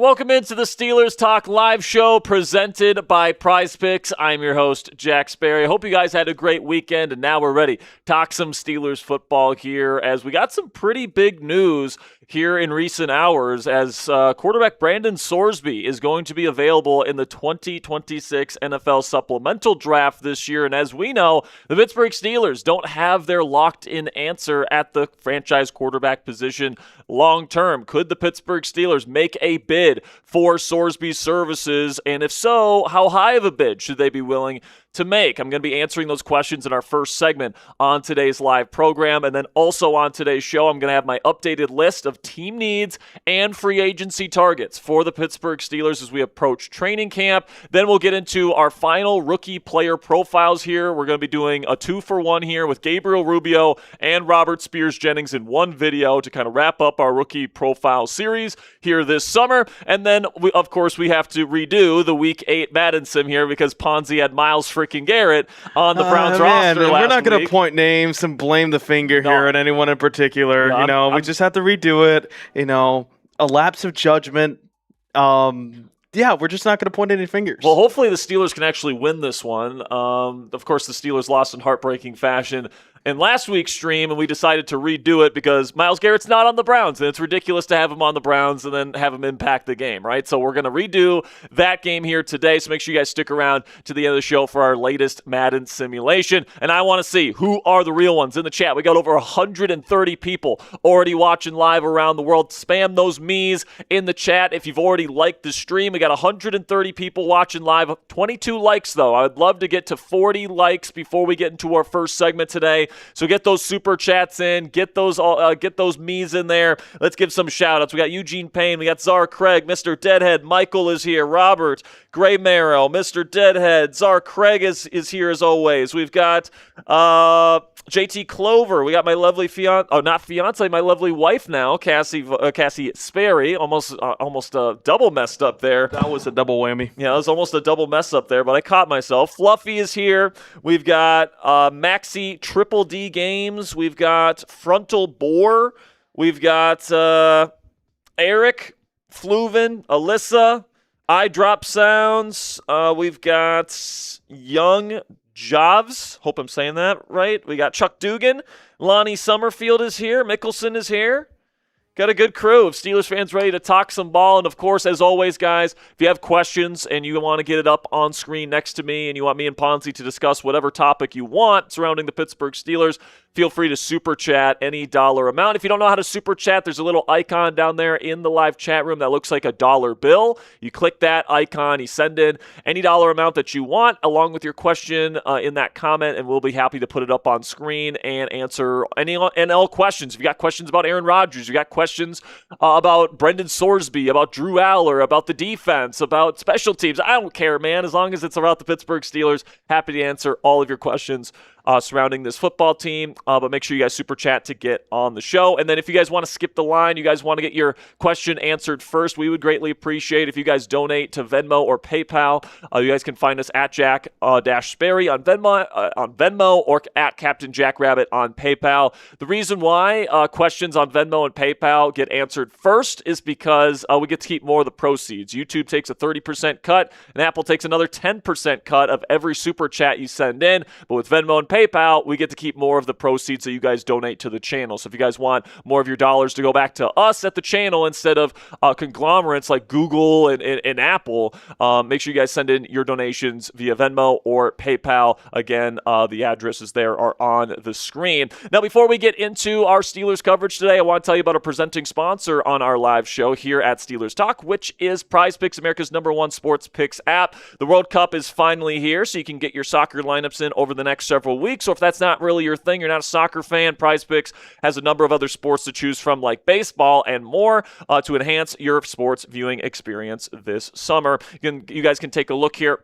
Welcome into the Steelers Talk live show presented by Prize Picks. I'm your host, Jack Sperry. I hope you guys had a great weekend, and now we're ready to talk some Steelers football here as we got some pretty big news here in recent hours as quarterback Brandon Sorsby is going to be available in the 2026 NFL Supplemental Draft this year. And as we know, the Pittsburgh Steelers don't have their locked-in answer at the franchise quarterback position long-term. Could the Pittsburgh Steelers make a bid for Sorsby's services? And if so, how high of a bid should they be willing to make? I'm going to be answering those questions in our first segment on today's live program. And then also on today's show, I'm going to have my updated list of team needs and free agency targets for the Pittsburgh Steelers as we approach training camp. Then we'll get into our final rookie player profiles here. We're going to be doing a 2-for-1 here with Gabriel Rubio and Robert Spears-Jennings in one video to kind of wrap up our rookie profile series here this summer. And then, of course, we have to redo the Week 8 Madden Sim here because Ponzi had Myles freaking Garrett on the Browns roster last week. We're not going to point names and blame the finger here at anyone in particular. We just have to redo it. A lapse of judgment. We're just not going to point any fingers. Well, hopefully the Steelers can actually win this one. Of course, the Steelers lost in heartbreaking fashion in last week's stream, and we decided to redo it because Myles Garrett's not on the Browns, and it's ridiculous to have him on the Browns and then have him impact the game, right? So we're going to redo that game here today, so make sure you guys stick around to the end of the show for our latest Madden simulation. And I want to see who are the real ones in the chat. We got over 130 people already watching live around the world. Spam those me's in the chat if you've already liked the stream. We got 130 people watching live. 22 likes, though. I would love to get to 40 likes before we get into our first segment today. So get those super chats in, get those me's in there. Let's give some shout outs. We got Eugene Payne, we got Czar Craig, Mr. Deadhead, Michael is here, Robert, Gray Marrow, Mr. Deadhead, Czar Craig is here as always. We've got JT Clover, we got my lovely my lovely wife now, Cassie Sperry, almost double messed up there. That was a double whammy. Yeah, it was almost a double mess up there, but I caught myself. Fluffy is here. We've got Maxi Triple D Games. We've got Frontal Bore. We've got Eric, Fluven, Alyssa, I Drop Sounds. We've got Young Javs. Hope I'm saying that right. We got Chuck Dugan. Lonnie Summerfield is here. Mickelson is here. Got a good crew of Steelers fans ready to talk some ball. And, of course, as always, guys, if you have questions and you want to get it up on screen next to me and you want me and Ponzi to discuss whatever topic you want surrounding the Pittsburgh Steelers, feel free to super chat any dollar amount. If you don't know how to super chat, there's a little icon down there in the live chat room that looks like a dollar bill. You click that icon, you send in any dollar amount that you want along with your question in that comment, and we'll be happy to put it up on screen and answer any and all questions. If you got questions about Aaron Rodgers, you got questions about Brendan Sorsby, about Drew Aller, about the defense, about special teams, I don't care, man. As long as it's about the Pittsburgh Steelers, happy to answer all of your questions surrounding this football team, but make sure you guys super chat to get on the show. And then if you guys want to skip the line, you guys want to get your question answered first, we would greatly appreciate if you guys donate to Venmo or PayPal. You guys can find us at Jack-Sperry on Venmo or at Captain Jackrabbit on PayPal. The reason why questions on Venmo and PayPal get answered first is because we get to keep more of the proceeds. YouTube takes a 30% cut, and Apple takes another 10% cut of every super chat you send in. But with Venmo and PayPal, we get to keep more of the proceeds that you guys donate to the channel. So if you guys want more of your dollars to go back to us at the channel instead of conglomerates like Google and Apple, make sure you guys send in your donations via Venmo or PayPal. Again, the addresses there are on the screen. Now, before we get into our Steelers coverage today, I want to tell you about a presenting sponsor on our live show here at Steelers Talk, which is Prize Picks, America's #1 sports picks app. The World Cup is finally here, so you can get your soccer lineups in over the next several weeks. So if that's not really your thing, you're not a soccer fan, Prize Picks has a number of other sports to choose from like baseball and more to enhance your sports viewing experience this summer. You guys can take a look here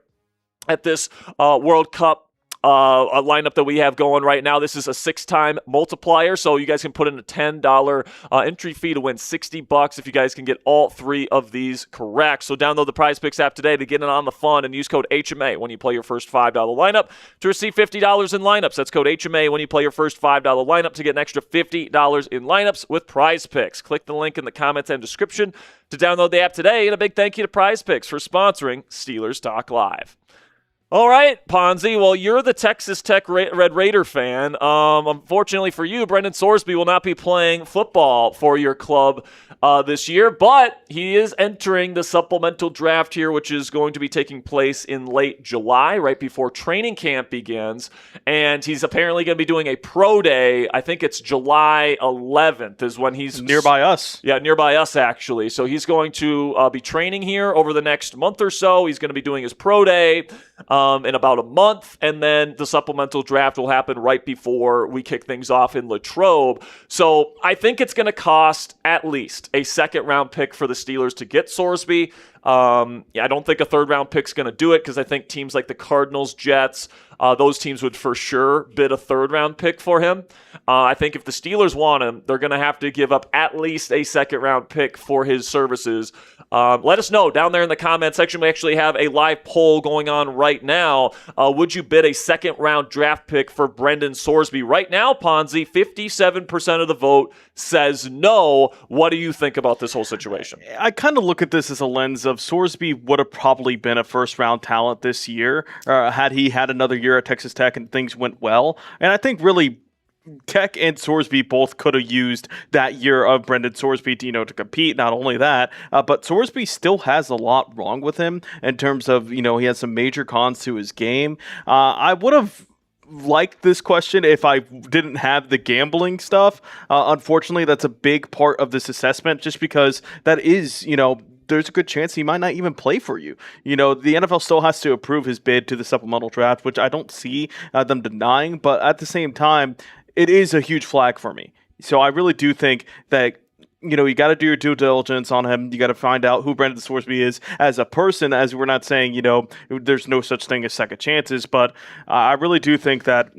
at this World Cup a lineup that we have going right now. This is a 6-time multiplier, so you guys can put in a $10 entry fee to win $60 if you guys can get all 3 of these correct. So download the Prize Picks app today to get in on the fun and use code HMA when you play your first $5 lineup to receive $50 in lineups. That's code HMA when you play your first $5 lineup to get an extra $50 in lineups with Prize Picks. Click the link in the comments and description to download the app today, and a big thank you to Prize Picks for sponsoring Steelers Talk Live. All right, Ponzi. Well, you're the Texas Tech Red Raider fan. Unfortunately for you, Brendan Sorsby will not be playing football for your club this year, but he is entering the supplemental draft here, which is going to be taking place in late July, right before training camp begins. And he's apparently going to be doing a pro day. I think it's July 11th is when he's nearby us. Yeah, nearby us, actually. So he's going to be training here over the next month or so. He's going to be doing his pro day in about a month, and then the supplemental draft will happen right before we kick things off in Latrobe. So I think it's going to cost at least a second-round pick for the Steelers to get Sorsby. I don't think a third-round pick's going to do it because I think teams like the Cardinals, Jets, those teams would for sure bid a third-round pick for him. I think if the Steelers want him, they're going to have to give up at least a second-round pick for his services. Let us know down there in the comment section. We actually have a live poll going on right now. Would you bid a second-round draft pick for Brendan Sorsby? Right now, Ponzi, 57% of the vote says no. What do you think about this whole situation? I kind of look at this as a lens of Sorsby would have probably been a first-round talent this year had he had another year at Texas Tech and things went well. And I think really Tech and Sorsby both could have used that year of Brendan Sorsby to compete. Not only that, but Sorsby still has a lot wrong with him in terms of, he has some major cons to his game. I would have liked this question if I didn't have the gambling stuff. Unfortunately, that's a big part of this assessment just because that is, there's a good chance he might not even play for you. The NFL still has to approve his bid to the supplemental draft, which I don't see them denying, but at the same time, it is a huge flag for me. So I really do think that, you got to do your due diligence on him. You got to find out who Brendan Sorsby is as a person, as we're not saying, there's no such thing as second chances, but I really do think that,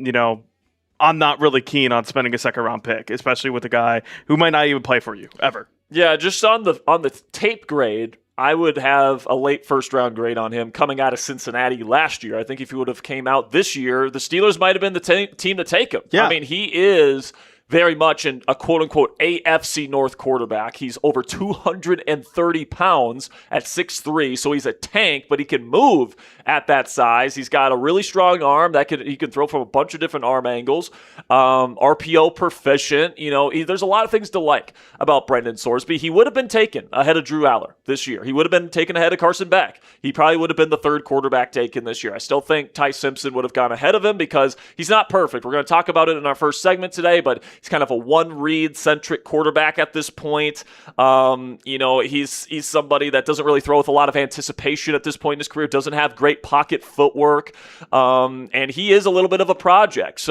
I'm not really keen on spending a second-round pick, especially with a guy who might not even play for you, ever. Yeah, just on the tape grade, I would have a late first-round grade on him coming out of Cincinnati last year. I think if he would have came out this year, the Steelers might have been the team to take him. Yeah. I mean, he is very much in a quote-unquote AFC North quarterback. He's over 230 pounds at 6'3", so he's a tank, but he can move at that size. He's got a really strong arm he can throw from a bunch of different arm angles. RPO proficient. There's a lot of things to like about Brendan Sorsby. He would have been taken ahead of Drew Aller this year. He would have been taken ahead of Carson Beck. He probably would have been the third quarterback taken this year. I still think Ty Simpson would have gone ahead of him because he's not perfect. We're going to talk about it in our first segment today, but he's kind of a one-read-centric quarterback at this point. He's somebody that doesn't really throw with a lot of anticipation at this point in his career, doesn't have great pocket footwork, and he is a little bit of a project.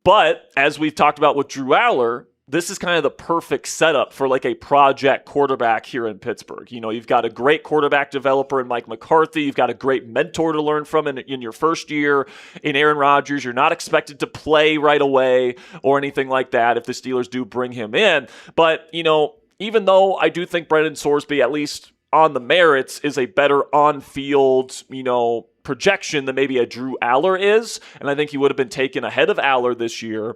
But as we've talked about with Drew Aller, this is kind of the perfect setup for like a project quarterback here in Pittsburgh. You've got a great quarterback developer in Mike McCarthy. You've got a great mentor to learn from in your first year in Aaron Rodgers. You're not expected to play right away or anything like that if the Steelers do bring him in. But, even though I do think Brendan Sorsby, at least on the merits, is a better on-field, projection than maybe a Drew Aller is, and I think he would have been taken ahead of Aller this year.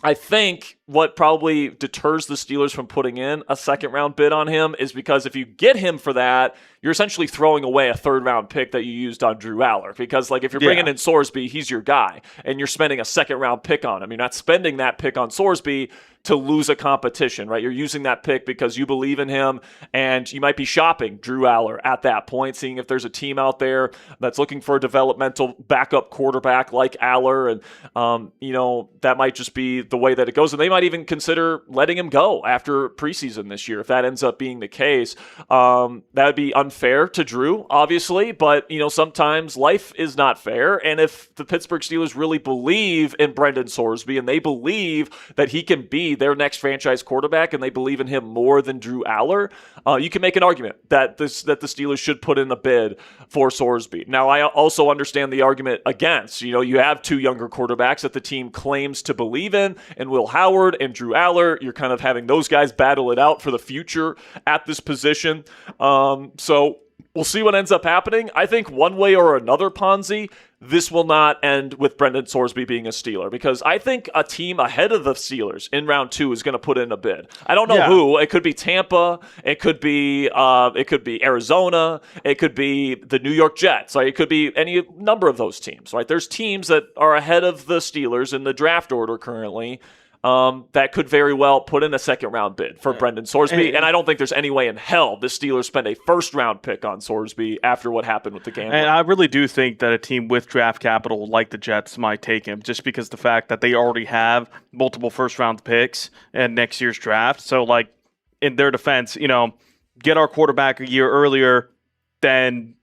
I think what probably deters the Steelers from putting in a second-round bid on him is because if you get him for that, you're essentially throwing away a third-round pick that you used on Drew Aller. Because, if you're bringing in Sorsby, he's your guy, and you're spending a second-round pick on him. You're not spending that pick on Sorsby to lose a competition, right? You're using that pick because you believe in him, and you might be shopping Drew Aller at that point, seeing if there's a team out there that's looking for a developmental backup quarterback like Aller, and, that might just be the way that it goes. And they might even consider letting him go after preseason this year if that ends up being the case. That would be unfair to Drew, obviously, but, sometimes life is not fair, and if the Pittsburgh Steelers really believe in Brendan Sorsby and they believe that he can be be their next franchise quarterback and they believe in him more than Drew Aller, you can make an argument that the Steelers should put in a bid for Sorsby. Now, I also understand the argument against. You have two younger quarterbacks that the team claims to believe in, and Will Howard and Drew Aller. You're kind of having those guys battle it out for the future at this position. So we'll see what ends up happening. I think one way or another, Ponzi, this will not end with Brendan Sorsby being a Steeler, because I think a team ahead of the Steelers in round 2 is going to put in a bid. I don't know who. It could be Tampa. It could be Arizona. It could be the New York Jets. It could be any number of those teams. Right? There's teams that are ahead of the Steelers in the draft order currently. That could very well put in a second-round bid for Brendan Sorsby, and I don't think there's any way in hell the Steelers spend a first-round pick on Sorsby after what happened with the game. And I really do think that a team with draft capital like the Jets might take him, just because the fact that they already have multiple first-round picks in next year's draft. So, in their defense, get our quarterback a year earlier, then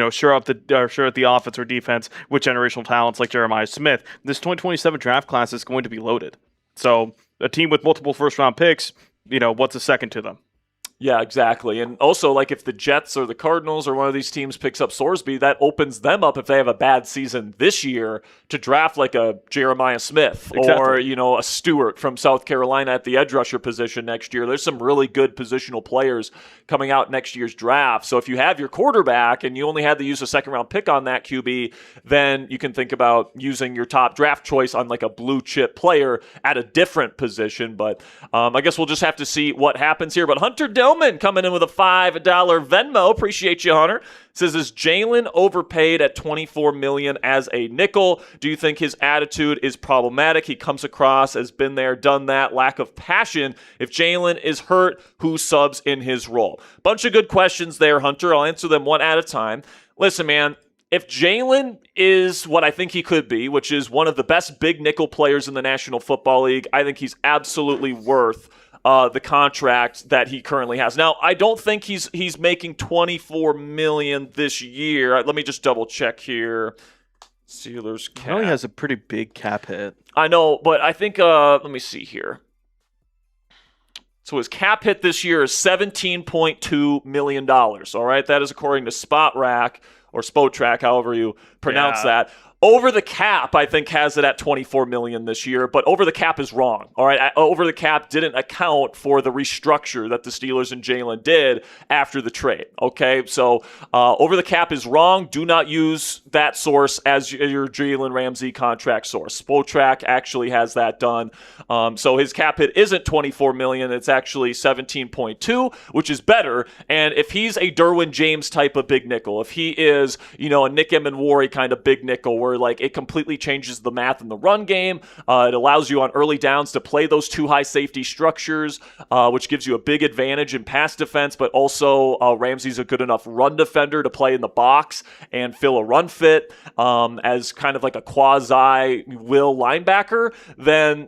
shore up the offense or defense with generational talents like Jeremiah Smith. This 2027 draft class is going to be loaded. So a team with multiple first-round picks, what's a second to them? Yeah, exactly. And also, if the Jets or the Cardinals or one of these teams picks up Sorsby, that opens them up, if they have a bad season this year, to draft a Jeremiah Smith or, a Stewart from South Carolina at the edge rusher position next year. There's some really good positional players coming out next year's draft. So if you have your quarterback and you only had to use a second-round pick on that QB, then you can think about using your top draft choice on a blue-chip player at a different position. But I guess we'll just have to see what happens here. But Hunter Dillman coming in with a $5 Venmo. Appreciate you, Hunter. Says, is Jalen overpaid at $24 million as a nickel? Do you think his attitude is problematic? He comes across as been there, done that, lack of passion. If Jalen is hurt, who subs in his role? Bunch of good questions there, Hunter. I'll answer them one at a time. Listen, man, if Jalen is what I think he could be, which is one of the best big nickel players in the National Football League, I think he's absolutely worth the contract that he currently has. Now, I don't think he's making $24 million this year. Let me just double check here. Steelers cap. I know he has a pretty big cap hit. I know, but I think let me see here. So his cap hit this year is $17.2 million. All right, that is according to Spotrac or Spotrac, however you pronounce that. Over the cap, I think, has it at $24 million this year, but over the cap is wrong. All right, over the cap didn't account for the restructure that the Steelers and Jalen did after the trade. Okay, so over the cap is wrong. Do not use that source as your Jalen Ramsey contract source. Spotrac actually has that done. So his cap hit isn't $24 million; it's actually $17.2, which is better. And if he's a Derwin James type of big nickel, if he is, a Nick Emenwari kind of big nickel, where it completely changes the math in the run game. It allows you on early downs to play those two high safety structures, which gives you a big advantage in pass defense, but also Ramsey's a good enough run defender to play in the box and fill a run fit as kind of a quasi will linebacker. Then,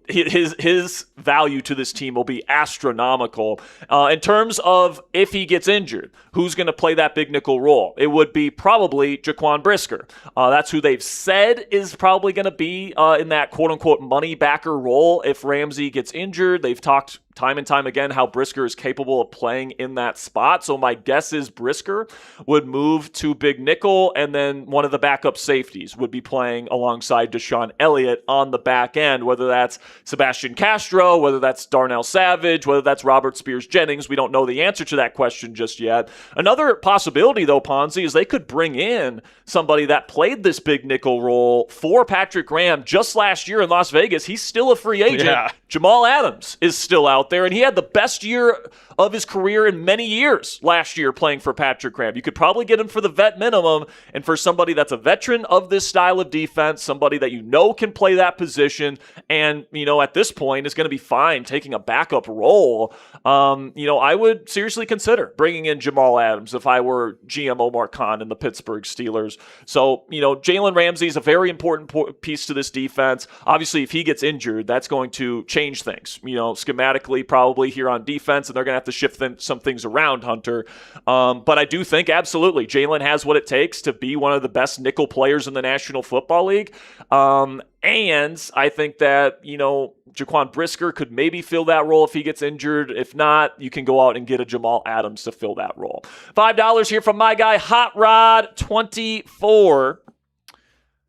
his value to this team will be astronomical. In terms of if he gets injured, who's going to play that big nickel role? It would be probably Jaquan Brisker. That's who they've said is probably going to be in that quote-unquote money backer role if Ramsey gets injured. They've talked time and time again how Brisker is capable of playing in that spot. So my guess is Brisker would move to big nickel, and then one of the backup safeties would be playing alongside Deshaun Elliott on the back end, whether that's Sebastian Castro, whether that's Darnell Savage, whether that's Robert Spears-Jennings. We don't know the answer to that question just yet. Another possibility, though, Ponzi, is they could bring in somebody that played this big nickel role for Patrick Graham just last year in Las Vegas. He's still a free agent. Yeah. Jamal Adams is still out there, and he had the best year of his career in many years last year playing for Patrick Graham. You could probably get him for the vet minimum, and for somebody that's a veteran of this style of defense, somebody that can play that position, and at this point is going to be fine taking a backup role. I would seriously consider bringing in Jamal Adams if I were GM Omar Khan and the Pittsburgh Steelers. So Jalen Ramsey is a very important piece to this defense. Obviously, if he gets injured, that's going to change things. Schematically, quickly probably here on defense, and they're going to have to shift some things around, Hunter. But I do think absolutely Jalen has what it takes to be one of the best nickel players in the National Football League. And I think that, Jaquan Brisker could maybe fill that role if he gets injured. If not, you can go out and get a Jamal Adams to fill that role. $5 here from my guy, Hot Rod 24.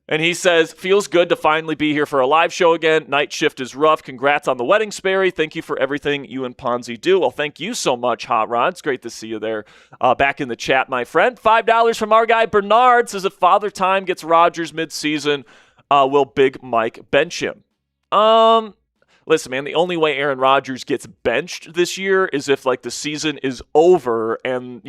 And he says, feels good to finally be here for a live show again. Night shift is rough. Congrats on the wedding, Sperry. Thank you for everything you and Ponzi do. Well, thank you so much, Hot Rod. It's great to see you there back in the chat, my friend. $5 from our guy, Bernard, says if Father Time gets Rodgers midseason, will Big Mike bench him? Listen, man, the only way Aaron Rodgers gets benched this year is if, the season is over and,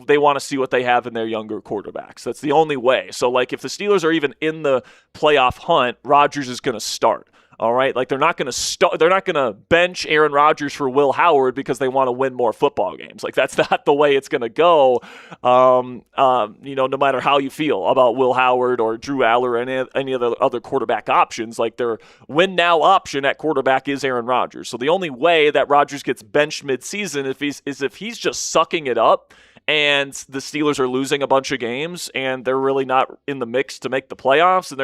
they want to see what they have in their younger quarterbacks. That's the only way. So, if the Steelers are even in the playoff hunt, Rodgers is going to start. All right, they're not going to bench Aaron Rodgers for Will Howard because they want to win more football games. That's not the way it's going to go. No matter how you feel about Will Howard or Drew Aller or any of the other quarterback options, their win now option at quarterback is Aaron Rodgers. So the only way that Rodgers gets benched midseason is if he's just sucking it up and the Steelers are losing a bunch of games and they're really not in the mix to make the playoffs, and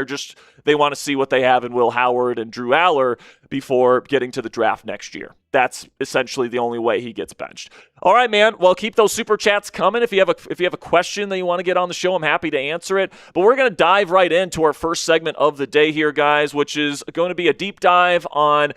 they want to see what they have in Will Howard and Drew Aller before getting to the draft next year. That's essentially the only way he gets benched. All right, man. Well, keep those super chats coming. If you have a question that you want to get on the show, I'm happy to answer it. But we're going to dive right into our first segment of the day here, guys, which is going to be a deep dive on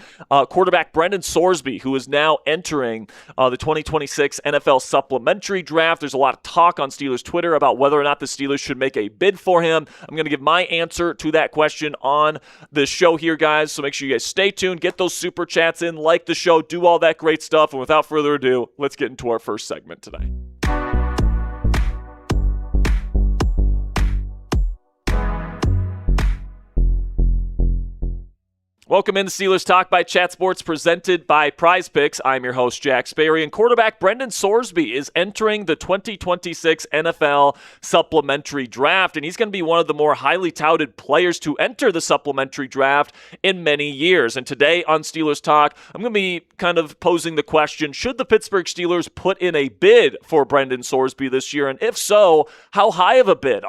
quarterback Brendan Sorsby, who is now entering the 2026 NFL Supplementary Draft. There's a lot of talk on Steelers Twitter about whether or not the Steelers should make a bid for him. I'm going to give my answer to that question on the show here, guys. So make sure you guys stay tuned, get those super chats in, like the show, do all that great stuff. And without further ado, let's get into our first segment today. Welcome into Steelers Talk by Chat Sports, presented by Prize Picks. I'm your host, Jack Sperry, and quarterback Brendan Sorsby is entering the 2026 NFL Supplementary Draft, and he's going to be one of the more highly touted players to enter the Supplementary Draft in many years. And today on Steelers Talk, I'm going to be kind of posing the question, should the Pittsburgh Steelers put in a bid for Brendan Sorsby this year? And if so, how high of a bid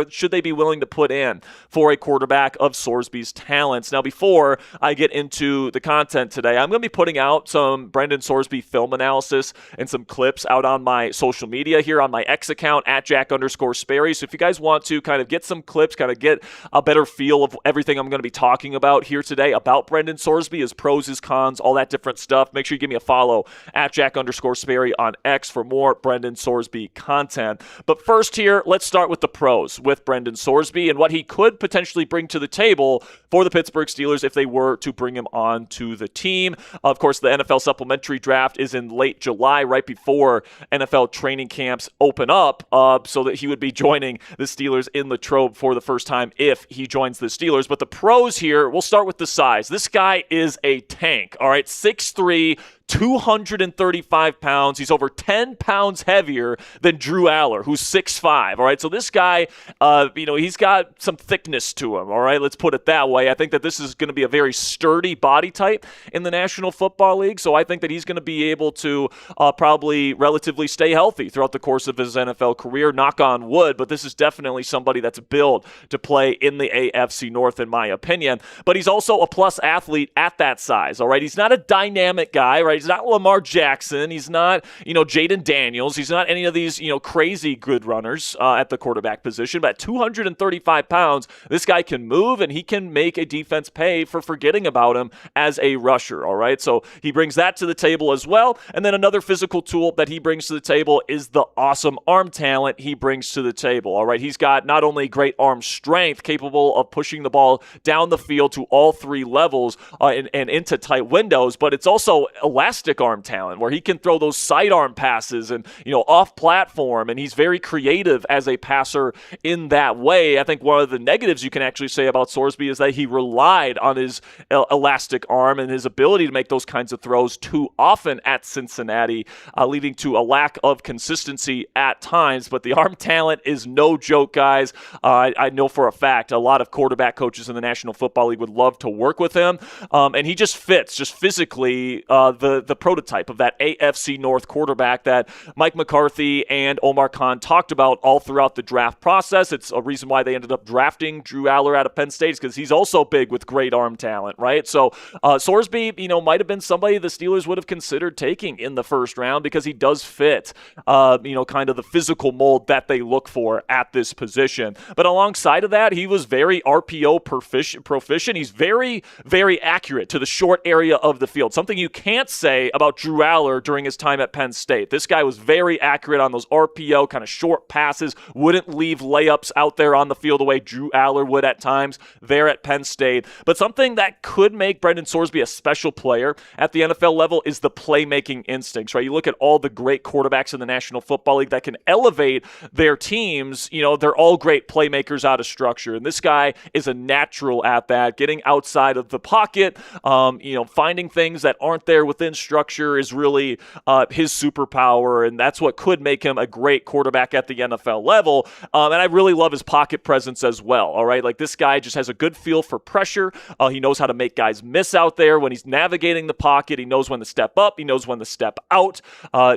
should they be willing to put in for a quarterback of Sorsby's talents? Now, before I get into the content today, I'm going to be putting out some Brendan Sorsby film analysis and some clips out on my social media here on my X account at Jack_Sperry. So if you guys want to kind of get some clips, kind of get a better feel of everything I'm going to be talking about here today about Brendan Sorsby, his pros, his cons, all that different stuff, make sure you give me a follow at Jack_Sperry on X for more Brendan Sorsby content. But first here, let's start with the pros with Brendan Sorsby and what he could potentially bring to the table for the Pittsburgh Steelers if they were to bring him on to the team. Of course, the NFL Supplementary Draft is in late July, right before NFL training camps open up, so that he would be joining the Steelers in Latrobe for the first time if he joins the Steelers. But the pros here, we'll start with the size. This guy is a tank, all right? 6'3", 235 pounds. He's over 10 pounds heavier than Drew Aller, who's 6'5", all right? So this guy, he's got some thickness to him, all right? Let's put it that way. I think that this is going to be a very sturdy body type in the National Football League, so I think that he's going to be able to probably relatively stay healthy throughout the course of his NFL career, knock on wood, but this is definitely somebody that's built to play in the AFC North, in my opinion. But he's also a plus athlete at that size, all right? He's not a dynamic guy, right? He's not Lamar Jackson. He's not, Jaden Daniels. He's not any of these, crazy good runners at the quarterback position. But at 235 pounds, this guy can move and he can make a defense pay for forgetting about him as a rusher, all right? So he brings that to the table as well. And then another physical tool that he brings to the table is the awesome arm talent he brings to the table, all right? He's got not only great arm strength, capable of pushing the ball down the field to all three levels and into tight windows, but it's also elastic arm talent where he can throw those sidearm passes and, off platform. And he's very creative as a passer in that way. I think one of the negatives you can actually say about Sorsby is that he relied on his elastic arm and his ability to make those kinds of throws too often at Cincinnati, leading to a lack of consistency at times. But the arm talent is no joke, guys. I know for a fact a lot of quarterback coaches in the National Football League would love to work with him. And he just fits, just physically, the prototype of that AFC North quarterback that Mike McCarthy and Omar Khan talked about all throughout the draft process. It's a reason why they ended up drafting Drew Aller out of Penn State, because he's also big with great arm talent, right? So Sorsby, might have been somebody the Steelers would have considered taking in the first round because he does fit, kind of the physical mold that they look for at this position. But alongside of that, he was very RPO proficient. He's very, very accurate to the short area of the field, something you can't say about Drew Aller during his time at Penn State. This guy was very accurate on those RPO kind of short passes, wouldn't leave layups out there on the field the way Drew Aller would at times there at Penn State. But something that could make Brendan Sorsby a special player at the NFL level is the playmaking instincts, right? You look at all the great quarterbacks in the National Football League that can elevate their teams, they're all great playmakers out of structure. And this guy is a natural at that, getting outside of the pocket, finding things that aren't there within structure is really his superpower, and that's what could make him a great quarterback at the NFL level. And I really love his pocket presence as well, all right? Like, this guy just has a good feel for pressure. He knows how to make guys miss out there when he's navigating the pocket. He knows when to step up. He knows when to step out.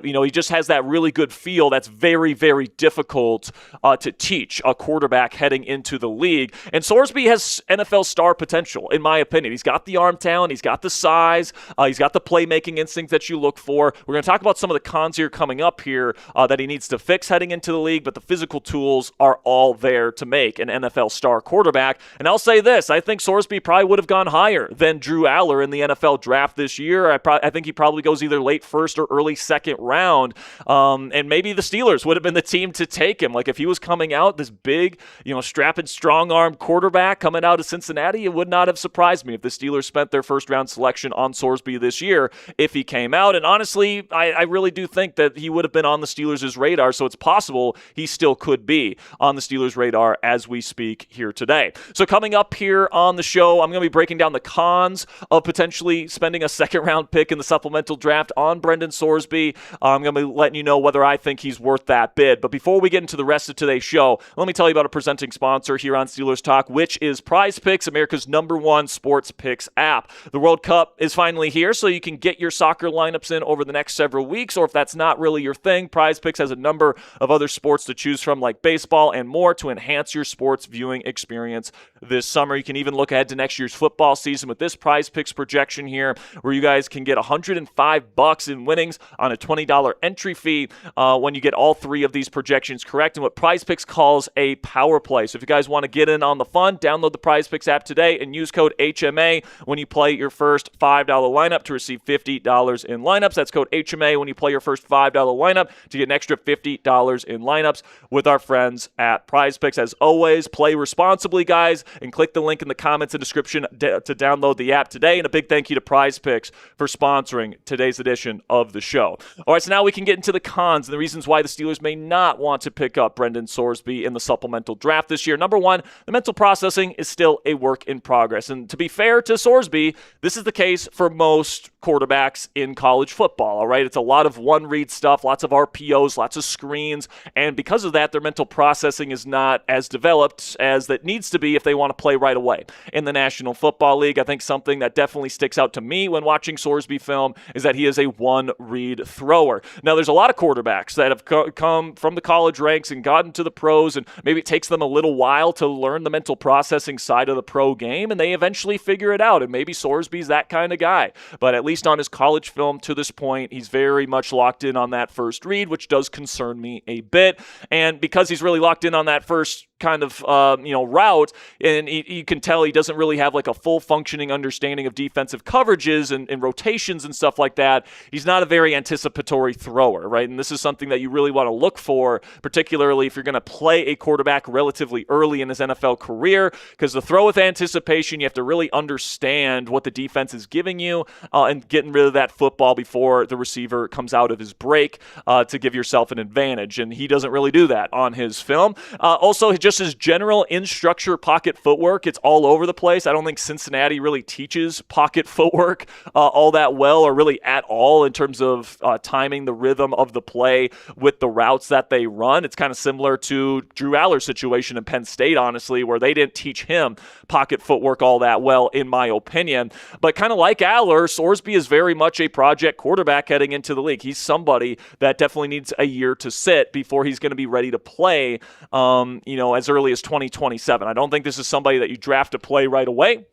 He just has that really good feel that's very, very difficult to teach a quarterback heading into the league. And Sorsby has NFL star potential, in my opinion. He's got the arm talent. He's got the size. He's got the playmaking instinct that you look for. We're going to talk about some of the cons here coming up here that he needs to fix heading into the league, but the physical tools are all there to make an NFL star quarterback. And I'll say this, I think Sorsby probably would have gone higher than Drew Aller in the NFL draft this year. I think he probably goes either late first or early second round. And maybe the Steelers would have been the team to take him. Like, if he was coming out, this big, strapping, strong-arm quarterback coming out of Cincinnati, it would not have surprised me if the Steelers spent their first-round selection on Sorsby this year if he came out. And honestly, I really do think that he would have been on the Steelers' radar, so it's possible he still could be on the Steelers' radar as we speak here today. So coming up here on the show, I'm going to be breaking down the cons of potentially spending a second-round pick in the supplemental draft on Brendan Sorsby. I'm going to be letting you know whether I think he's worth that bid. But before we get into the rest of today's show, let me tell you about a presenting sponsor here on Steelers Talk, which is Prize Picks, America's #1 sports picks app. The World Cup is finally here, so you can get your soccer lineups in over the next several weeks, or if that's not really your thing, Prize Picks has a number of other sports to choose from, like baseball and more, to enhance your sports viewing experience this summer. You can even look ahead to next year's football season with this Prize Picks projection here, where you guys can get $105 in winnings on a $20 entry fee when you get all three of these projections correct, and what Prize Picks calls a power play. So if you guys want to get in on the fun, download the Prize Picks app today and use code HMA when you play your first $5 lineup to receive $50 in lineups. That's code HMA when you play your first $5 lineup to get an extra $50 in lineups with our friends at Prize Picks. As always, play responsibly, guys, and click the link in the comments and description to download the app today. And a big thank you to Prize Picks for sponsoring today's edition of the show. All right, so now we can get into the cons and the reasons why the Steelers may not want to pick up Brendan Sorsby in the supplemental draft this year. Number one, the mental processing is still a work in progress. And to be fair to Sorsby, this is the case for most quarterbacks in college football, all right? It's a lot of one-read stuff, lots of RPOs, lots of screens, and because of that, their mental processing is not as developed as that needs to be if they want to play right away. In the National Football League, I think something that definitely sticks out to me when watching Sorsby film is that he is a one-read thrower. Now, there's a lot of quarterbacks that have come from the college ranks and gotten to the pros, and maybe it takes them a little while to learn the mental processing side of the pro game, and they eventually figure it out, and maybe Sorsby's that kind of guy. But at least on his college film to this point, he's very much locked in on that first read, which does concern me a bit. And because he's really locked in on that first kind of route, and you can tell he doesn't really have like a full functioning understanding of defensive coverages and rotations and stuff like that. He's not a very anticipatory thrower, right? And this is something that you really want to look for, particularly if you're going to play a quarterback relatively early in his NFL career, because the throw with anticipation, you have to really understand what the defense is giving you and getting rid of that football before the receiver comes out of his break to give yourself an advantage. And he doesn't really do that on his film. Also, just just his general in-structure pocket footwork, it's all over the place. I don't think Cincinnati really teaches pocket footwork all that well, or really at all, in terms of timing the rhythm of the play with the routes that they run. It's kind of similar to Drew Aller's situation in Penn State, honestly, where they didn't teach him pocket footwork all that well, in my opinion. But kind of like Aller, Sorsby is very much a project quarterback heading into the league. He's somebody that definitely needs a year to sit before he's going to be ready to play, as early as 2027. I don't think this is somebody that you draft to play right away,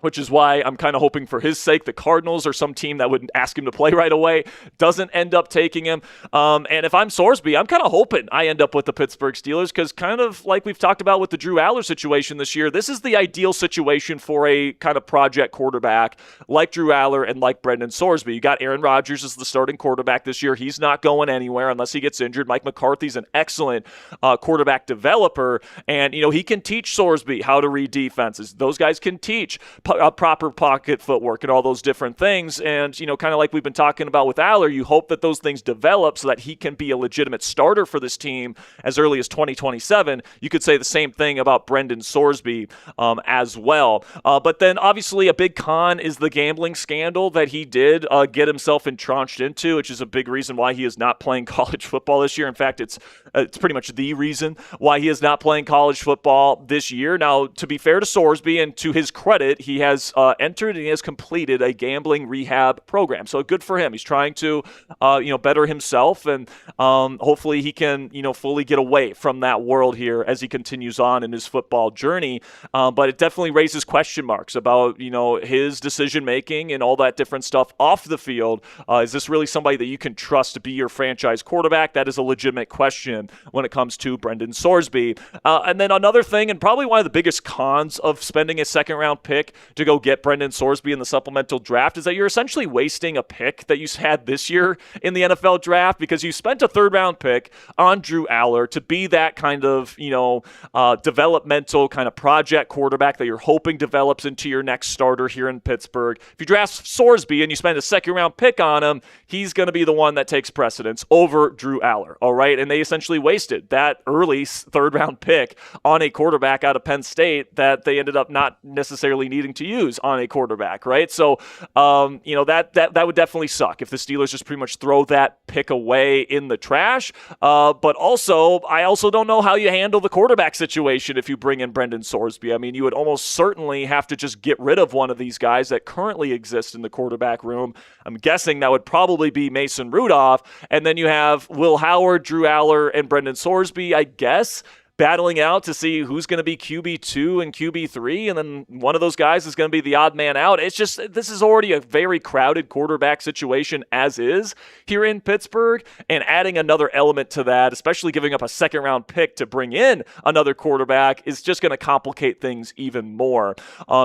which is why I'm kind of hoping for his sake the Cardinals or some team that would ask him to play right away doesn't end up taking him. And if I'm Sorsby, I'm kind of hoping I end up with the Pittsburgh Steelers, because kind of like we've talked about with the Drew Aller situation this year, this is the ideal situation for a kind of project quarterback like Drew Aller and like Brendan Sorsby. You got Aaron Rodgers as the starting quarterback this year. He's not going anywhere unless he gets injured. Mike McCarthy's an excellent quarterback developer, and he can teach Sorsby how to read defenses. Those guys can teach proper pocket footwork and all those different things. And, kind of like we've been talking about with Aller, you hope that those things develop so that he can be a legitimate starter for this team as early as 2027. You could say the same thing about Brendan Sorsby as well. But then obviously a big con is the gambling scandal that he did get himself entrenched into, which is a big reason why he is not playing college football this year. In fact, it's pretty much the reason why he is not playing college football this year. Now, to be fair to Sorsby and to his credit, he has entered and he has completed a gambling rehab program. So good for him. He's trying to, better himself, and hopefully he can, fully get away from that world here as he continues on in his football journey. But it definitely raises question marks about, his decision making and all that different stuff off the field. Is this really somebody that you can trust to be your franchise quarterback? That is a legitimate question when it comes to Brendan Sorsby. And then another thing, and probably one of the biggest cons of spending a second round pick to go get Brendan Sorsby in the supplemental draft, is that you're essentially wasting a pick that you had this year in the NFL draft, because you spent a third round pick on Drew Aller to be that kind of, developmental kind of project quarterback that you're hoping develops into your next starter here in Pittsburgh. If you draft Sorsby and you spend a second round pick on him, he's going to be the one that takes precedence over Drew Aller. All right. And they essentially wasted that early third round pick on a quarterback out of Penn State that they ended up not necessarily needing to use on a quarterback, right? So, that would definitely suck if the Steelers just pretty much throw that pick away in the trash. But also, I also don't know how you handle the quarterback situation if you bring in Brendan Sorsby. I mean, you would almost certainly have to just get rid of one of these guys that currently exist in the quarterback room. I'm guessing that would probably be Mason Rudolph. And then you have Will Howard, Drew Aller, and Brendan Sorsby, I guess, battling out to see who's going to be QB2 and QB3, and then one of those guys is going to be the odd man out. It's just, this is already a very crowded quarterback situation as is here in Pittsburgh, and adding another element to that, especially giving up a second round pick to bring in another quarterback, is just going to complicate things even more.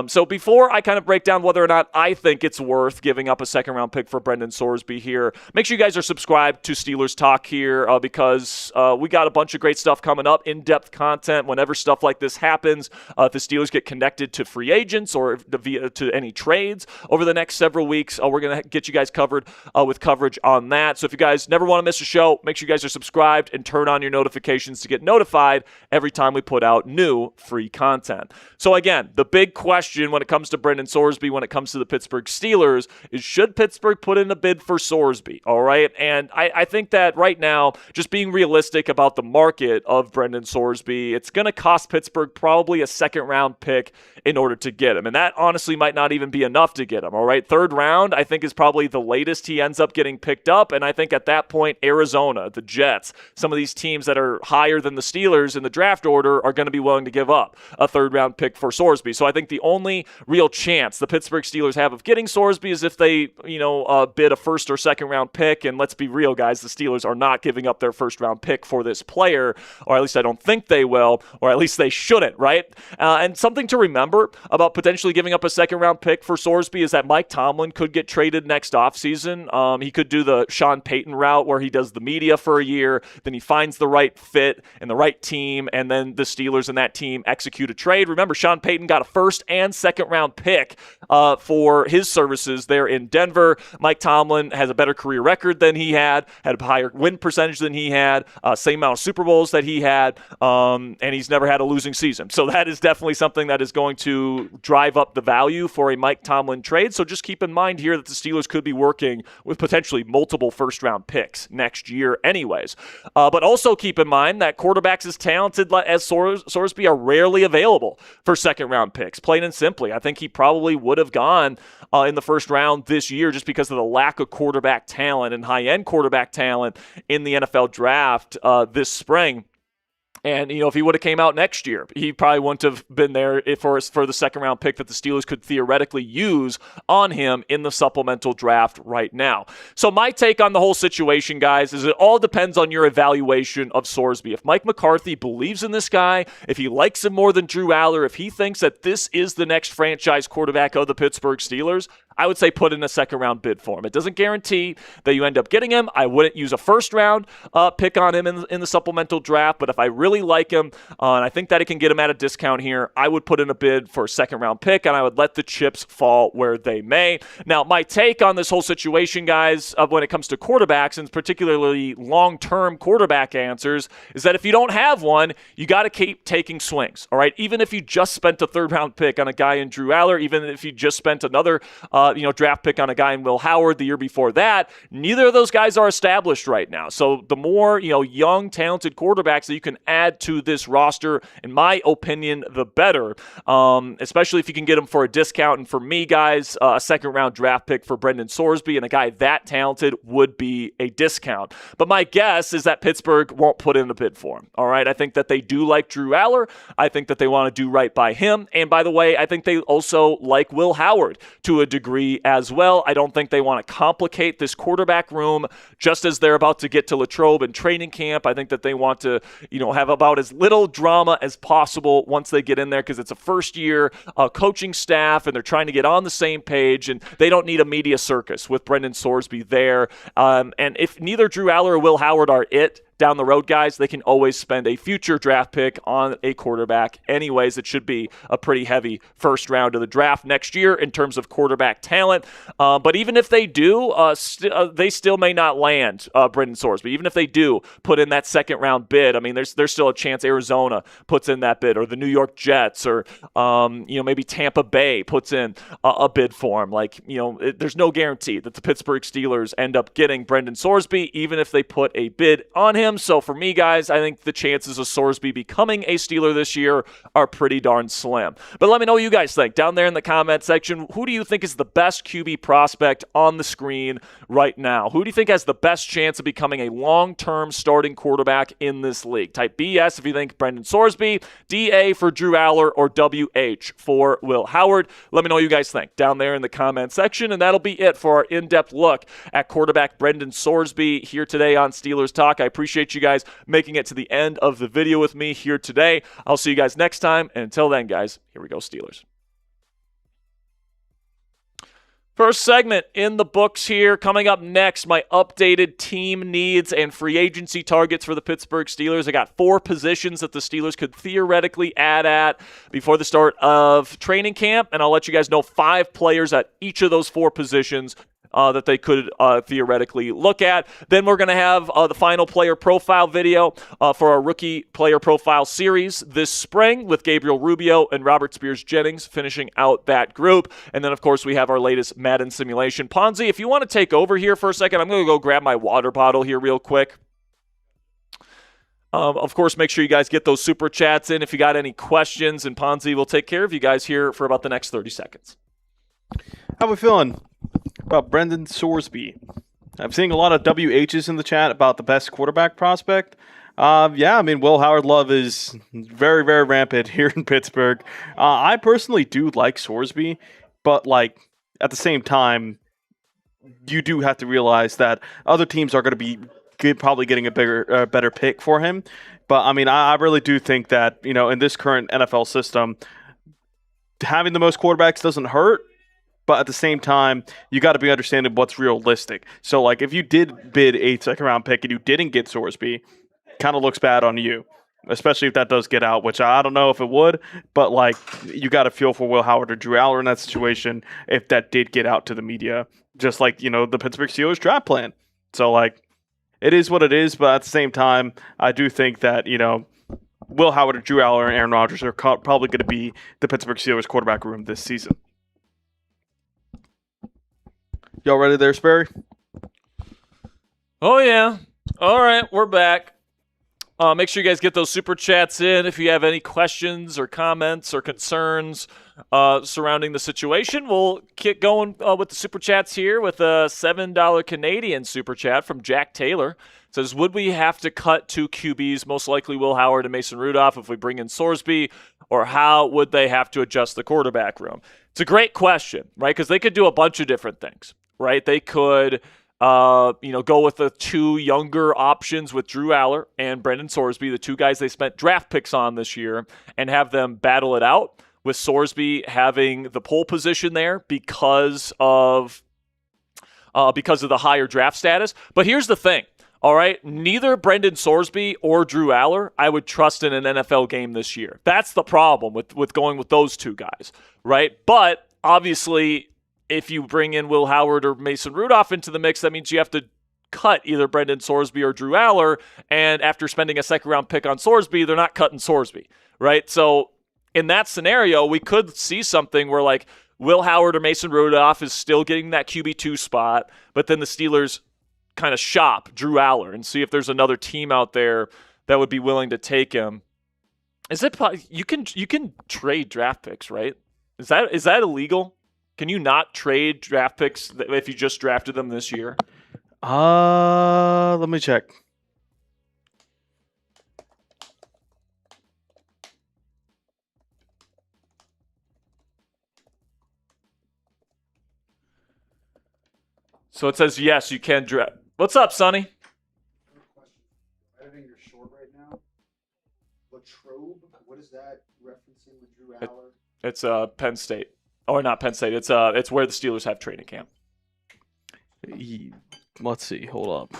So before I kind of break down whether or not I think it's worth giving up a second round pick for Brendan Sorsby here, make sure you guys are subscribed to Steelers Talk here, because we got a bunch of great stuff coming up, in-depth content whenever stuff like this happens. If the Steelers get connected to free agents or to any trades over the next several weeks, we're going to get you guys covered with coverage on that. So if you guys never want to miss a show, make sure you guys are subscribed and turn on your notifications to get notified every time we put out new free content. So again, the big question when it comes to Brendan Sorsby, when it comes to the Pittsburgh Steelers, is should Pittsburgh put in a bid for Sorsby? All right. And I think that right now, just being realistic about the market of Brendan Sorsby, it's going to cost Pittsburgh probably a second round pick in order to get him. And that honestly might not even be enough to get him. All right. Third round, I think, is probably the latest he ends up getting picked up. And I think at that point, Arizona, the Jets, some of these teams that are higher than the Steelers in the draft order are going to be willing to give up a third round pick for Sorsby. So I think the only real chance the Pittsburgh Steelers have of getting Sorsby is if they, bid a first or second round pick. And let's be real, guys, the Steelers are not giving up their first round pick for this player, or at least I don't think they will, or at least they shouldn't, right? And something to remember about potentially giving up a second round pick for Sorsby is that Mike Tomlin could get traded next offseason. He could do the Sean Payton route where he does the media for a year, then he finds the right fit and the right team, and then the Steelers and that team execute a trade. Remember, Sean Payton got a first and second round pick for his services there in Denver. Mike Tomlin has a better career record than he had a higher win percentage than he had, same amount of Super Bowls that he had. and he's never had a losing season. So that is definitely something that is going to drive up the value for a Mike Tomlin trade. So just keep in mind here that the Steelers could be working with potentially multiple first-round picks next year anyways. But also keep in mind that quarterbacks as talented as Sorsby are rarely available for second-round picks, plain and simply. I think he probably would have gone in the first round this year just because of the lack of quarterback talent and high-end quarterback talent in the NFL draft this spring. And, if he would have came out next year, he probably wouldn't have been there for the second-round pick that the Steelers could theoretically use on him in the supplemental draft right now. So my take on the whole situation, guys, is it all depends on your evaluation of Sorsby. If Mike McCarthy believes in this guy, if he likes him more than Drew Aller, if he thinks that this is the next franchise quarterback of the Pittsburgh Steelers, I would say put in a second-round bid for him. It doesn't guarantee that you end up getting him. I wouldn't use a first-round pick on him in the supplemental draft, but if I really like him and I think that I can get him at a discount here, I would put in a bid for a second-round pick, and I would let the chips fall where they may. Now, my take on this whole situation, guys, when it comes to quarterbacks, and particularly long-term quarterback answers, is that if you don't have one, you got to keep taking swings, all right? Even if you just spent a third-round pick on a guy in Drew Aller, even if you just spent another draft pick on a guy in Will Howard the year before that, neither of those guys are established right now. So the more, young, talented quarterbacks that you can add to this roster, in my opinion, the better, especially if you can get them for a discount. And for me, guys, a second-round draft pick for Brendan Sorsby and a guy that talented would be a discount. But my guess is that Pittsburgh won't put in a bid for him, all right? I think that they do like Drew Aller. I think that they want to do right by him. And by the way, I think they also like Will Howard to a degree as well. I don't think they want to complicate this quarterback room just as they're about to get to Latrobe in training camp. I think that they want to, have about as little drama as possible once they get in there because it's a first-year coaching staff and they're trying to get on the same page and they don't need a media circus with Brendan Sorsby there. And if neither Drew Aller or Will Howard are it down the road, guys, they can always spend a future draft pick on a quarterback. Anyways, it should be a pretty heavy first round of the draft next year in terms of quarterback talent. But even if they do, they still may not land Brendan Sorsby. Even if they do put in that second round bid, I mean, there's still a chance Arizona puts in that bid, or the New York Jets, or maybe Tampa Bay puts in a bid for him. There's no guarantee that the Pittsburgh Steelers end up getting Brendan Sorsby, even if they put a bid on him. So for me, guys, I think the chances of Sorsby becoming a Steeler this year are pretty darn slim. But let me know what you guys think down there in the comment section. Who do you think is the best QB prospect on the screen right now? Who do you think has the best chance of becoming a long-term starting quarterback in this league? Type BS if you think Brendan Sorsby, DA for Drew Aller, or WH for Will Howard. Let me know what you guys think down there in the comment section. And that'll be it for our in-depth look at quarterback Brendan Sorsby here today on Steelers Talk. I appreciate you guys making it to the end of the video with me here today. I'll see you guys next time. And until then, guys, here we go, Steelers. First segment in the books here. Coming up next, my updated team needs and free agency targets for the Pittsburgh Steelers. I got 4 positions that the Steelers could theoretically add at before the start of training camp, and I'll let you guys know 5 players at each of those 4 positions that they could theoretically look at. Then we're going to have the final player profile video for our rookie player profile series this spring with Gabriel Rubio and Robert Spears-Jennings finishing out that group. And then, of course, we have our latest Madden simulation. Ponzi, if you want to take over here for a second, I'm going to go grab my water bottle here real quick. Of course, make sure you guys get those super chats in if you got any questions, and Ponzi will take care of you guys here for about the next 30 seconds. How we feeling about Brendan Sorsby? I'm seeing a lot of WHs in the chat about the best quarterback prospect. Will Howard love is very, very rampant here in Pittsburgh. I personally do like Sorsby, but at the same time, you do have to realize that other teams are going to be probably getting a better pick for him. But I really do think that in this current NFL system, having the most quarterbacks doesn't hurt. But at the same time, you got to be understanding what's realistic. So, if you did bid a second-round pick and you didn't get Sorsby, kind of looks bad on you, especially if that does get out, which I don't know if it would. But, you got to feel for Will Howard or Drew Aller in that situation if that did get out to the media, just the Pittsburgh Steelers draft plan. So, it is what it is. But at the same time, I do think that, Will Howard, Drew Aller, and Aaron Rodgers are probably going to be the Pittsburgh Steelers quarterback room this season. Y'all ready there, Sperry? Oh, yeah. All right, we're back. Make sure you guys get those super chats in if you have any questions or comments or concerns surrounding the situation. We'll get going with the super chats here with a $7 Canadian super chat from Jack Taylor. It says, would we have to cut 2 QBs, most likely Will Howard and Mason Rudolph, if we bring in Sorsby, or how would they have to adjust the quarterback room? It's a great question, right? Because they could do a bunch of different things, right? They could go with the 2 younger options with Drew Aller and Brendan Sorsby, the 2 guys they spent draft picks on this year, and have them battle it out, with Sorsby having the pole position there because of the higher draft status. But here's the thing, all right? Neither Brendan Sorsby or Drew Aller I would trust in an NFL game this year. That's the problem with going with those 2 guys, right? But obviously, if you bring in Will Howard or Mason Rudolph into the mix, that means you have to cut either Brendan Sorsby or Drew Aller. And after spending a second-round pick on Sorsby, they're not cutting Sorsby, right? So in that scenario, we could see something where, like, Will Howard or Mason Rudolph is still getting that QB2 spot, but then the Steelers kind of shop Drew Aller and see if there's another team out there that would be willing to take him. Is it you can trade draft picks, right? Is that illegal? Can you not trade draft picks if you just drafted them this year? Let me check. So it says, yes, you can draft. What's up, Sonny? I think you're short right now. Latrobe, what is that referencing with Drew Aller? It's Penn State. Or not Penn State. It's where the Steelers have training camp. Let's see. Hold up.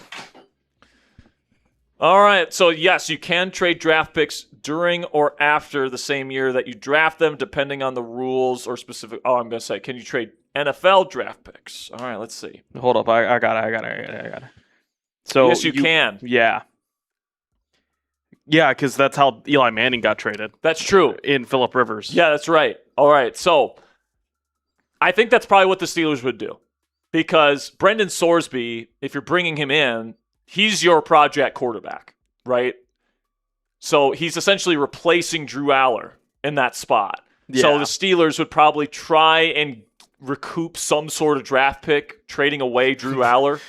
All right. So, yes, you can trade draft picks during or after the same year that you draft them, depending on the rules or specific. Oh, I'm going to say, can you trade NFL draft picks? All right. Let's see. Hold up. I got it. So yes, you can. Yeah. Yeah, because that's how Eli Manning got traded. That's true. In Phillip Rivers. Yeah, that's right. All right. So, I think that's probably what the Steelers would do, because Brendan Sorsby, if you're bringing him in, he's your project quarterback, right? So he's essentially replacing Drew Aller in that spot. Yeah. So the Steelers would probably try and recoup some sort of draft pick, trading away Drew Aller.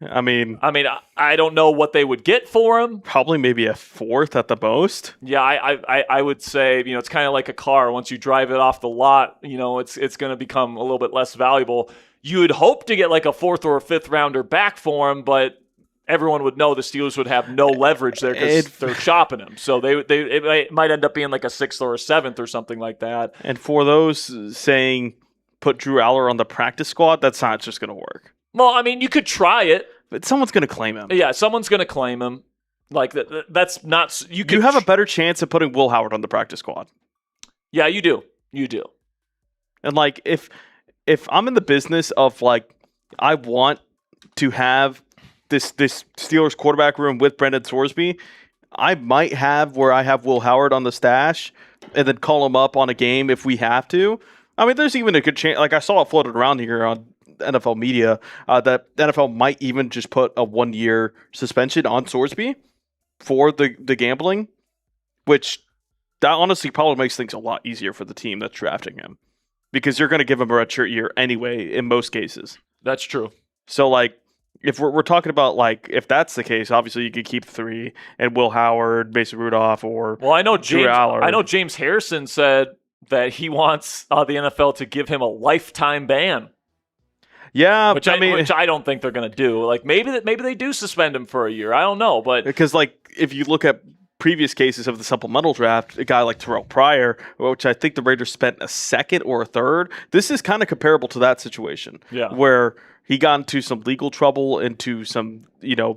I mean, I don't know what they would get for him. Probably maybe a 4th at the most. Yeah, I would say, it's kind of like a car. Once you drive it off the lot, it's going to become a little bit less valuable. You would hope to get like a 4th or a 5th rounder back for him, but everyone would know the Steelers would have no leverage there because they're shopping him. So it might end up being like a 6th or a 7th or something like that. And for those saying put Drew Aller on the practice squad, that's not just going to work. Well, you could try it. But someone's going to claim him. Yeah, someone's going to claim him. Like, that's not... You have a better chance of putting Will Howard on the practice squad. Yeah, you do. You do. And, like, if I'm in the business of, like, I want to have this Steelers quarterback room with Brendan Sorsby, I might have where I have Will Howard on the stash and then call him up on a game if we have to. There's even a good chance... Like, I saw it floated around here on NFL media that NFL might even just put a 1-year suspension on Sorsby for the gambling, which that honestly probably makes things a lot easier for the team that's drafting him, because you're going to give him a redshirt year anyway in most cases. That's true. So, like, if we're talking about, like, if that's the case, obviously you could keep 3 and Will Howard, Mason Rudolph, or I know James Harrison said that he wants the NFL to give him a lifetime ban. Yeah, which I don't think they're going to do. Like, maybe they do suspend him for a year. I don't know, but because, like, if you look at previous cases of the supplemental draft, a guy like Terrell Pryor, which I think the Raiders spent a 2nd or a 3rd, this is kind of comparable to that situation. Yeah, where he got into some legal trouble, into some,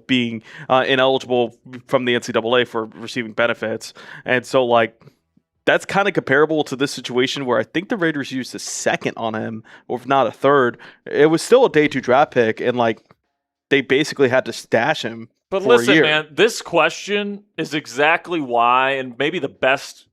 being ineligible from the NCAA for receiving benefits, and so, like, that's kind of comparable to this situation where I think the Raiders used a 2nd on him, or if not a 3rd. It was still a day 2 draft pick, and, like, they basically had to stash him But for a listen, year. man, this question is exactly why, and maybe the best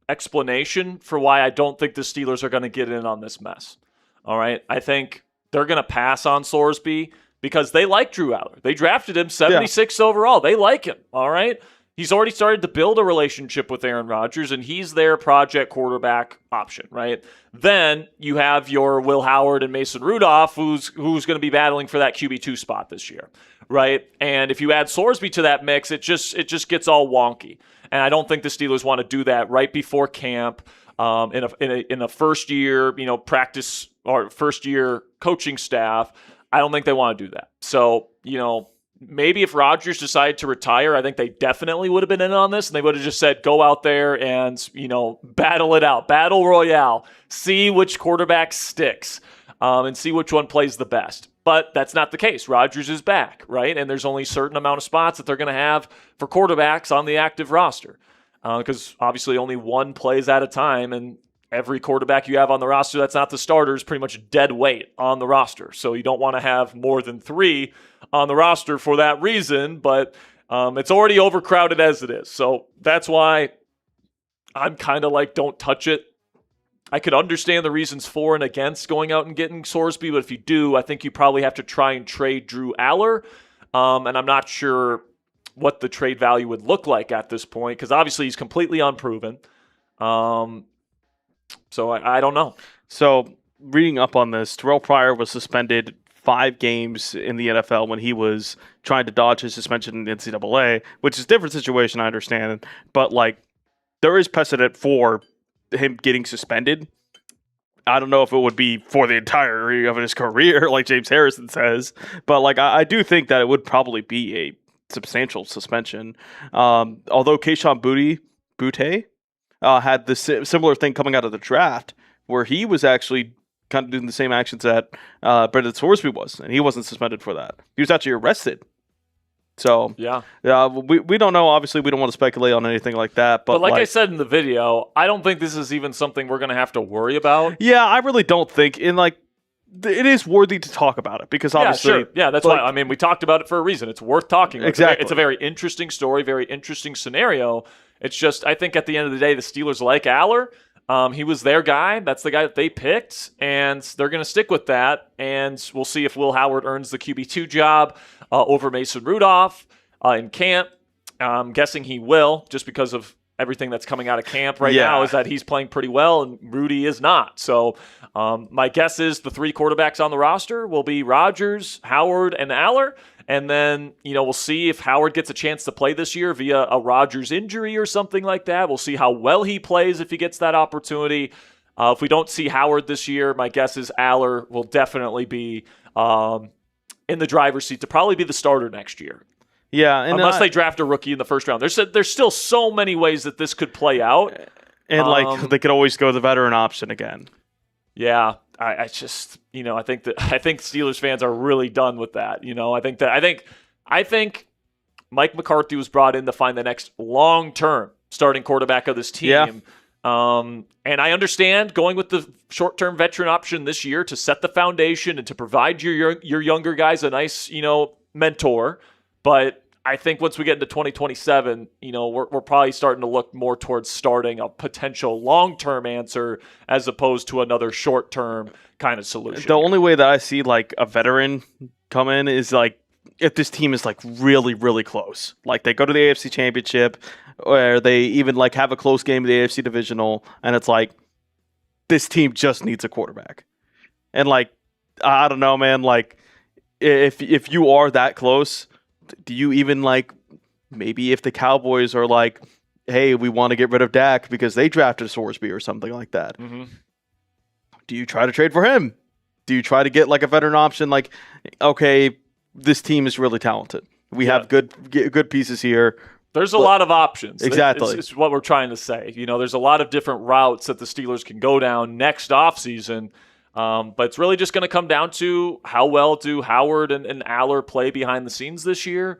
explanation for why I don't think the Steelers are going to get in on this mess. All right, I think they're going to pass on Sorsby because they like Drew Aller. They drafted him 76th overall. They like him. All right. He's already started to build a relationship with Aaron Rodgers, and he's their project quarterback option, right? Then you have your Will Howard and Mason Rudolph, who's going to be battling for that QB2 spot this year, right? And if you add Sorsby to that mix, it just gets all wonky. And I don't think the Steelers want to do that right before camp, in a first year, practice or first year coaching staff. I don't think they want to do that. So, maybe if Rodgers decided to retire, I think they definitely would have been in on this, and they would have just said, go out there and, battle it out. Battle Royale. See which quarterback sticks, and see which one plays the best. But that's not the case. Rodgers is back, right? And there's only a certain amount of spots that they're going to have for quarterbacks on the active roster, because obviously only one plays at a time, and every quarterback you have on the roster that's not the starter is pretty much dead weight on the roster. So you don't want to have more than 3 on the roster for that reason, but it's already overcrowded as it is. So that's why I'm kind of like, don't touch it. I could understand the reasons for and against going out and getting Sorsby, but if you do, I think you probably have to try and trade Drew Aller, and I'm not sure what the trade value would look like at this point, because obviously he's completely unproven. So I don't know. So reading up on this, Terrell Pryor was suspended 5 games in the NFL when he was trying to dodge his suspension in the NCAA, which is a different situation, I understand. But, there is precedent for him getting suspended. I don't know if it would be for the entirety of his career, like James Harrison says. But, I do think that it would probably be a substantial suspension. Although Kayshon Boutte had the similar thing coming out of the draft, where he was actually kind of doing the same actions that Brendan Sorsby was, and he wasn't suspended for that. He was actually arrested. So yeah, we don't know. Obviously, we don't want to speculate on anything like that. But like I said in the video, I don't think this is even something we're going to have to worry about. Yeah, I really don't think. It is worthy to talk about it because obviously, sure. Yeah, that's why. I mean, we talked about it for a reason. It's worth talking about. Exactly. It's a very interesting story, very interesting scenario. It's just, I think at the end of the day, the Steelers like Aller. He was their guy. That's the guy that they picked, and they're going to stick with that. And we'll see if Will Howard earns the QB2 job over Mason Rudolph in camp. I'm guessing he will, just because of everything that's coming out of camp right now is that he's playing pretty well, and Rudy is not. So my guess is the 3 quarterbacks on the roster will be Rodgers, Howard, and Aller. And then, we'll see if Howard gets a chance to play this year via a Rodgers injury or something like that. We'll see how well he plays if he gets that opportunity. If we don't see Howard this year, my guess is Aller will definitely be in the driver's seat to probably be the starter next year. Yeah, and unless they draft a rookie in the first round. There's still so many ways that this could play out. And they could always go the veteran option again. Yeah, I just I think Steelers fans are really done with that. I think Mike McCarthy was brought in to find the next long-term starting quarterback of this team. Yeah. And I understand going with the short-term veteran option this year to set the foundation and to provide your younger guys a nice mentor. But I think once we get into 2027, we're probably starting to look more towards starting a potential long-term answer as opposed to another short-term kind of solution. The only way that I see a veteran come in is if this team is really, really close. They go to the AFC Championship, or they even have a close game in the AFC Divisional, and it's this team just needs a quarterback. And I don't know, man. If you are that close, do you even maybe if the Cowboys are hey, we want to get rid of Dak because they drafted Sorsby or something like that? Mm-hmm. Do you try to trade for him? Do you try to get a veteran option? Okay, this team is really talented. We have good pieces here. There's a lot of options. Exactly. It's what we're trying to say. There's a lot of different routes that the Steelers can go down next offseason. But it's really just going to come down to how well do Howard and Aller play behind the scenes this year.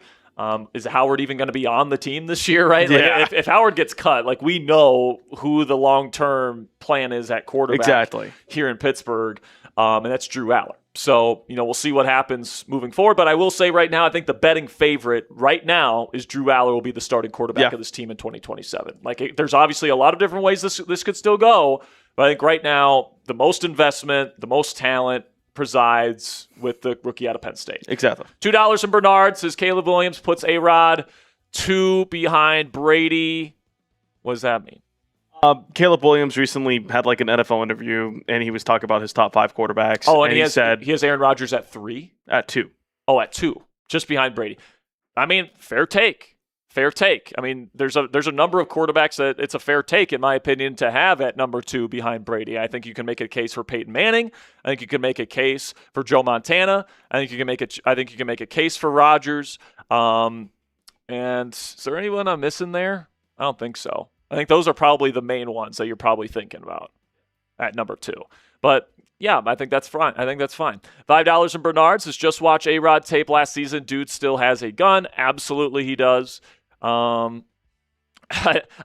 Is Howard even going to be on the team this year, right? Yeah. If Howard gets cut, we know who the long-term plan is at quarterback exactly here in Pittsburgh. and that's Drew Aller. So, we'll see what happens moving forward. But I will say right now, I think the betting favorite right now is Drew Aller will be the starting quarterback of this team in 2027. There's obviously a lot of different ways this could still go, but I think right now the most investment, the most talent presides with the rookie out of Penn State. Exactly. $2 in Bernard says Caleb Williams puts A-Rod 2 behind Brady. What does that mean? Caleb Williams recently had an NFL interview, and he was talking about his top 5 quarterbacks. Oh, and he said he has Aaron Rodgers at 3? At 2. Oh, at 2, just behind Brady. I mean, fair take. Fair take. I mean, there's a number of quarterbacks that it's a fair take, in my opinion, to have at number 2 behind Brady. I think you can make a case for Peyton Manning. I think you can make a case for Joe Montana. I think you can make a case for Rodgers. And is there anyone I'm missing there? I don't think so. I think those are probably the main ones that you're probably thinking about at number 2. But yeah, I think that's fine. $5 in Bernard's is just watch A-Rod tape last season. Dude still has a gun. Absolutely he does. I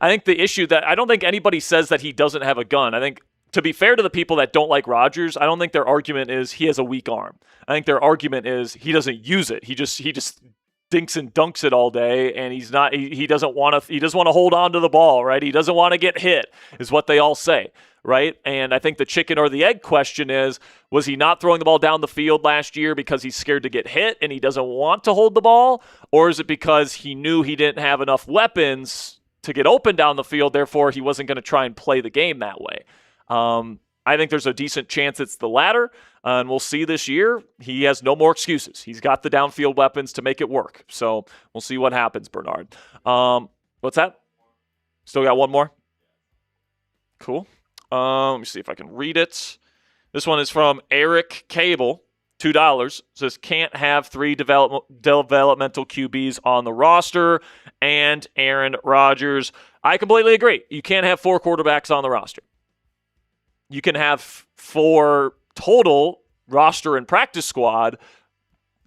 think the issue that I don't think anybody says that he doesn't have a gun. I think, to be fair to the people that don't like Rodgers, I don't think their argument is he has a weak arm. I think their argument is he doesn't use it. He just dinks and dunks it all day, and he doesn't want to hold on to the ball, right? He doesn't want to get hit, is what they all say, right? And I think the chicken or the egg question is, was he not throwing the ball down the field last year because he's scared to get hit and he doesn't want to hold the ball? Or is it because he knew he didn't have enough weapons to get open down the field, therefore he wasn't going to try and play the game that way? I think there's a decent chance it's the latter, and we'll see this year. He has no more excuses. He's got the downfield weapons to make it work. So we'll see what happens, Bernard. What's that? Still got one more? Cool. Let me see if I can read it. This one is from Eric Cable, $2. Says, can't have 3 developmental QBs on the roster and Aaron Rodgers. I completely agree. You can't have 4 quarterbacks on the roster. You can have 4 total roster and practice squad.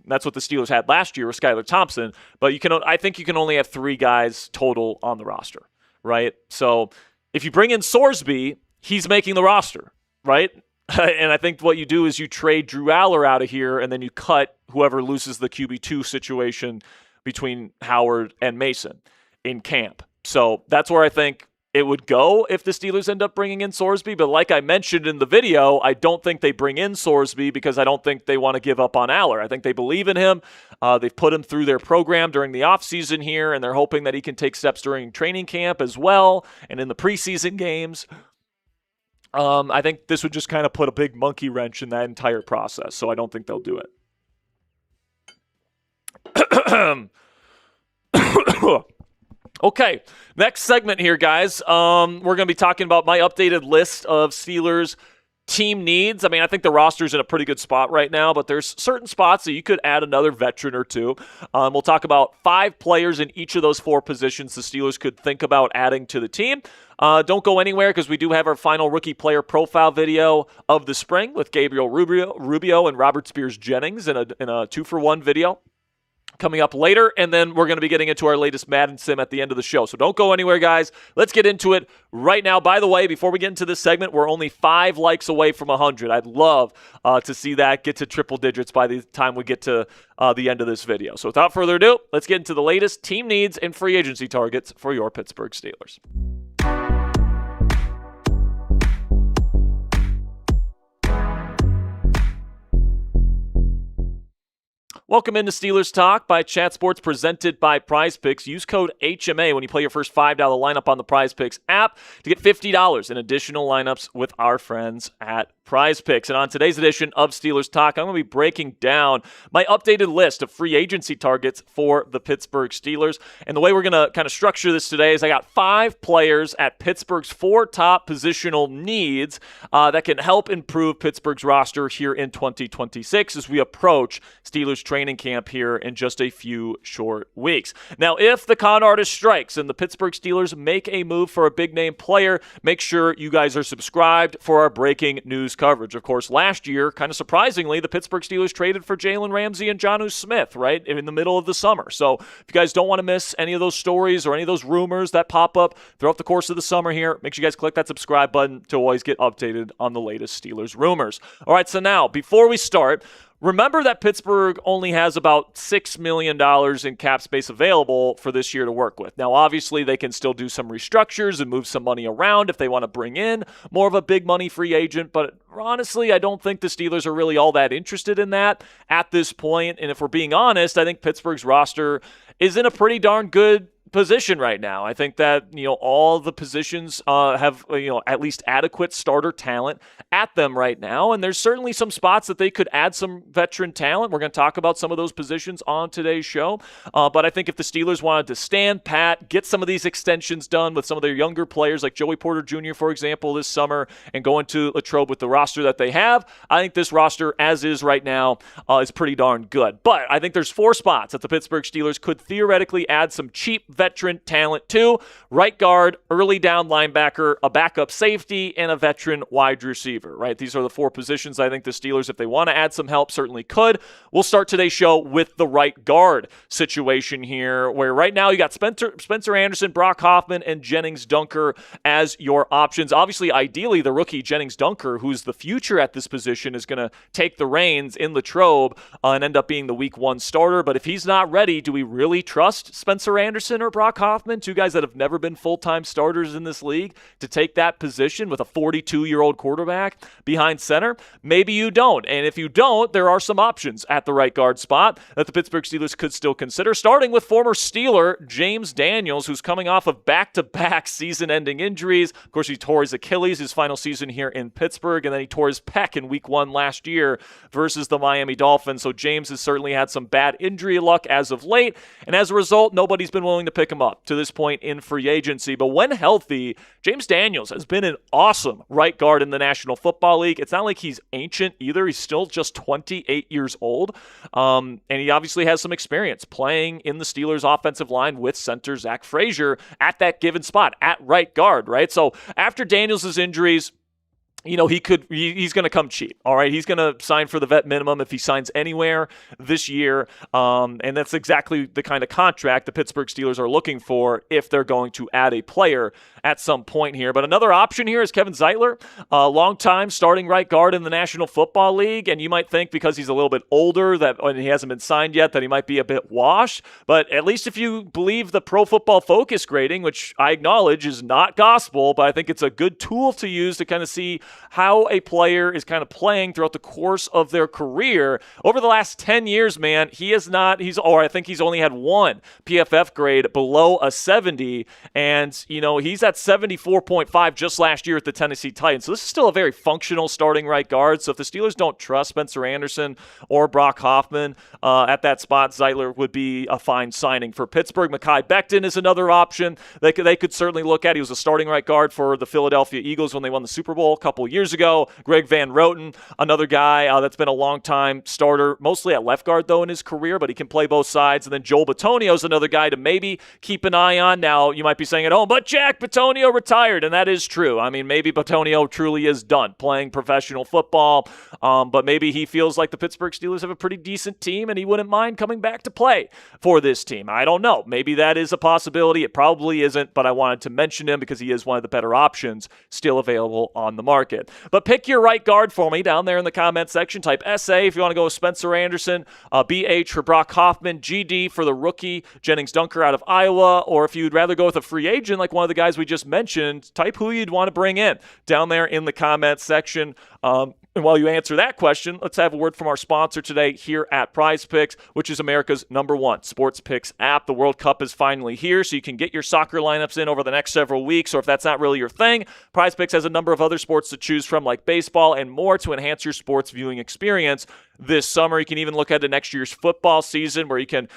That's what the Steelers had last year with Skylar Thompson. But I think you can only have 3 guys total on the roster, right? So if you bring in Sorsby, he's making the roster, right? And I think what you do is you trade Drew Aller out of here, and then you cut whoever loses the QB2 situation between Howard and Mason in camp. So that's where I think it would go if the Steelers end up bringing in Sorsby. But like I mentioned in the video, I don't think they bring in Sorsby because I don't think they want to give up on Aller. I think they believe in him. They've put him through their program during the offseason here, and they're hoping that he can take steps during training camp as well and in the preseason games. I think this would just kind of put a big monkey wrench in that entire process, so I don't think they'll do it. Okay, next segment here, guys. We're going to be talking about my updated list of Steelers team needs. I mean, I think the roster's in a pretty good spot right now, but there's certain spots that you could add another veteran or 2. We'll talk about 5 players in each of those 4 positions the Steelers could think about adding to the team. Don't go anywhere because we do have our final rookie player profile video of the spring with Gabriel Rubio and Robert Spears Jennings in a 2-for-1 video coming up later, and then we're going to be getting into our latest Madden Sim at the end of the show. So don't go anywhere, guys. Let's get into it right now. By the way, before we get into this segment, we're only 5 likes away from 100. I'd love to see that get to triple digits by the time we get to the end of this video. So without further ado, let's get into the latest team needs and free agency targets for your Pittsburgh Steelers. Welcome into Steelers Talk by Chat Sports, presented by Prize Picks. Use code HMA when you play your first $5 lineup on the Prize Picks app to get $50 in additional lineups with our friends at Prize Picks. And on today's edition of Steelers Talk, I'm going to be breaking down my updated list of free agency targets for the Pittsburgh Steelers. And the way we're going to kind of structure this today is I got 5 players at Pittsburgh's 4 top positional needs that can help improve Pittsburgh's roster here in 2026 as we approach Steelers training training camp here in just a few short weeks. Now, if the con artist strikes and the Pittsburgh Steelers make a move for a big-name player, make sure you guys are subscribed for our breaking news coverage. Of course, last year, kind of surprisingly, the Pittsburgh Steelers traded for Jalen Ramsey and Jonnu Smith, right, in the middle of the summer. So if you guys don't want to miss any of those stories or any of those rumors that pop up throughout the course of the summer here, make sure you guys click that subscribe button to always get updated on the latest Steelers rumors. All right, so now, before we start, remember that Pittsburgh only has about $6 million in cap space available for this year to work with. Now, obviously, they can still do some restructures and move some money around if they want to bring in more of a big money free agent, but honestly, I don't think the Steelers are really all that interested in that at this point. And if we're being honest, I think Pittsburgh's roster is in a pretty darn good position right now. I think that, all the positions have, at least adequate starter talent at them right now. And there's certainly some spots that they could add some veteran talent. We're going to talk about some of those positions on today's show. But I think if the Steelers wanted to stand pat, get some of these extensions done with some of their younger players like Joey Porter Jr., for example, this summer, and go into Latrobe with the roster that they have, I think this roster, as is right now, is pretty darn good. But I think there's 4 spots that the Pittsburgh Steelers could theoretically add some cheap veteran talent to: right guard, early down linebacker, a backup safety, and a veteran wide receiver, right? These are the 4 positions I think the Steelers, if they want to add some help, certainly could. We'll start today's show with the right guard situation here, where right now you got Spencer Anderson, Brock Hoffman, and Jennings Dunker as your options. Obviously, ideally, the rookie Jennings Dunker, who's the future at this position, is going to take the reins in Latrobe and end up being the week 1 starter. But if he's not ready, do we really trust Spencer Anderson or Brock Hoffman, 2 guys that have never been full-time starters in this league, to take that position with a 42-year-old quarterback behind center? Maybe you don't. And if you don't, there are some options at the right guard spot that the Pittsburgh Steelers could still consider, starting with former Steeler James Daniels, who's coming off of back-to-back season-ending injuries. Of course, he tore his Achilles his final season here in Pittsburgh, and then he tore his pec in week 1 last year versus the Miami Dolphins. So James has certainly had some bad injury luck as of late, and as a result, nobody's been willing to pick him up to this point in free agency. But when healthy, James Daniels has been an awesome right guard in the National Football League. It's not like he's ancient either. He's still just 28 years old. And he obviously has some experience playing in the Steelers offensive line with center Zach Frazier at that given spot at right guard, right? So after Daniels' injuries, he's going to come cheap. All right. He's going to sign for the vet minimum if he signs anywhere this year. And that's exactly the kind of contract the Pittsburgh Steelers are looking for if they're going to add a player at some point here. But another option here is Kevin Zeitler, a long-time starting right guard in the National Football League. And you might think because he's a little bit older and he hasn't been signed yet that he might be a bit washed. But at least if you believe the Pro Football Focus grading, which I acknowledge is not gospel, but I think it's a good tool to use to kind of see how a player is kind of playing throughout the course of their career. Over the last 10 years, man, I think he's only had 1 PFF grade below a 70, and, he's at 74.5 just last year at the Tennessee Titans. So this is still a very functional starting right guard. So if the Steelers don't trust Spencer Anderson or Brock Hoffman at that spot, Zeitler would be a fine signing for Pittsburgh. Mekhi Becton is another option they could certainly look at. He was a starting right guard for the Philadelphia Eagles when they won the Super Bowl a couple years ago. Greg Van Roten, another guy that's been a long-time starter, mostly at left guard, though, in his career, but he can play both sides. And then Joel Bitonio is another guy to maybe keep an eye on. Now, you might be saying at home, but Jack, Bitonio retired, and that is true. I mean, maybe Bitonio truly is done playing professional football, but maybe he feels like the Pittsburgh Steelers have a pretty decent team, and he wouldn't mind coming back to play for this team. I don't know. Maybe that is a possibility. It probably isn't, but I wanted to mention him because he is one of the better options still available on the market. But pick your right guard for me down there in the comment section. Type SA if you want to go with Spencer Anderson, BH for Brock Hoffman, GD for the rookie Jennings Dunker out of Iowa, or if you'd rather go with a free agent like one of the guys we just mentioned, type who you'd want to bring in down there in the comment section. And while you answer that question, let's have a word from our sponsor today here at Prize Picks, which is America's #1 sports picks app. The World Cup is finally here, so you can get your soccer lineups in over the next several weeks, or if that's not really your thing, Prize Picks has a number of other sports to choose from, like baseball and more, to enhance your sports viewing experience this summer. You can even look ahead to next year's football season, where you can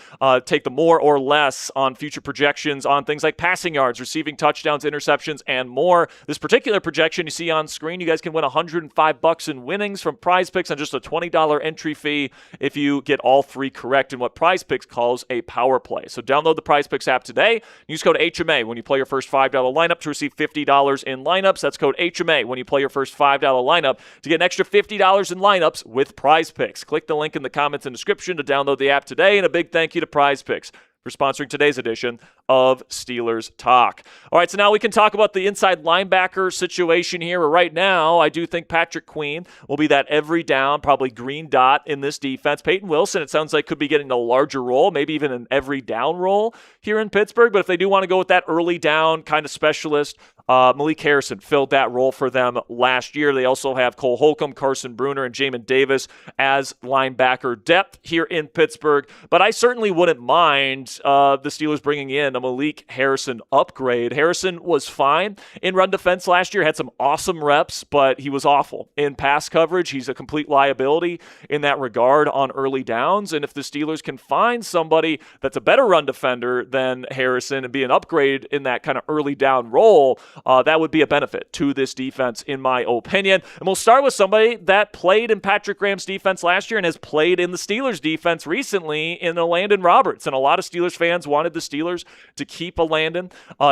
take the more or less on future projections on things like passing yards, receiving touchdowns, interceptions, and more. This particular projection you see on screen, you guys can win $105 in winnings from Prize Picks on just a $20 entry fee if you get all 3 correct in what Prize Picks calls a power play. So download the Prize Picks app today. Use code HMA when you play your first $5 lineup to receive $50 in lineups. That's code HMA when you play your first $5 lineup to get an extra $50 in lineups with Prize Picks. Click the link in the comments and description to download the app today, and a big thank you to Prize Picks for sponsoring today's edition of Steelers Talk. All right, so now we can talk about the inside linebacker situation here. Right now, I do think Patrick Queen will be that every down, probably green dot in this defense. Peyton Wilson, it sounds like, could be getting a larger role, maybe even an every down role here in Pittsburgh. But if they do want to go with that early down kind of specialist, Malik Harrison filled that role for them last year. They also have Cole Holcomb, Carson Bruner, and Jamin Davis as linebacker depth here in Pittsburgh. But I certainly wouldn't mind the Steelers bringing in a Malik Harrison upgrade. Harrison was fine in run defense last year, had some awesome reps, but he was awful in pass coverage. He's a complete liability in that regard on early downs. And if the Steelers can find somebody that's a better run defender than Harrison and be an upgrade in that kind of early down role, that would be a benefit to this defense, in my opinion. And we'll start with somebody that played in Patrick Graham's defense last year and has played in the Steelers' defense recently in Landon Roberts. And a lot of Steelers fans wanted the Steelers to keep a Landon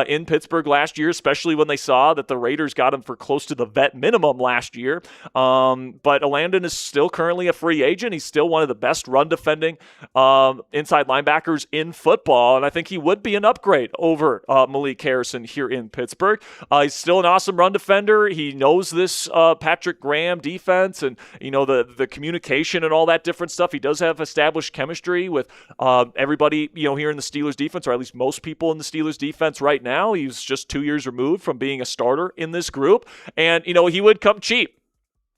in Pittsburgh last year, especially when they saw that the Raiders got him for close to the vet minimum last year. But Landon is still currently a free agent. He's still one of the best run-defending inside linebackers in football, and I think he would be an upgrade over Malik Harrison here in Pittsburgh. He's still an awesome run defender. He knows this Patrick Graham defense and, the communication and all that different stuff. He does have established chemistry with everybody, here in the Steelers defense, or at least most people in the Steelers defense right now. He's just 2 years removed from being a starter in this group. And, he would come cheap.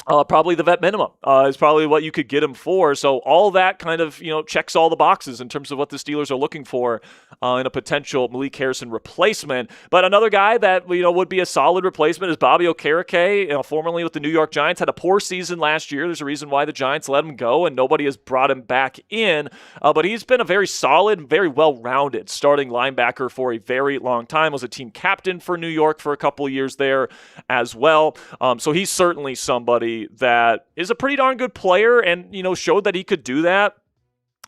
Probably the vet minimum is probably what you could get him for. So all that kind of, checks all the boxes in terms of what the Steelers are looking for in a potential Malik Harrison replacement. But another guy that, would be a solid replacement is Bobby Okereke, formerly with the New York Giants, had a poor season last year. There's a reason why the Giants let him go, and nobody has brought him back in. But he's been a very solid, very well-rounded starting linebacker for a very long time. Was a team captain for New York for a couple of years there as well. So he's certainly somebody that is a pretty darn good player and, showed that he could do that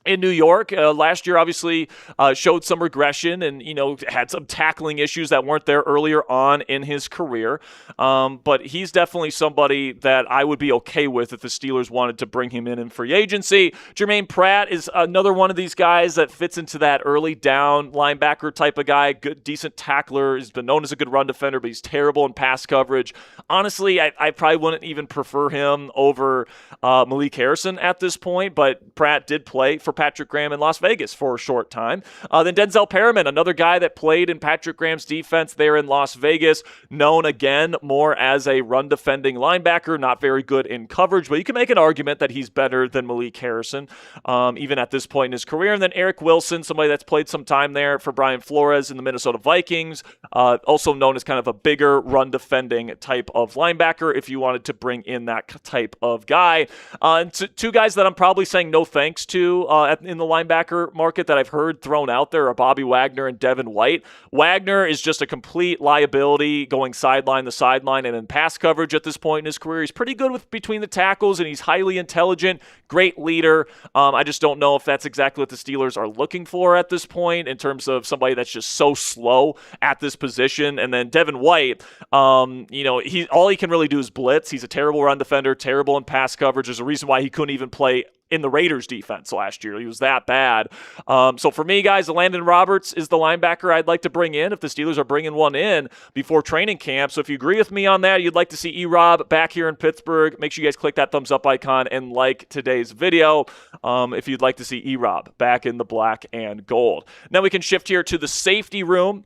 in New York. Last year, obviously, showed some regression and, had some tackling issues that weren't there earlier on in his career. But he's definitely somebody that I would be okay with if the Steelers wanted to bring him in free agency. Jermaine Pratt is another one of these guys that fits into that early down linebacker type of guy, good, decent tackler. He's been known as a good run defender, but he's terrible in pass coverage. Honestly, I probably wouldn't even prefer him over Malik Harrison at this point, but Pratt did play for Patrick Graham in Las Vegas for a short time. Then Denzel Perriman, another guy that played in Patrick Graham's defense there in Las Vegas, known again more as a run-defending linebacker, not very good in coverage, but you can make an argument that he's better than Malik Harrison, even at this point in his career. And then Eric Wilson, somebody that's played some time there for Brian Flores in the Minnesota Vikings, also known as kind of a bigger run-defending type of linebacker if you wanted to bring in that type of guy. And two guys that I'm probably saying no thanks to in the linebacker market that I've heard thrown out there are Bobby Wagner and Devin White. Wagner is just a complete liability going sideline to sideline and in pass coverage at this point in his career. He's pretty good with between the tackles and he's highly intelligent, great leader. I just don't know if that's exactly what the Steelers are looking for at this point in terms of somebody that's just so slow at this position. And then Devin White, all he can really do is blitz. He's a terrible run defender, terrible in pass coverage. There's a reason why he couldn't even play in the Raiders defense last year. He was that bad. So for me, guys, Landon Roberts is the linebacker I'd like to bring in if the Steelers are bringing one in before training camp. So if you agree with me on that, you'd like to see E-Rob back here in Pittsburgh, make sure you guys click that thumbs up icon and like today's video if you'd like to see E-Rob back in the black and gold. Now we can shift here to the safety room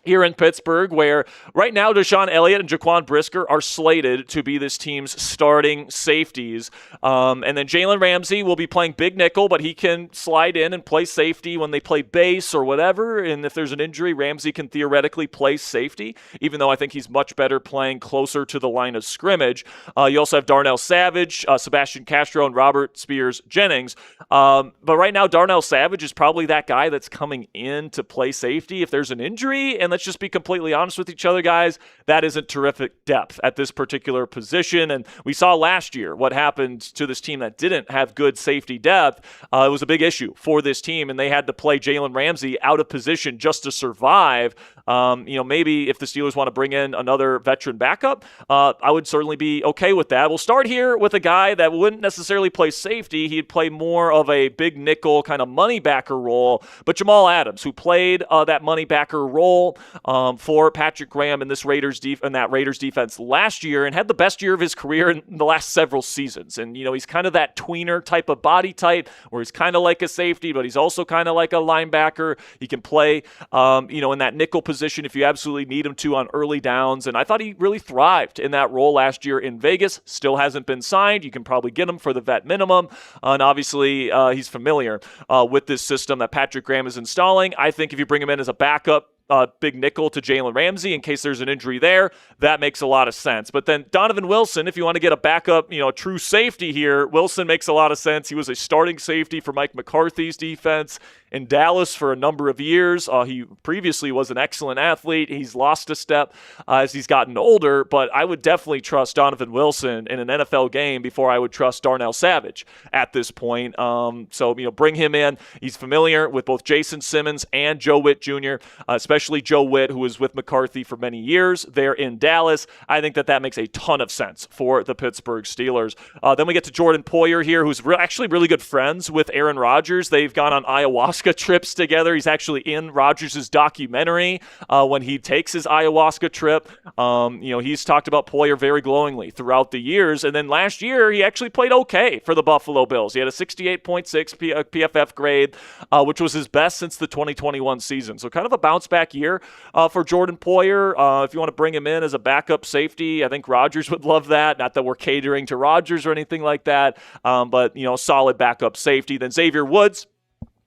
here in Pittsburgh, where right now Deshaun Elliott and Jaquan Brisker are slated to be this team's starting safeties. And then Jalen Ramsey will be playing big nickel, but he can slide in and play safety when they play base or whatever. And if there's an injury, Ramsey can theoretically play safety, even though I think he's much better playing closer to the line of scrimmage. You also have Darnell Savage, Sebastian Castro, and Robert Spears Jennings. But right now, Darnell Savage is probably that guy that's coming in to play safety if there's an injury. And let's just be completely honest with each other, guys. That isn't terrific depth at this particular position. And we saw last year what happened to this team that didn't have good safety depth. It was a big issue for this team, and they had to play Jalen Ramsey out of position just to survive. Maybe if the Steelers want to bring in another veteran backup, I would certainly be okay with that. We'll start here with a guy that wouldn't necessarily play safety. He'd play more of a big nickel kind of money backer role, but Jamal Adams, who played that money backer role for Patrick Graham in this Raiders defense last year and had the best year of his career in the last several seasons. And, he's kind of that tweener type of body type where he's kind of like a safety, but he's also kind of like a linebacker. He can play, in that nickel position if you absolutely need him to on early downs. And I thought he really thrived in that role last year in Vegas. Still hasn't been signed. You can probably get him for the vet minimum. And obviously, he's familiar with this system that Patrick Graham is installing. I think if you bring him in as a backup, big nickel to Jalen Ramsey in case there's an injury there, that makes a lot of sense. But then Donovan Wilson, if you want to get a backup, a true safety here, Wilson makes a lot of sense. He was a starting safety for Mike McCarthy's defense in Dallas for a number of years. He previously was an excellent athlete. He's lost a step as he's gotten older, but I would definitely trust Donovan Wilson in an NFL game before I would trust Darnell Savage at this point. Bring him in. He's familiar with both Jason Simmons and Joe Witt Jr., especially Joe Witt, who was with McCarthy for many years there in Dallas. I think that makes a ton of sense for the Pittsburgh Steelers. Then we get to Jordan Poyer here, who's actually really good friends with Aaron Rodgers. They've gone on ayahuasca trips together. He's actually in Rodgers' documentary when he takes his ayahuasca trip. He's talked about Poyer very glowingly throughout the years. And then last year, he actually played okay for the Buffalo Bills. He had a 68.6 PFF grade, which was his best since the 2021 season. So kind of a bounce back year for Jordan Poyer. If you want to bring him in as a backup safety, I think Rodgers would love that. Not that we're catering to Rodgers or anything like that, but solid backup safety. Then Xavier Woods,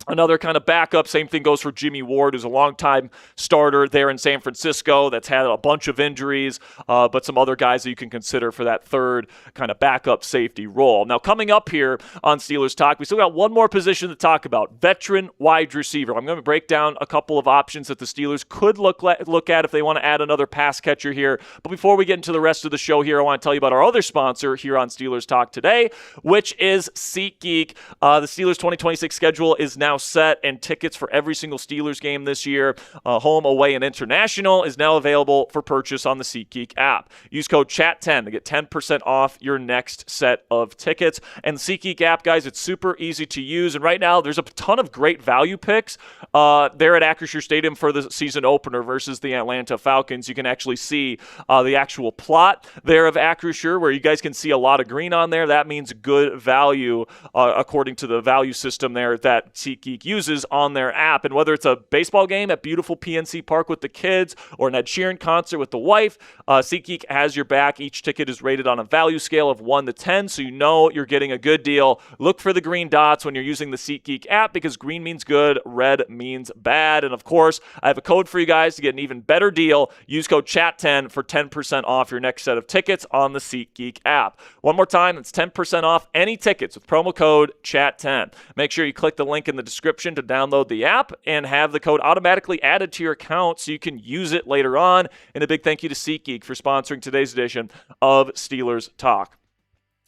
another kind of backup. Same thing goes for Jimmy Ward, who's a longtime starter there in San Francisco that's had a bunch of injuries, but some other guys that you can consider for that third kind of backup safety role. Now, coming up here on Steelers Talk, we still got one more position to talk about, veteran wide receiver. I'm going to break down a couple of options that the Steelers could look at if they want to add another pass catcher here. But before we get into the rest of the show here, I want to tell you about our other sponsor here on Steelers Talk today, which is SeatGeek. The Steelers 2026 schedule is now set, and tickets for every single Steelers game this year, home, away, and international, is now available for purchase on the SeatGeek app. Use code CHAT10 to get 10% off your next set of tickets. And the SeatGeek app, guys, it's super easy to use, and right now there's a ton of great value picks there at Acrisure Stadium for the season opener versus the Atlanta Falcons. You can actually see the actual plot there of Acrisure, where you guys can see a lot of green on there. That means good value according to the value system there that SeatGeek uses on their app. And whether it's a baseball game at beautiful PNC Park with the kids or an Ed Sheeran concert with the wife, SeatGeek has your back. Each ticket is rated on a value scale of 1 to 10, so you know you're getting a good deal. Look for the green dots when you're using the SeatGeek app, because green means good, red means bad. And of course, I have a code for you guys to get an even better deal. Use code CHAT10 for 10% off your next set of tickets on the SeatGeek app. One more time, it's 10% off any tickets with promo code CHAT10. Make sure you click the link in the description to download the app and have the code automatically added to your account so you can use it later on. And a big thank you to SeatGeek for sponsoring today's edition of Steelers Talk.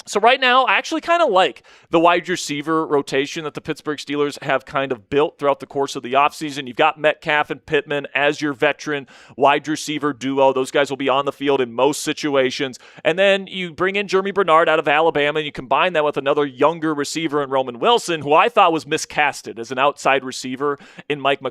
So right now, I actually kind of like the wide receiver rotation that the Pittsburgh Steelers have kind of built throughout the course of the offseason. You've got Metcalf and Pittman as your veteran wide receiver duo. Those guys will be on the field in most situations. And then you bring in Jeremy Bernard out of Alabama, and you combine that with another younger receiver in Roman Wilson, who I thought was miscasted as an outside receiver in Mike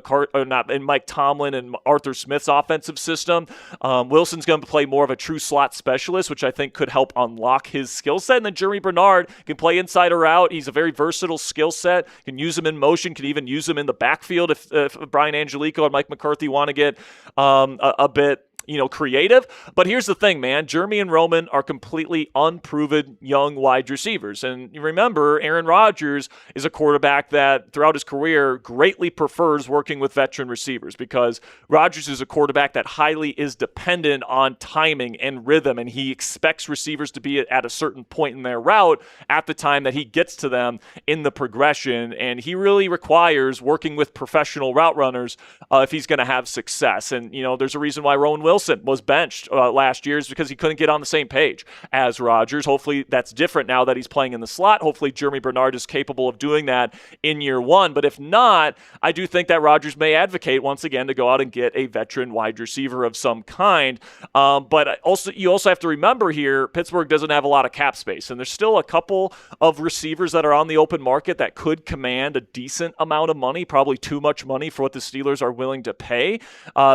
Tomlin and Arthur Smith's offensive system. Wilson's going to play more of a true slot specialist, which I think could help unlock his skill set. And then Jeremy Bernard can play inside or out. He's a very versatile skill set. Can use him in motion. Can even use him in the backfield if Brian Angelico and Mike McCarthy want to get a bit creative. But here's the thing, man. Jeremy and Roman are completely unproven young wide receivers. And you remember, Aaron Rodgers is a quarterback that throughout his career greatly prefers working with veteran receivers because Rodgers is a quarterback that highly is dependent on timing and rhythm, and he expects receivers to be at a certain point in their route at the time that he gets to them in the progression. And he really requires working with professional route runners if he's going to have success. And, there's a reason why Rowan Wilson was benched last year is because he couldn't get on the same page as Rodgers. Hopefully that's different now that he's playing in the slot. Hopefully Jeremy Bernard is capable of doing that in year one. But if not, I do think that Rodgers may advocate once again to go out and get a veteran wide receiver of some kind. But you also have to remember here, Pittsburgh doesn't have a lot of cap space, and there's still a couple of receivers that are on the open market that could command a decent amount of money, probably too much money for what the Steelers are willing to pay.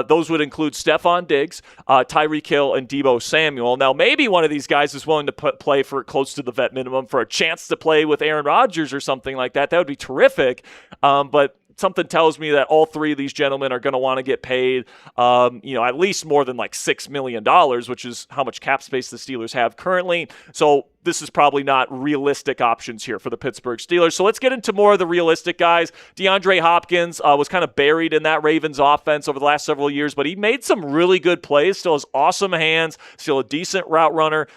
Those would include Stephon Diggs, Tyreek Hill, and Deebo Samuel. Now, maybe one of these guys is willing to play for close to the vet minimum for a chance to play with Aaron Rodgers or something like that. That would be terrific. But something tells me that all three of these gentlemen are going to want to get paid, at least more than like $6 million, which is how much cap space the Steelers have currently. So this is probably not realistic options here for the Pittsburgh Steelers. So let's get into more of the realistic guys. DeAndre Hopkins was kind of buried in that Ravens offense over the last several years, but he made some really good plays, still has awesome hands, still a decent route runner,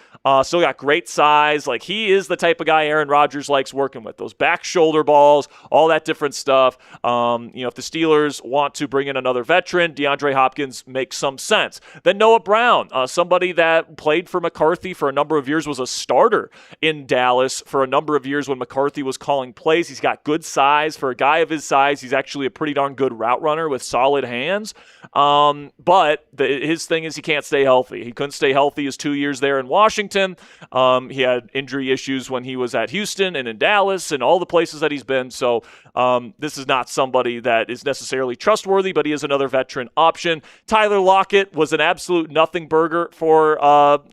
still got great size. Like, he is the type of guy Aaron Rodgers likes working with. Those back shoulder balls, all that different stuff. If the Steelers want to bring in another veteran, DeAndre Hopkins makes some sense. Then Noah Brown, somebody that played for McCarthy for a number of years, was a starter in Dallas for a number of years when McCarthy was calling plays. He's got good size. For a guy of his size, he's actually a pretty darn good route runner with solid hands. But his thing is he can't stay healthy. He couldn't stay healthy his 2 years there in Washington. He had injury issues when he was at Houston and in Dallas and all the places that he's been. So this is not somebody that is necessarily trustworthy, but he is another veteran option. Tyler Lockett was an absolute nothing burger for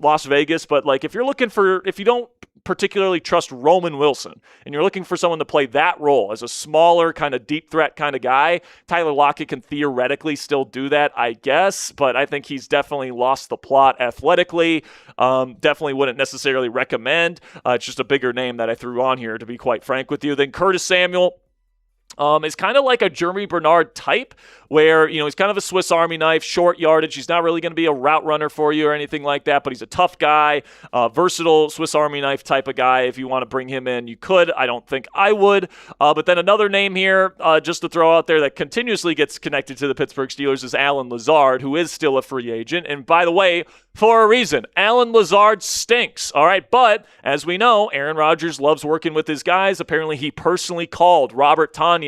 Las Vegas. But if you don't particularly trust Roman Wilson and you're looking for someone to play that role as a smaller kind of deep threat kind of guy, Tyler Lockett can theoretically still do that, I guess, but I think he's definitely lost the plot athletically. Definitely wouldn't necessarily recommend. It's just a bigger name that I threw on here, to be quite frank with you. Then Curtis Samuel is kind of like a Jeremy Bernard type where, he's kind of a Swiss Army knife, short yardage. He's not really going to be a route runner for you or anything like that, but he's a tough guy, versatile Swiss Army knife type of guy. If you want to bring him in, you could. I don't think I would. But then another name here, just to throw out there that continuously gets connected to the Pittsburgh Steelers is Allen Lazard, who is still a free agent. And by the way, for a reason, Allen Lazard stinks. All right. But as we know, Aaron Rodgers loves working with his guys. Apparently he personally called Robert Tonyan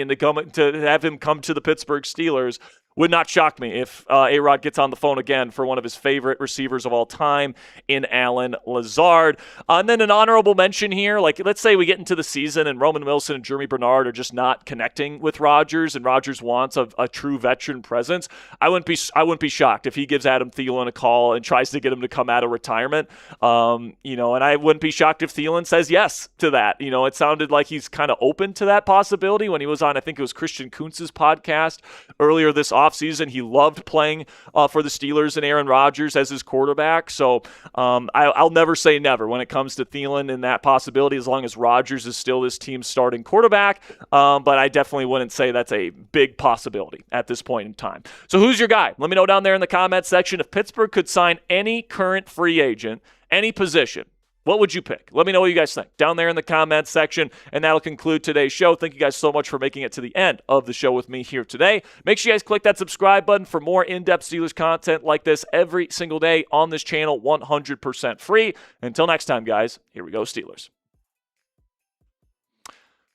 to have him come to the Pittsburgh Steelers. Would not shock me if A-Rod gets on the phone again for one of his favorite receivers of all time in Allen Lazard. And then an honorable mention here, let's say we get into the season and Roman Wilson and Jeremy Bernard are just not connecting with Rodgers, and Rodgers wants a true veteran presence. I wouldn't be shocked if he gives Adam Thielen a call and tries to get him to come out of retirement. And I wouldn't be shocked if Thielen says yes to that. It sounded like he's kind of open to that possibility when he was on, I think it was Christian Kuntz's podcast earlier this offseason. He loved playing for the Steelers and Aaron Rodgers as his quarterback. So I'll never say never when it comes to Thielen and that possibility, as long as Rodgers is still this team's starting quarterback. But I definitely wouldn't say that's a big possibility at this point in time. So who's your guy? Let me know down there in the comment section. If Pittsburgh could sign any current free agent, any position, what would you pick? Let me know what you guys think down there in the comments section. And that'll conclude today's show. Thank you guys so much for making it to the end of the show with me here today. Make sure you guys click that subscribe button for more in-depth Steelers content like this every single day on this channel, 100% free. Until next time, guys, here we go, Steelers.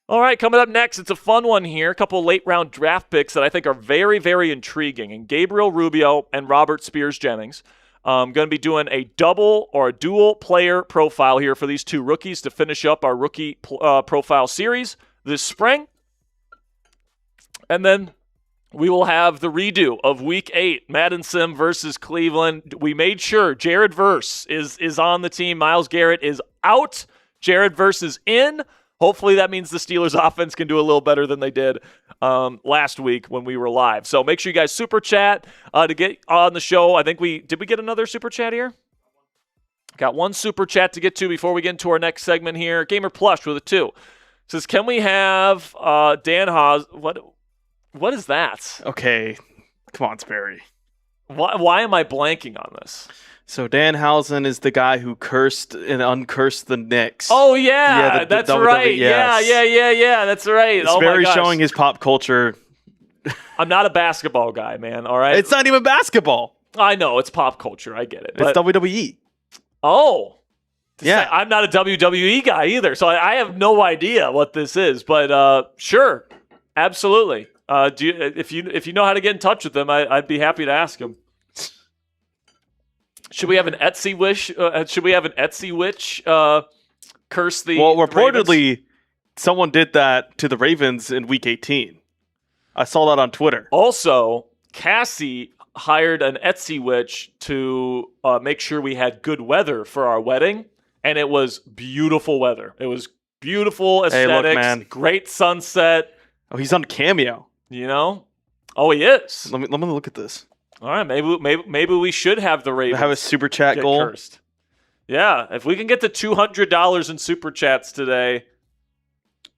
All right, coming up next, it's a fun one here. A couple of late-round draft picks that I think are very, very intriguing. And Gabriel Rubio and Robert Spears-Jennings. I'm going to be doing a double or a dual player profile here for these two rookies to finish up our rookie profile series this spring. And then we will have the redo of Week 8, Madden Sim versus Cleveland. We made sure Jared Verse is on the team. Myles Garrett is out. Jared Verse is in. hopefully that means the Steelers offense can do a little better than they did last week when we were live. So make sure you guys super chat to get on the show. I think did we get another super chat here? Got one super chat to get to before we get into our next segment here. Gamer Plush with a 2 says, can we have Dan Haas? What is that? Okay, come on, Sperry. Why am I blanking on this? So Danhausen is the guy who cursed and uncursed the Knicks. Oh yeah, that's WWE, right. yes. Yeah, that's right. It's oh very my gosh. showing his pop culture. I'm not a basketball guy, man. All right, It's not even basketball. I know it's pop culture. I get it. It's WWE. Oh, Yeah. I'm not a WWE guy either, so I have no idea what this is. But sure, absolutely. If you know how to get in touch with them, I'd be happy to ask them. Should we have an Etsy wish? Curse the Well, reportedly, Ravens? someone did that to the Ravens in Week 18. I saw that on Twitter. Also, Cassie hired an Etsy witch to make sure we had good weather for our wedding, and it was beautiful weather. It was beautiful aesthetics, Hey, look, man. great sunset. Oh, he's on Cameo. You know? Oh, he is. Let me look at this. All right, maybe we should have the Ravens Have a super chat get goal. cursed. Yeah, if we can get to $200 in super chats today,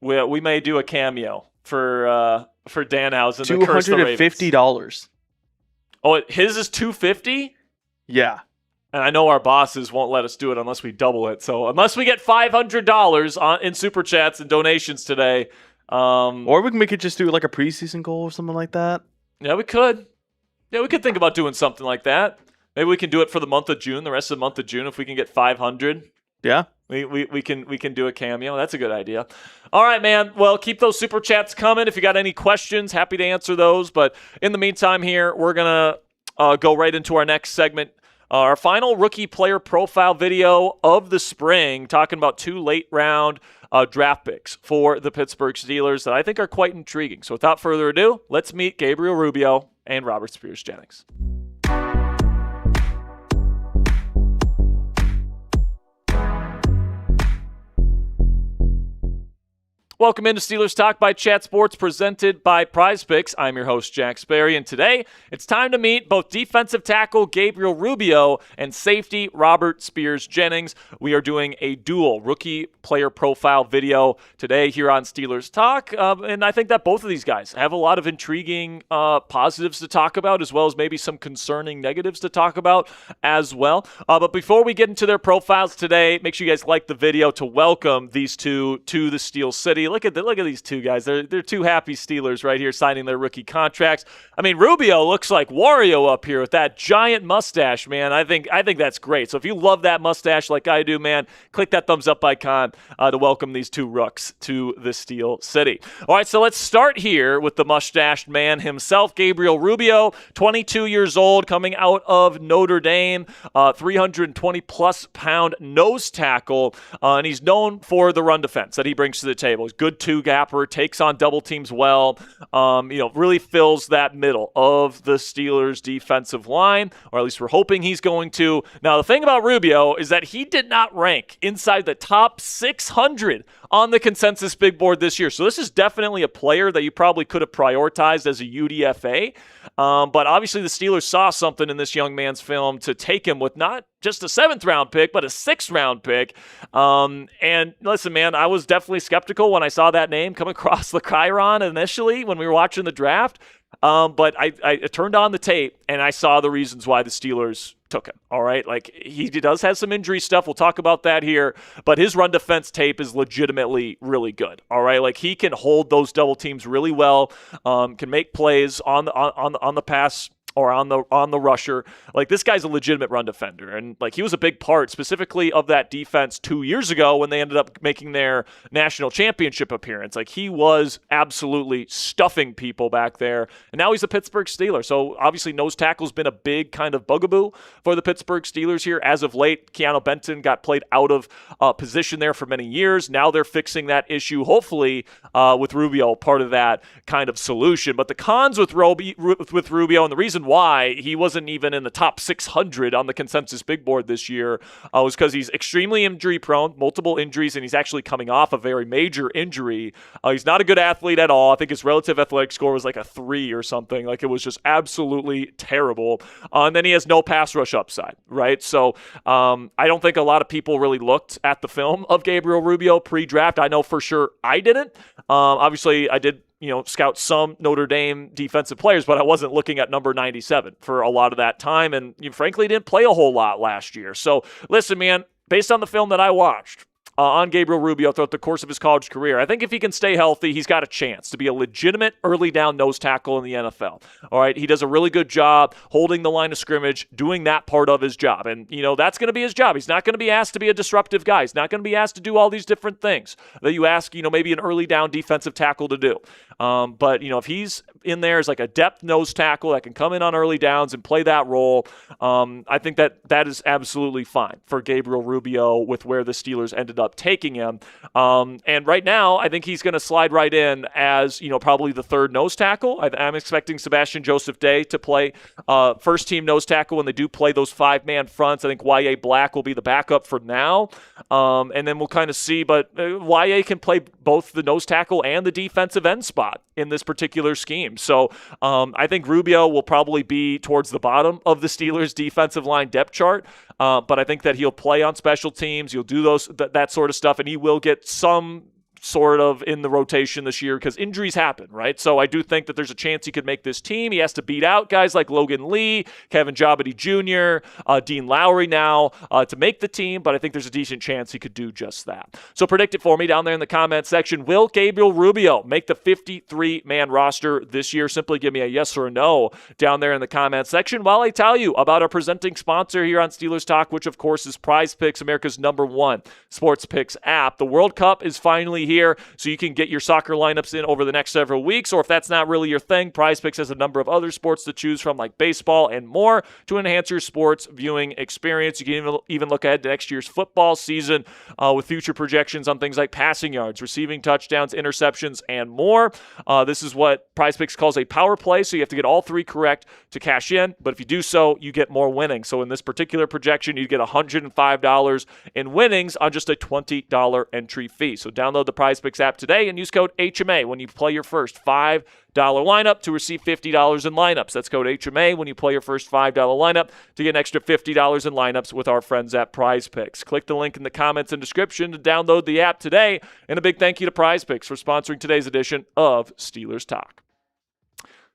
we may do a cameo for Danhausen to curse the Ravens. $250. Oh, his is $250, Yeah. and I know our bosses won't let us do it unless we double it. So unless we get $500 in super chats and donations today, Or we can make it just do like a preseason goal or something like that. yeah, we could. Yeah, we could think about doing something like that. Maybe we can do it for the month of June, the rest of the month of June, if we can get 500. Yeah. We can do a cameo. That's a good idea. All right, man. Well, keep those super chats coming. If you got any questions, happy to answer those. But in the meantime here, we're going to go right into our next segment. Our final rookie player profile video of the spring, talking about 2 late-round draft picks for the Pittsburgh Steelers that I think are quite intriguing. So without further ado, let's meet Gabriel Rubio and Robert Spears-Jennings. Welcome into Steelers Talk by Chat Sports, presented by Prize Picks. I'm your host, Jack Sperry, and today it's time to meet both defensive tackle Gabriel Rubio and safety Robert Spears-Jennings. We are doing a dual rookie player profile video today here on Steelers Talk, and I think that both of these guys have a lot of intriguing positives to talk about, as well as maybe some concerning negatives to talk about as well. But before we get into their profiles today, make sure you guys like the video to welcome these two to the Steel City. Look at these two guys. They're two happy Steelers right here signing their rookie contracts. I mean, Rubio looks like Wario up here with that giant mustache, man. I think that's great. So if you love that mustache like I do, man, click that thumbs up icon to welcome these two rooks to the Steel City. All right, so let's start here with the mustached man himself, Gabriel Rubio, 22 years old, coming out of Notre Dame, 320-plus pound nose tackle, and he's known for the run defense that he brings to the table. He's good two-gapper, takes on double teams well, really fills that middle of the Steelers' defensive line, or at least we're hoping he's going to. Now, the thing about Rubio is that he did not rank inside the top 600 on the consensus big board this year. So this is definitely a player that you probably could have prioritized as a UDFA. But obviously the Steelers saw something in this young man's film to take him with not just a 7th-round pick, but a 6th-round pick. And listen, man, I was definitely skeptical when I saw that name come across the Chiron initially when we were watching the draft. But I turned on the tape, and I saw the reasons why the Steelers took him, all right? Like, he does have some injury stuff. We'll talk about that here. But his run defense tape is legitimately really good, all right? Like, he can hold those double teams really well, can make plays on the pass or on the rusher. Like, this guy's a legitimate run defender. And, like, he was a big part specifically of that defense 2 years ago when they ended up making their national championship appearance. Like, he was absolutely stuffing people back there. And now he's a Pittsburgh Steeler. So, obviously, nose tackle's been a big kind of bugaboo for the Pittsburgh Steelers here. As of late, Keanu Benton got played out of position there for many years. Now they're fixing that issue, hopefully, with Rubio, part of that kind of solution. But the cons with Rubio, and the reason reason why he wasn't even in the top 600 on the consensus big board this year was because he's extremely injury prone, multiple injuries, and he's actually coming off a very major injury. He's not a good athlete at all. I think his relative athletic score was like a 3 or something. Like, it was just absolutely terrible. And then he has no pass rush upside, right? So I don't think a lot of people really looked at the film of Gabriel Rubio pre-draft. I know for sure I didn't. Obviously, I did scout some Notre Dame defensive players, but I wasn't looking at number 97 for a lot of that time, and frankly didn't play a whole lot last year. So listen, man, based on the film that I watched on Gabriel Rubio throughout the course of his college career, I think if he can stay healthy, he's got a chance to be a legitimate early down nose tackle in the NFL. All right, he does a really good job holding the line of scrimmage, doing that part of his job. And, that's going to be his job. He's not going to be asked to be a disruptive guy. He's not going to be asked to do all these different things that you ask, maybe an early down defensive tackle to do. But, if he's in there as like a depth nose tackle that can come in on early downs and play that role, I think that is absolutely fine for Gabriel Rubio with where the Steelers ended up taking him. And right now, I think he's going to slide right in as, probably the third nose tackle. I'm expecting Sebastian Joseph Day to play first team nose tackle when they do play those 5-man fronts. I think Y.A. Black will be the backup for now. And then we'll kind of see. But Y.A. can play both the nose tackle and the defensive end spot in this particular scheme. So I think Rubio will probably be towards the bottom of the Steelers' defensive line depth chart. But I think that he'll play on special teams. He'll do that sort of stuff, and he will get some sort of in the rotation this year because injuries happen, right? So I do think that there's a chance he could make this team. He has to beat out guys like Logan Lee, Kevin Jabity Jr., Dean Lowry now to make the team, but I think there's a decent chance he could do just that. So predict it for me down there in the comment section. Will Gabriel Rubio make the 53-man roster this year? Simply give me a yes or a no down there in the comment section while I tell you about our presenting sponsor here on Steelers Talk, which of course is Prize Picks, America's #1 sports picks app. The World Cup is finally here, so you can get your soccer lineups in over the next several weeks, or if that's not really your thing, Prize Picks has a number of other sports to choose from, like baseball and more, to enhance your sports viewing experience. You can even look ahead to next year's football season with future projections on things like passing yards, receiving touchdowns, interceptions, and more. This is what Prize Picks calls a power play, so you have to get all 3 correct to cash in, but if you do so, you get more winnings. So in this particular projection, you get $105 in winnings on just a $20 entry fee. So download the Prize Picks app today and use code HMA when you play your first $5 lineup to receive $50 in lineups. That's code HMA when you play your first $5 lineup to get an extra $50 in lineups with our friends at Prize Picks. Click the link in the comments and description to download the app today. And a big thank you to Prize Picks for sponsoring today's edition of Steelers Talk.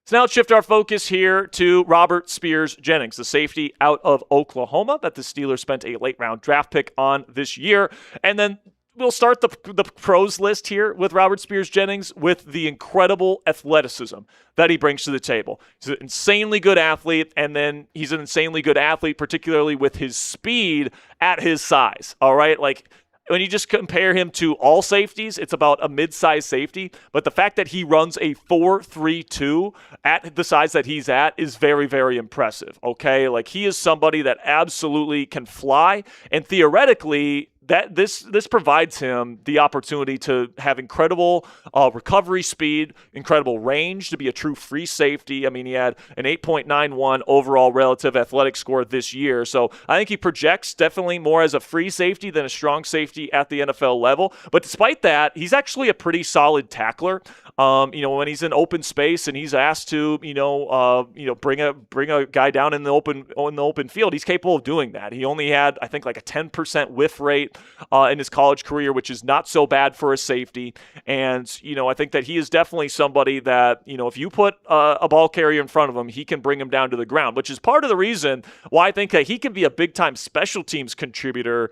So now let's shift our focus here to Robert Spears Jennings, the safety out of Oklahoma that the Steelers spent a late-round draft pick on this year. And then we'll start the pros list here with Robert Spears Jennings with the incredible athleticism that he brings to the table. He's an insanely good athlete, and then he's an insanely good athlete, particularly with his speed at his size. All right, like when you just compare him to all safeties, it's about a mid-sized safety. But the fact that he runs a 4.32 at the size that he's at is very, very impressive. Okay, like he is somebody that absolutely can fly, and theoretically, that this provides him the opportunity to have incredible recovery speed, incredible range, to be a true free safety. I mean, he had an 8.91 overall relative athletic score this year. So I think he projects definitely more as a free safety than a strong safety at the NFL level. But despite that, he's actually a pretty solid tackler. When he's in open space and he's asked to, bring a guy down in the open field, he's capable of doing that. He only had, I think, like a 10% whiff rate in his college career, which is not so bad for a safety. And, I think that he is definitely somebody that, if you put a ball carrier in front of him, he can bring him down to the ground, which is part of the reason why I think that he can be a big-time special teams contributor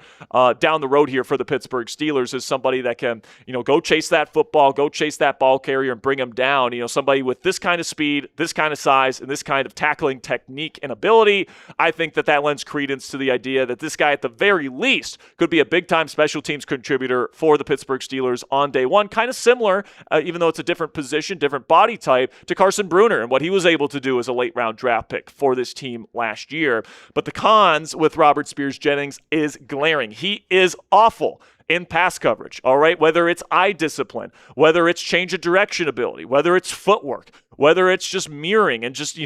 down the road here for the Pittsburgh Steelers, as somebody that can, go chase that football, go chase that ball carrier and bring him down. Somebody with this kind of speed, this kind of size, and this kind of tackling technique and ability. I think that lends credence to the idea that this guy, at the very least, could be a big-time special teams contributor for the Pittsburgh Steelers on day one. Kind of similar, even though it's a different position, different body type, to Carson Bruner and what he was able to do as a late-round draft pick for this team last year. But the cons with Robert Spears Jennings is glaring. He is awful in pass coverage, all right? Whether it's eye discipline, whether it's change of direction ability, whether it's footwork, whether it's just mirroring and just,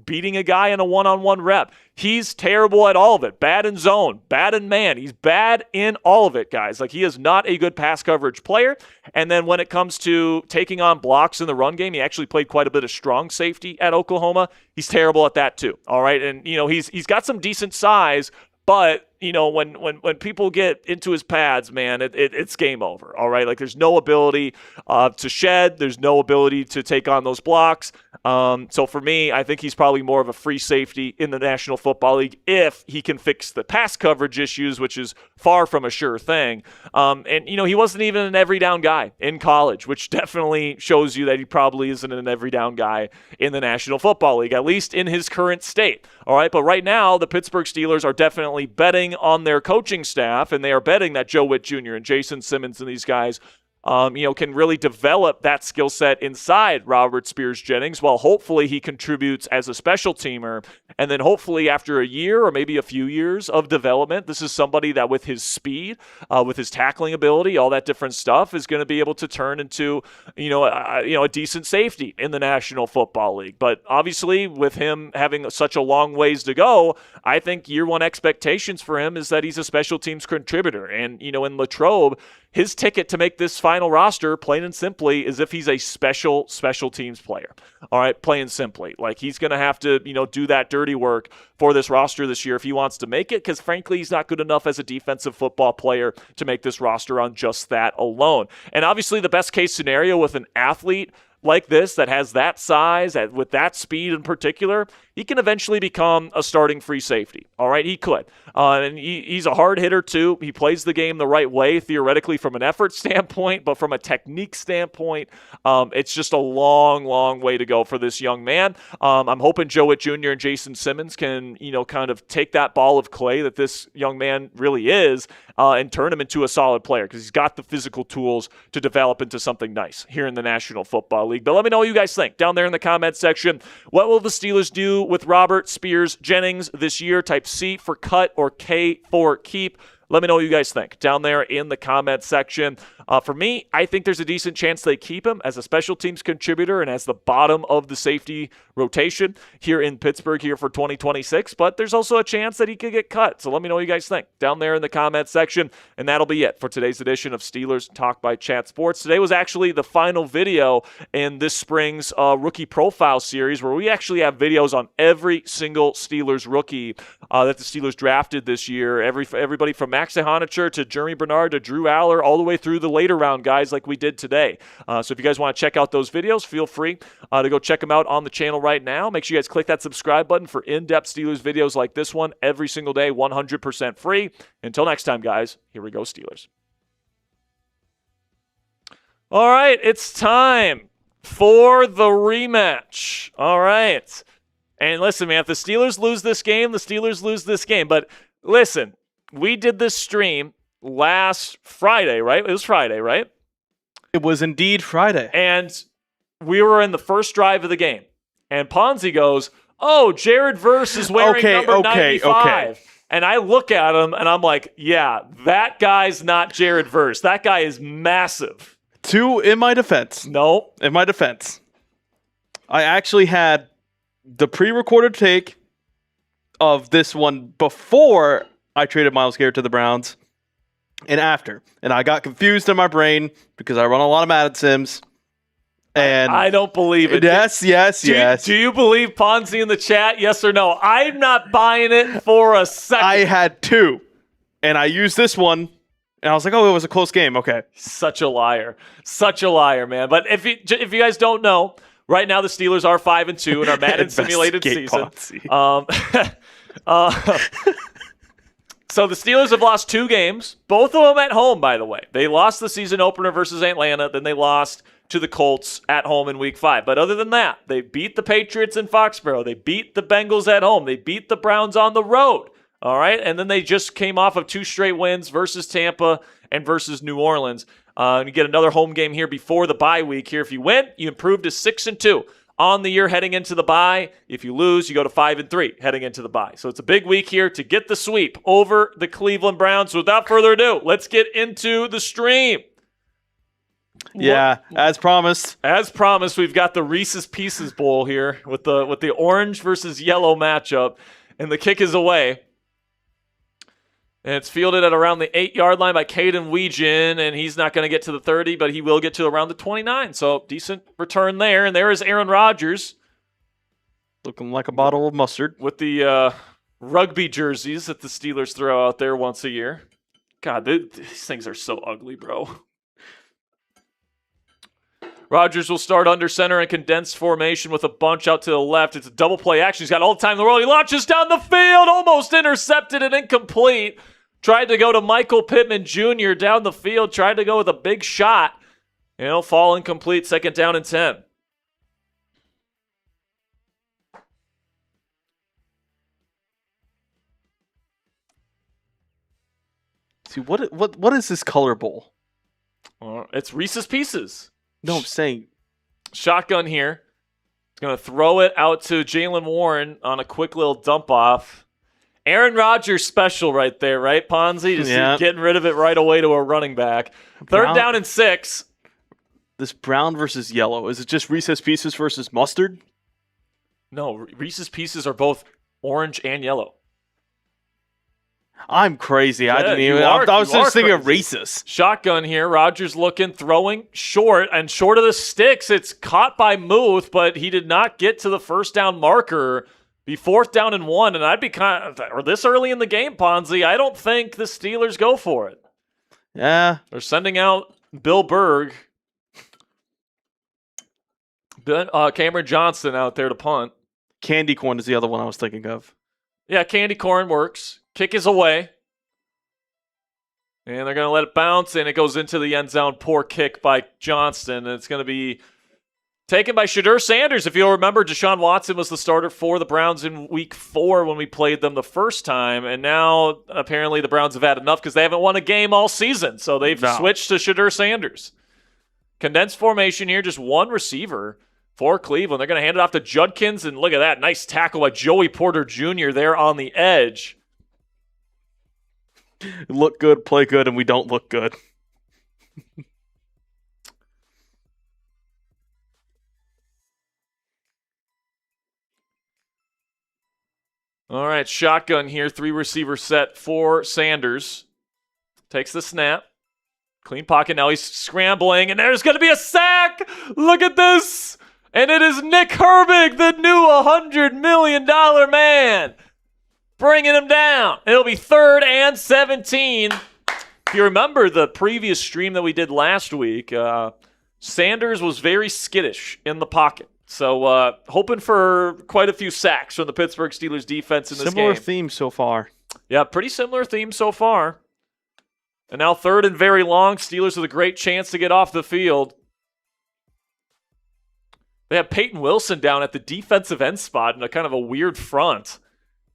beating a guy in a one-on-one rep. He's terrible at all of it. Bad in zone, bad in man. He's bad in all of it, guys. Like, he is not a good pass coverage player. And then when it comes to taking on blocks in the run game, he actually played quite a bit of strong safety at Oklahoma. He's terrible at that too, all right? And, he's got some decent size, but when people get into his pads, man, it's game over, all right? Like, there's no ability to shed. There's no ability to take on those blocks. So for me, I think he's probably more of a free safety in the National Football League if he can fix the pass coverage issues, which is far from a sure thing. And he wasn't even an every down guy in college, which definitely shows you that he probably isn't an every down guy in the National Football League, at least in his current state, all right? But right now, the Pittsburgh Steelers are definitely betting on their coaching staff, and they are betting that Joe Witt Jr. and Jason Simmons and these guys can really develop that skill set inside Robert Spears Jennings, while hopefully he contributes as a special teamer. And then hopefully after a year or maybe a few years of development, this is somebody that with his speed, with his tackling ability, all that different stuff, is going to be able to turn into, a decent safety in the National Football League. But obviously with him having such a long ways to go, I think year one expectations for him is that he's a special teams contributor. And, in Latrobe, his ticket to make this final roster, plain and simply, is if he's a special teams player. All right, plain and simply. Like, he's going to have to, do that dirty work for this roster this year if he wants to make it, because frankly, he's not good enough as a defensive football player to make this roster on just that alone. And obviously, the best case scenario with an athlete like this that has that size, with that speed in particular, he can eventually become a starting free safety. All right, he could. And he's a hard hitter too. He plays the game the right way, theoretically from an effort standpoint, but from a technique standpoint, it's just a long, long way to go for this young man. I'm hoping Joe Witt Jr. and Jason Simmons can, kind of take that ball of clay that this young man really is and turn him into a solid player, because he's got the physical tools to develop into something nice here in the National Football League. But let me know what you guys think down there in the comment section. What will the Steelers do with Robert Spears Jennings this year? Type C for cut or K for keep. Let me know what you guys think down there in the comment section. For me, I think there's a decent chance they keep him as a special teams contributor and as the bottom of the safety rotation here in Pittsburgh here for 2026. But there's also a chance that he could get cut. So let me know what you guys think down there in the comment section. And that'll be it for today's edition of Steelers Talk by Chat Sports. Today was actually the final video in this spring's rookie profile series, where we actually have videos on every single Steelers rookie that the Steelers drafted this year. Everybody from Max Ihanicher to Jeremy Bernard to Drew Aller, all the way through the later round guys like we did today. So if you guys want to check out those videos, feel free to go check them out on the channel right now. Make sure you guys click that subscribe button for in-depth Steelers videos like this one every single day, 100% free. Until next time, guys, here we go, Steelers. All right, it's time for the rematch. All right. And listen, man, if the Steelers lose this game, the Steelers lose this game. But listen, we did this stream last Friday, right? It was Friday, right? It was indeed Friday. And we were in the first drive of the game. And Ponzi goes, "Oh, Jared Verse is wearing number 95. And I look at him and I'm like, yeah, that guy's not Jared Verse. That guy is massive. In my defense. No. In my defense. I actually had the pre-recorded take of this one before I traded Myles Garrett to the Browns and after. And I got confused in my brain because I run a lot of Madden Sims. And I don't believe it. Yes. Do you believe Ponzi in the chat? Yes or no? I'm not buying it for a second. I had two. And I used this one. And I was like, oh, it was a close game. Okay. Such a liar, man. But if you guys don't know, right now the Steelers are 5-2 in our Madden simulated season. So the Steelers have lost 2 games, both of them at home, by the way. They lost the season opener versus Atlanta, then they lost to the Colts at home in Week 5. But other than that, they beat the Patriots in Foxborough. They beat the Bengals at home. They beat the Browns on the road. All right, and then they just came off of 2 straight wins versus Tampa and versus New Orleans. And you get another home game here before the bye week here. If you win, you improve to 6-2 on the year heading into the bye. If you lose, you go to 5-3 heading into the bye. So it's a big week here to get the sweep over the Cleveland Browns. So without further ado, let's get into the stream. Yeah, as promised. As promised, we've got the Reese's Pieces Bowl here with the orange versus yellow matchup, and the kick is away. And it's fielded at around the 8-yard line by Caden Weegan, and he's not going to get to the 30, but he will get to around the 29. So decent return there. And there is Aaron Rodgers. Looking like a bottle of mustard. With the rugby jerseys that the Steelers throw out there once a year. God, these things are so ugly, bro. Rodgers will start under center in condensed formation with a bunch out to the left. It's a double play action. He's got all the time in the world. He launches down the field, almost intercepted and incomplete. Tried to go to Michael Pittman Jr. down the field. Tried to go with a big shot. And he'll fall incomplete. 2nd down and 10. See, what is this color bowl? It's Reese's Pieces. No, I'm saying. Shotgun here. He's going to throw it out to Jalen Warren on a quick little dump off. Aaron Rodgers special right there, right, Ponzi? Just getting rid of it right away to a running back. 3rd down and 6. This brown versus yellow. Is it just Reese's Pieces versus mustard? No, Reese's Pieces are both orange and yellow. I'm crazy. Yeah, I didn't even. I was just thinking of Reese's. Shotgun here. Rodgers looking, throwing short, and short of the sticks. It's caught by Muth, but he did not get to the 1st down marker. Be 4th down and 1, and I'd be or this early in the game, Ponzi. I don't think the Steelers go for it. Yeah, they're sending out Bill Berg, Cameron Johnston out there to punt. Candy corn is the other one I was thinking of. Yeah, candy corn works. Kick is away. And they're going to let it bounce, and it goes into the end zone. Poor kick by Johnston. And it's going to be taken by Shadur Sanders. If you'll remember, Deshaun Watson was the starter for the Browns in Week 4 when we played them the first time. And now, apparently, the Browns have had enough because they haven't won a game all season. So they've switched to Shadur Sanders. Condensed formation here, just one receiver for Cleveland. They're going to hand it off to Judkins, and look at that. Nice tackle by Joey Porter Jr. there on the edge. Look good, play good, and we don't look good. All right, shotgun here. 3-receiver set for Sanders. Takes the snap. Clean pocket. Now he's scrambling, and there's going to be a sack. Look at this. And it is Nick Herbig, the new $100 million man, bringing him down. It'll be 3rd and 17. If you remember the previous stream that we did last week, Sanders was very skittish in the pocket. So hoping for quite a few sacks from the Pittsburgh Steelers defense in this game. Similar theme so far. Yeah, pretty similar theme so far. And now 3rd and very long. Steelers with a great chance to get off the field. They have Peyton Wilson down at the defensive end spot in a kind of a weird front.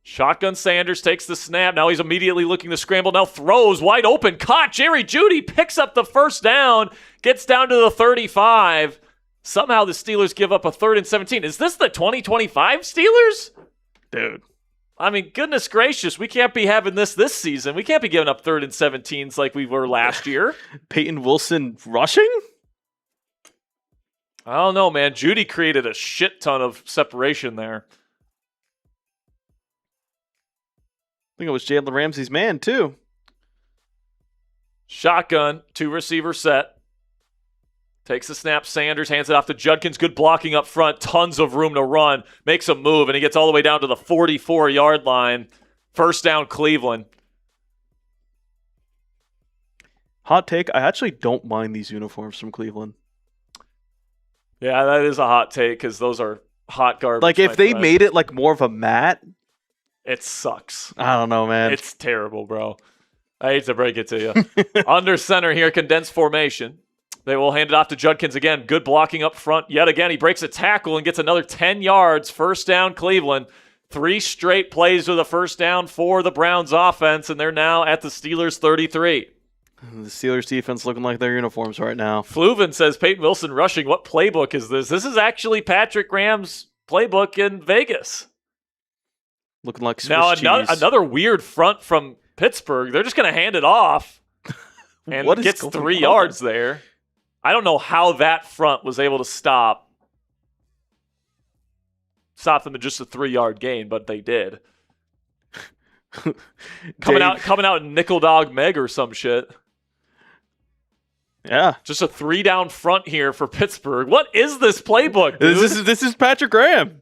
Shotgun Sanders takes the snap. Now he's immediately looking to scramble. Now throws wide open. Caught. Jerry Jeudy picks up the 1st down. Gets down to the 35. Somehow the Steelers give up a 3rd and 17. Is this the 2025 Steelers? Dude. I mean, goodness gracious. We can't be having this season. We can't be giving up 3rd and 17s like we were last year. Peyton Wilson rushing? I don't know, man. Jeudy created a shit ton of separation there. I think it was Jalen Ramsey's man, too. Shotgun, 2-receiver set. Takes the snap. Sanders hands it off to Judkins. Good blocking up front. Tons of room to run. Makes a move, and he gets all the way down to the 44-yard line. 1st down, Cleveland. Hot take, I actually don't mind these uniforms from Cleveland. Yeah, that is a hot take because those are hot garbage. Like, if they made it like more of a mat, it sucks. I don't know, man. It's terrible, bro. I hate to break it to you. Under center here, condensed formation. They will hand it off to Judkins again. Good blocking up front yet again. He breaks a tackle and gets another 10 yards. 1st down, Cleveland. 3 straight plays with a 1st down for the Browns offense, and they're now at the Steelers' 33. The Steelers defense looking like their uniforms right now. Fluvin says Peyton Wilson rushing. What playbook is this? This is actually Patrick Graham's playbook in Vegas. Looking like Swiss Now cheese. another weird front from Pittsburgh. They're just going to hand it off, and What is gets going 3 on? yards there. I don't know how that front was able to stop them in just a 3-yard gain, but they did. coming out in nickel dog Meg or some shit. Yeah. Just a 3-down front here for Pittsburgh. What is this playbook, dude? This is Patrick Graham.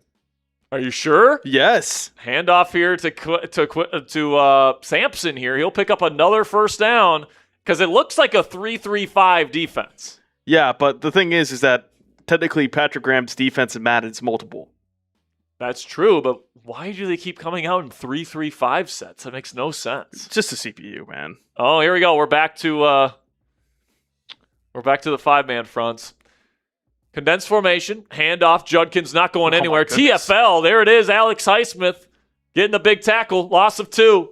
Are you sure? Yes. Handoff here to Sampson here. He'll pick up another first down because it looks like a 3-3-5 defense. Yeah, but the thing is that technically Patrick Graham's defense in Madden's multiple. That's true, but why do they keep coming out in 3-3-5 sets? That makes no sense. It's just a CPU, man. Oh, here we go. We're back to the 5-man fronts. Condensed formation, handoff. Judkins not going anywhere. my goodness. TFL, there it is. Alex Highsmith getting the big tackle. Loss of 2.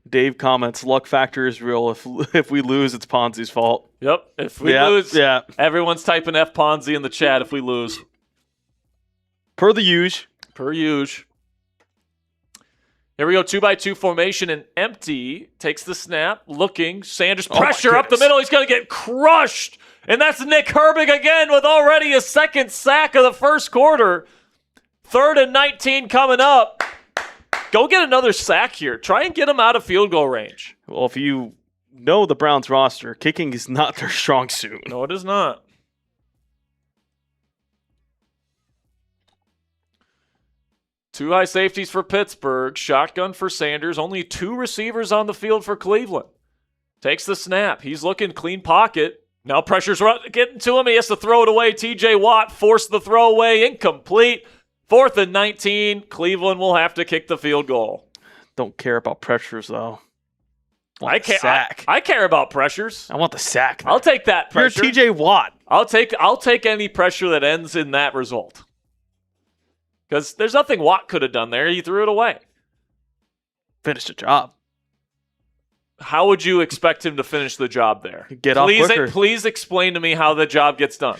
Dave comments, luck factor is real. If we lose, it's Ponzi's fault. Yep. If we lose, Yeah. everyone's typing F Ponzi in the chat if we lose. Per the usual. Per usual. Here we go, 2-by-2 formation and empty. Takes the snap, looking. Sanders Oh my pressure up the goodness. middle. He's going to get crushed. And that's Nick Herbig again with already a second sack of the first quarter. 3rd and 19 coming up. Go get another sack here. Try and get him out of field goal range. Well, if you know the Browns roster, kicking is not their strong suit. No, it is not. Two high safeties for Pittsburgh. Shotgun for Sanders. Only 2 receivers on the field for Cleveland. Takes the snap. He's looking clean pocket. Now pressure's getting to him. He has to throw it away. TJ Watt forced the throw away. Incomplete. 4th and 19. Cleveland will have to kick the field goal. Don't care about pressures, though. I care about pressures. I want the sack. I'll take that You're pressure. TJ Watt. I'll take any pressure that ends in that result. Because there's nothing Watt could have done there. He threw it away. Finish the job. How would you expect him to finish the job there? Get off quicker. Please explain to me how the job gets done.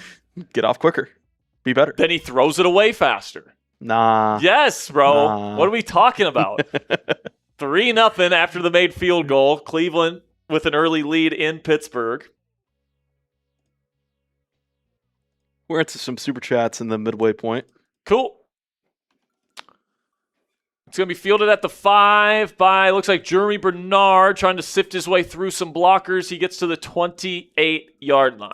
Get off quicker. Be better. Then he throws it away faster. Nah. Yes, bro. Nah. What are we talking about? 3-0 after the made field goal. Cleveland with an early lead in Pittsburgh. We're into some super chats in the midway point. Cool. It's going to be fielded at the 5 by, looks like Jeremy Bernard trying to sift his way through some blockers. He gets to the 28-yard line.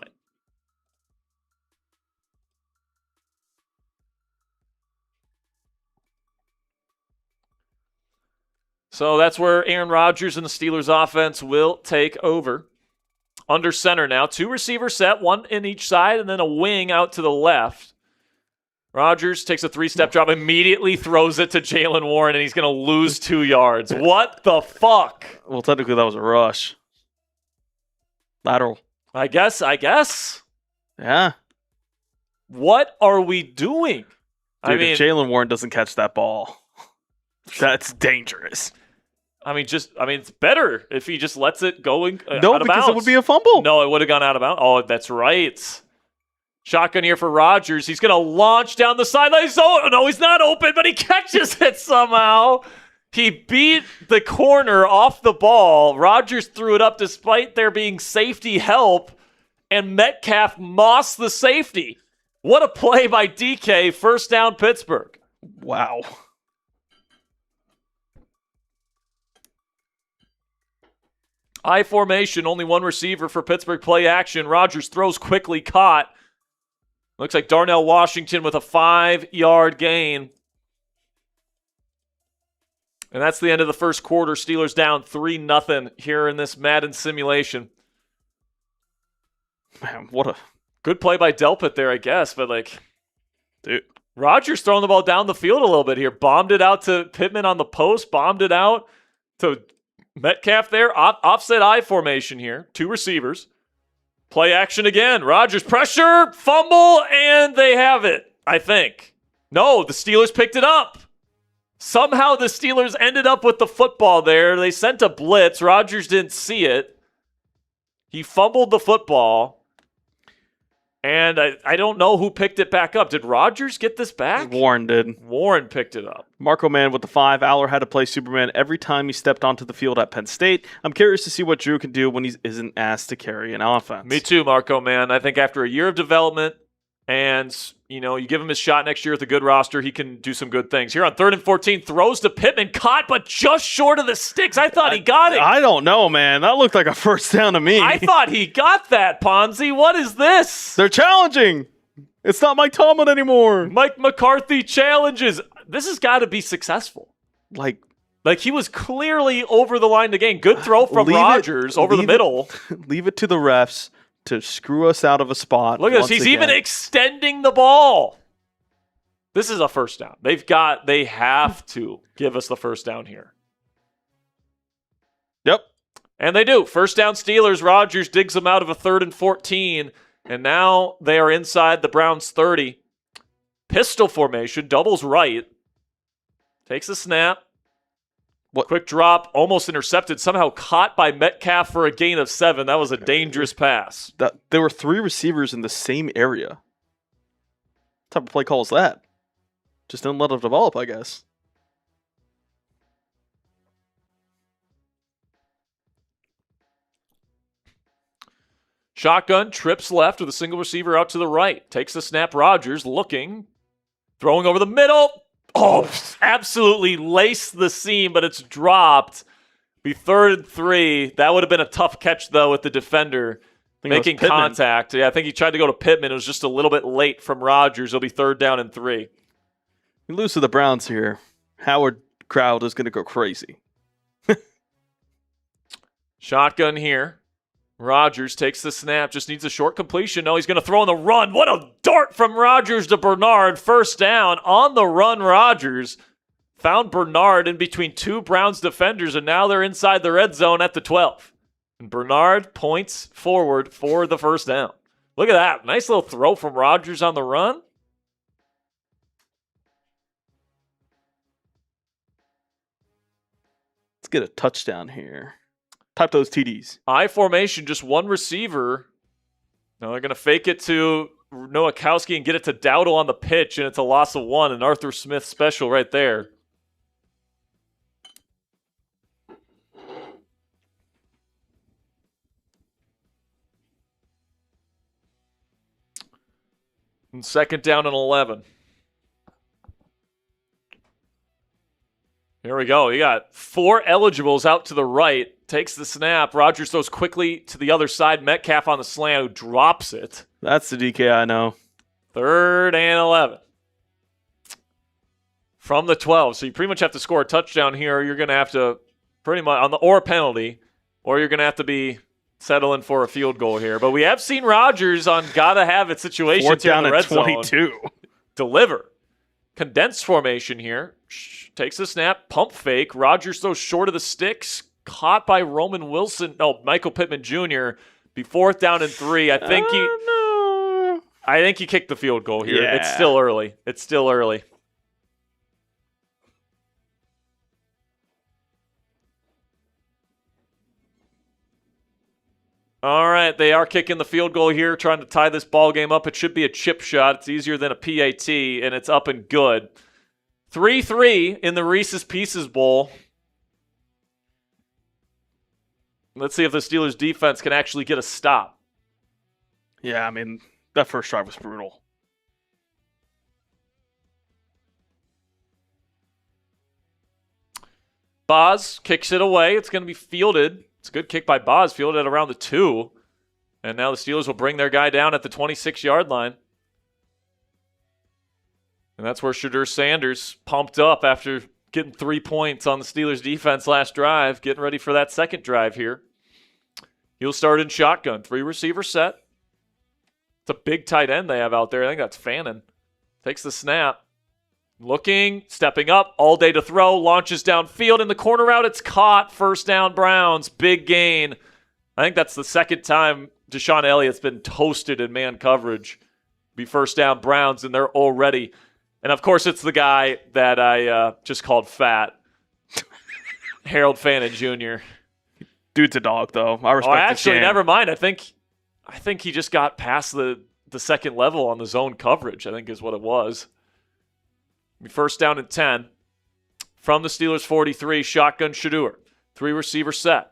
So that's where Aaron Rodgers and the Steelers offense will take over. Under center now. 2 receivers set, 1 in each side, and then a wing out to the left. Rodgers takes a 3-step drop, immediately throws it to Jalen Warren, and he's going to lose 2 yards. What the fuck? Well, technically that was a rush. Lateral. I guess. Yeah. What are we doing? Dude, if Jalen Warren doesn't catch that ball, that's dangerous. It's better if he just lets it go out of No, because bounds. it would be a fumble. No, it would have gone out of bounds. Oh, that's right. Shotgun here for Rodgers. He's going to launch down the sideline. No, he's not open, but he catches it somehow. He beat the corner off the ball. Rodgers threw it up despite there being safety help, and Metcalf mossed the safety. What a play by DK. First down, Pittsburgh. Wow. I formation, only 1 receiver for Pittsburgh play action. Rodgers throws quickly, caught. Looks like Darnell Washington with a 5-yard gain. And that's the end of the first quarter. Steelers down 3-0 here in this Madden simulation. Man, what a... Good play by Delpit there, I guess. But, Dude. Rodgers throwing the ball down the field a little bit here. Bombed it out to Pittman on the post. Bombed it out to Metcalf there. Offset I formation here. 2 receivers. Play action again. Rodgers pressure, fumble, and they have it, I think. No, the Steelers picked it up. Somehow the Steelers ended up with the football there. They sent a blitz. Rodgers didn't see it. He fumbled the football, and I don't know who picked it back up. Did Rodgers get this back? Warren did. Warren picked it up. Marco Mann with the 5. Aller had to play Superman every time he stepped onto the field at Penn State. I'm curious to see what Drew can do when he isn't asked to carry an offense. Me too, Marco, man. I think after a year of development and, you give him his shot next year with a good roster, he can do some good things. Here on 3rd and 14, throws to Pittman, caught, but just short of the sticks. I thought he got it. I don't know, man. That looked like a first down to me. I thought he got that, Ponzi. What is this? They're challenging. It's not Mike Tomlin anymore. Mike McCarthy challenges. This has got to be successful. Like he was clearly over the line to gain. Good throw from Rodgers over the middle. Leave it to the refs to screw us out of a spot. Look at this. He's even extending the ball. This is a first down. They have to give us the first down here. Yep. And they do. First down Steelers. Rodgers digs them out of a 3rd and 14. And now they are inside the Browns 30. Pistol formation. Doubles right. Takes a snap. Quick drop, almost intercepted, somehow caught by Metcalf for a gain of 7. That was a dangerous pass. There were 3 receivers in the same area. What type of play call is that? Just didn't let it develop, I guess. Shotgun, trips left with a single receiver out to the right. Takes the snap, Rodgers looking, throwing over the middle. Oh, absolutely laced the seam, but it's dropped. Be 3rd and 3. That would have been a tough catch, though, with the defender making contact. Yeah, I think he tried to go to Pittman. It was just a little bit late from Rodgers. It'll be 3rd down and 3. We lose to the Browns here. Howard crowd is going to go crazy. Shotgun here. Rodgers takes the snap, just needs a short completion. No, he's going to throw on the run. What a dart from Rodgers to Bernard. First down on the run. Rodgers found Bernard in between 2 Browns defenders, and now they're inside the red zone at the 12. And Bernard points forward for the first down. Look at that. Nice little throw from Rodgers on the run. Let's get a touchdown here. Type those TDs. I formation, just one receiver. Now they're going to fake it to Nowakowski and get it to Dowdle on the pitch, and it's a loss of 1, and Arthur Smith special right there. And 2nd down and 11. Here we go. You got 4 eligibles out to the right. Takes the snap. Rodgers throws quickly to the other side. Metcalf on the slant, who drops it. That's the DK I know. 3rd and 11. From the 12. So you pretty much have to score a touchdown here. You're going to have to pretty much on the or penalty, or you're going to have to be settling for a field goal here. But we have seen Rodgers on gotta have it situations 4th here down in the red at 22. zone deliver. Condensed formation here. Takes a snap, pump fake. Rodgers throws short of the sticks. Caught by Michael Pittman Jr. Be 4th down and 3. I think he kicked the field goal here. Yeah. It's still early. All right, they are kicking the field goal here, trying to tie this ball game up. It should be a chip shot. It's easier than a PAT, and it's up and good. 3-3 in the Reese's Pieces Bowl. Let's see if the Steelers defense can actually get a stop. Yeah, I mean, that first drive was brutal. Boz kicks it away. It's going to be fielded. It's a good kick by Boz, fielded around the 2. And now the Steelers will bring their guy down at the 26-yard line. And that's where Shadur Sanders pumped up after getting 3 points on the Steelers defense last drive, getting ready for that second drive here. He'll start in shotgun. 3 receiver set. It's a big tight end they have out there. I think that's Fannin. Takes the snap. Looking, stepping up, all day to throw, launches downfield in the corner route. It's caught. First down, Browns. Big gain. I think that's the second time Deshaun Elliott's been toasted in man coverage. Be first down, Browns, and they're already. And of course, it's the guy that I just called fat, Harold Fannin Jr. Dude's a dog, though. I respect his actually, game. never mind. I think he just got past the second level on the zone coverage, I think is what it was. First down and 10 from the Steelers 43, shotgun Shedeur. 3-receiver set.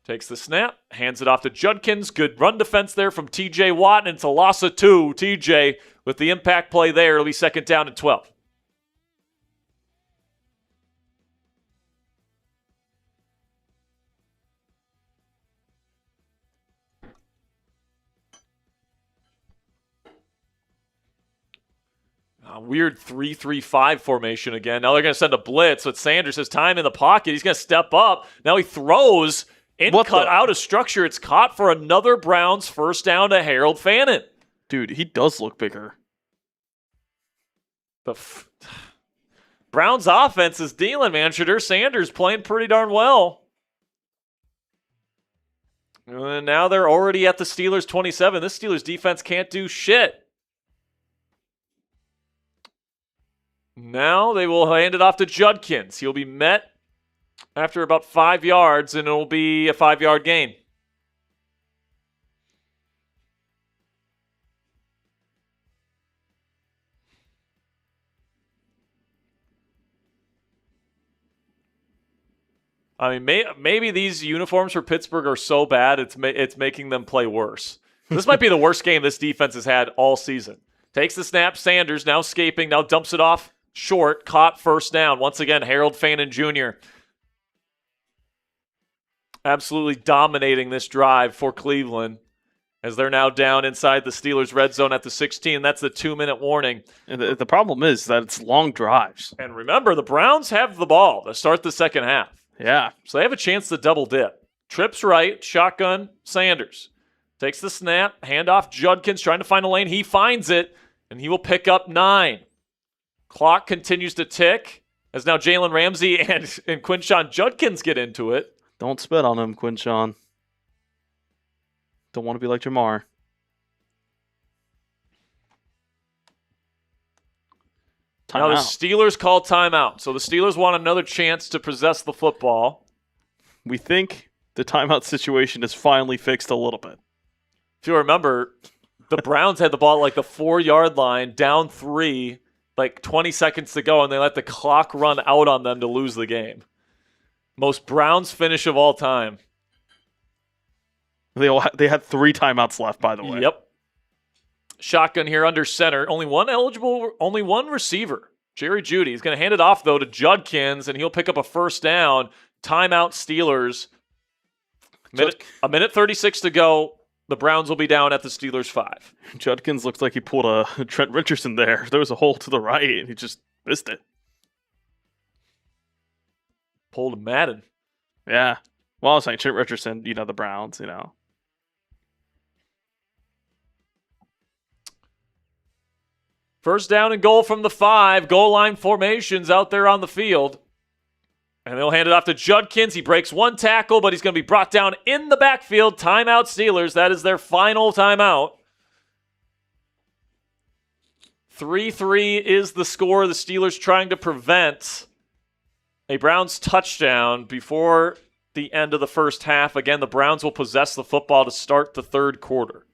Takes the snap, hands it off to Judkins. Good run defense there from TJ Watt, and it's a loss of 2. TJ with the impact play there. It'll be second down and 12. Weird 3-3-5 formation again. Now they're going to send a blitz, but Sanders has time in the pocket. He's going to step up. Now he throws out of structure. It's caught for another Browns first down to Harold Fannin. Dude, he does look bigger. The Browns offense is dealing, man. Shedeur Sanders playing pretty darn well. And now they're already at the Steelers 27. This Steelers defense can't do shit. Now they will hand it off to Judkins. He'll be met after about 5 yards, and it'll be a 5-yard gain. I mean, maybe these uniforms for Pittsburgh are so bad it's making them play worse. This might be the worst game this defense has had all season. Takes the snap, Sanders now escaping, now dumps it off short, caught first down. Once again, Harold Fannin Jr. absolutely dominating this drive for Cleveland as they're now down inside the Steelers' red zone at the 16. That's the 2-minute warning. And the problem is that it's long drives. And remember, the Browns have the ball to start the second half. Yeah. So they have a chance to double dip. Trips right, shotgun, Sanders. Takes the snap, handoff, Judkins trying to find a lane. He finds it, and he will pick up 9. Clock continues to tick as now Jalen Ramsey and Quinshon Judkins get into it. Don't spit on him, Quinshon. Don't want to be like Jamar. Now the Steelers call timeout. So the Steelers want another chance to possess the football. We think the timeout situation is finally fixed a little bit. If you remember, the Browns had the ball at like the 4-yard line, down 3, like 20 seconds to go, and they let the clock run out on them to lose the game. Most Browns finish of all time. They had 3 timeouts left, by the way. Yep. Shotgun here under center. Only one receiver. Jerry Jeudy. He's going to hand it off, though, to Judkins, and he'll pick up a first down. Timeout Steelers. A minute 36 to go. The Browns will be down at the Steelers 5. Judkins looks like he pulled a Trent Richardson there. There was a hole to the right, and he just missed it. Pulled a Madden. Yeah. Well, I was saying Trent Richardson, the Browns, First down and goal from the 5. Goal line formations out there on the field. And they'll hand it off to Judkins. He breaks one tackle, but he's going to be brought down in the backfield. Timeout Steelers. That is their final timeout. 3-3 is the score. The Steelers trying to prevent a Browns touchdown before the end of the first half. Again, the Browns will possess the football to start the third quarter.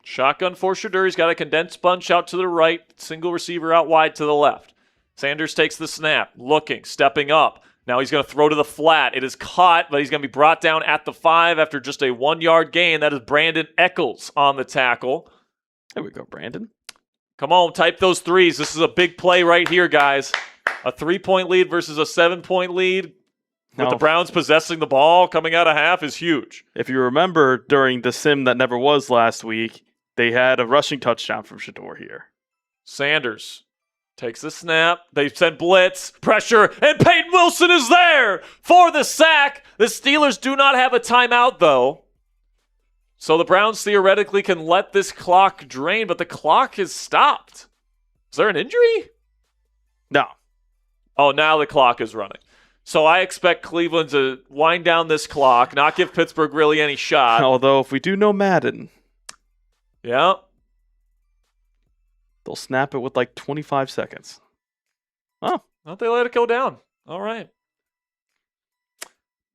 Shotgun for Shedeur. He's got a condensed bunch out to the right. Single receiver out wide to the left. Sanders takes the snap. Looking. Stepping up. Now he's going to throw to the flat. It is caught, but he's going to be brought down at the 5 after just a 1-yard gain. That is Brandon Eccles on the tackle. There we go, Brandon. Come on, type those threes. This is a big play right here, guys. A 3-point lead versus a 7-point lead. With the Browns possessing the ball coming out of half is huge. If you remember during the sim that never was last week, they had a rushing touchdown from Shedeur here. Sanders takes the snap. They send blitz, pressure, and Peyton Wilson is there for the sack. The Steelers do not have a timeout, though. So the Browns theoretically can let this clock drain, but the clock is stopped. Is there an injury? No. Oh, now the clock is running. So I expect Cleveland to wind down this clock, not give Pittsburgh really any shot. Although, if we do know Madden. Yeah. They'll snap it with like 25 seconds. Oh, Don't they let it go down? All right.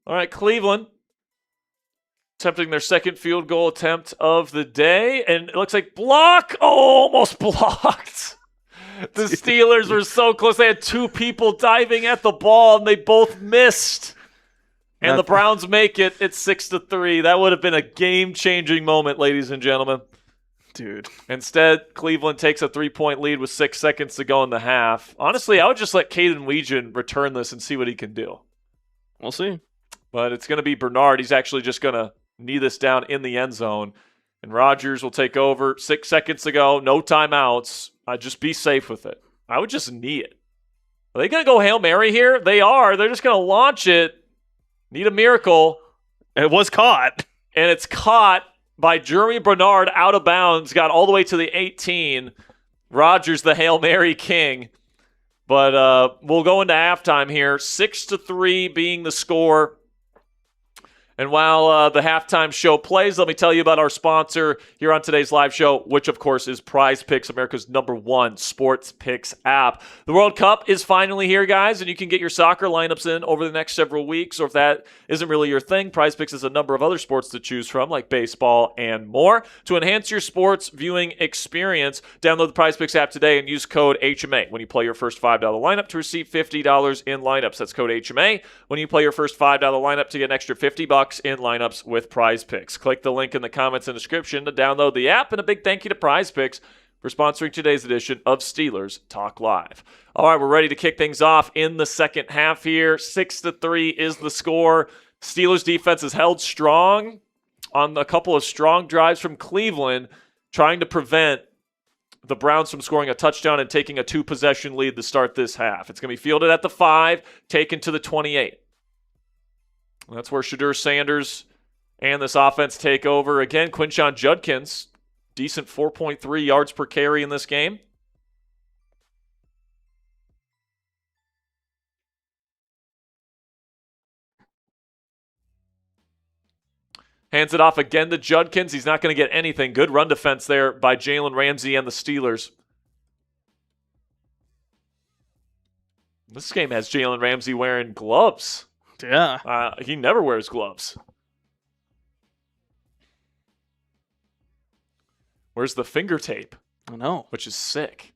All right, Cleveland attempting their second field goal attempt of the day, and it looks like block. Oh, almost blocked. The Steelers were so close. They had two people diving at the ball, and they both missed. And the Browns make it. It's 6-3. That would have been a game-changing moment, ladies and gentlemen. dude. Instead, Cleveland takes a 3-point lead with 6 seconds to go in the half. Honestly, I would just let Caden Legion return this and see what he can do. We'll see. But it's going to be Bernard. He's actually just going to knee this down in the end zone. And Rodgers will take over. 6 seconds to go. No timeouts. Just be safe with it. I would just knee it. Are they going to go Hail Mary here? They are. They're just going to launch it. Need a miracle. It was caught. And it's caught by Jeremy Bernard out of bounds. Got all the way to the 18. Rodgers, the Hail Mary king. But we'll go into halftime here. 6-3 being the score. And while the halftime show plays, let me tell you about our sponsor here on today's live show, which, of course, is Prize Picks, America's #1 sports picks app. The World Cup is finally here, guys, and you can get your soccer lineups in over the next several weeks, or if that isn't really your thing, Prize Picks has a number of other sports to choose from, like baseball and more. To enhance your sports viewing experience, download the Prize Picks app today and use code HMA when you play your first $5 lineup to receive $50 in lineups. That's code HMA when you play your first $5 lineup to get an extra $50 in lineups with Prize Picks. Click the link in the comments and description to download the app, and a big thank you to Prize Picks for sponsoring today's edition of Steelers Talk Live. All right, we're ready to kick things off in the second half here. 6-3 is the score. Steelers defense is held strong on a couple of strong drives from Cleveland, trying to prevent the Browns from scoring a touchdown and taking a 2-possession lead to start this half. It's going to be fielded at the 5, taken to the 28. That's where Shadur Sanders and this offense take over. Again, Quinshon Judkins, decent 4.3 yards per carry in this game. Hands it off again to Judkins. He's not going to get anything. Good run defense there by Jalen Ramsey and the Steelers. This game has Jalen Ramsey wearing gloves. Yeah. He never wears gloves. Where's the finger tape? I know. Which is sick.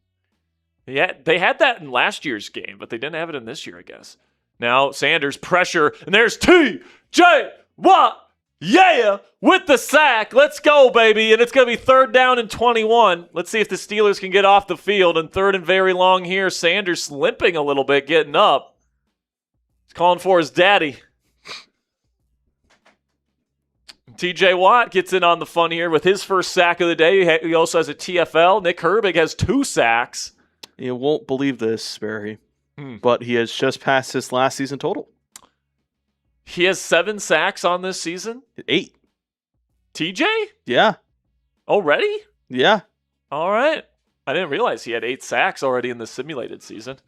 Yeah, they had that in last year's game, but they didn't have it in this year, I guess. Now, Sanders, pressure, and there's T.J. Watt. Yeah, with the sack. Let's go, baby. And it's going to be 3rd down and 21. Let's see if the Steelers can get off the field. And 3rd and very long here. Sanders limping a little bit, getting up. He's calling for his daddy. TJ Watt gets in on the fun here with his first sack of the day. He also has a TFL. Nick Herbig has 2 sacks. You won't believe this, Barry, but he has just passed his last season total. He has 7 sacks on this season? 8. TJ? Yeah. Already? Yeah. All right. I didn't realize he had 8 sacks already in the simulated season.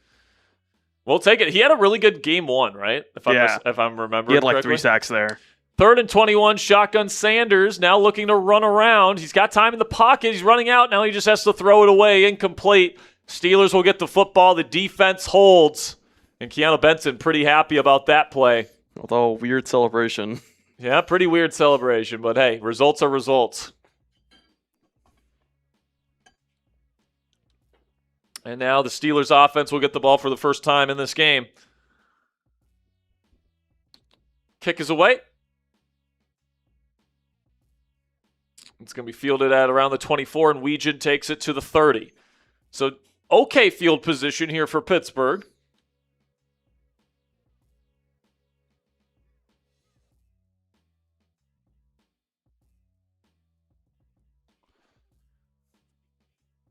We'll take it. He had a really good game 1, right? If I'm remembering He had like correctly. 3 sacks there. 3rd and 21, shotgun Sanders now looking to run around. He's got time in the pocket. He's running out. Now he just has to throw it away. Incomplete. Steelers will get the football. The defense holds. And Keanu Benson pretty happy about that play. Although, weird celebration. Yeah, pretty weird celebration. But hey, results are results. And now the Steelers offense will get the ball for the first time in this game. Kick is away. It's going to be fielded at around the 24, and Weegan takes it to the 30. So, okay field position here for Pittsburgh.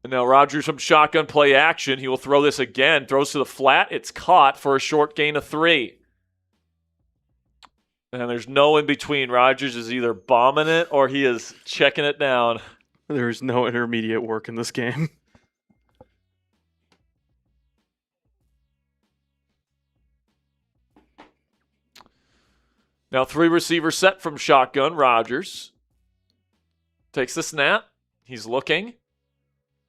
And now Rodgers from shotgun play action. He will throw this again. Throws to the flat. It's caught for a short gain of 3. And there's no in between. Rodgers is either bombing it or he is checking it down. There's no intermediate work in this game. Now 3 receivers set from shotgun. Rodgers takes the snap. He's looking.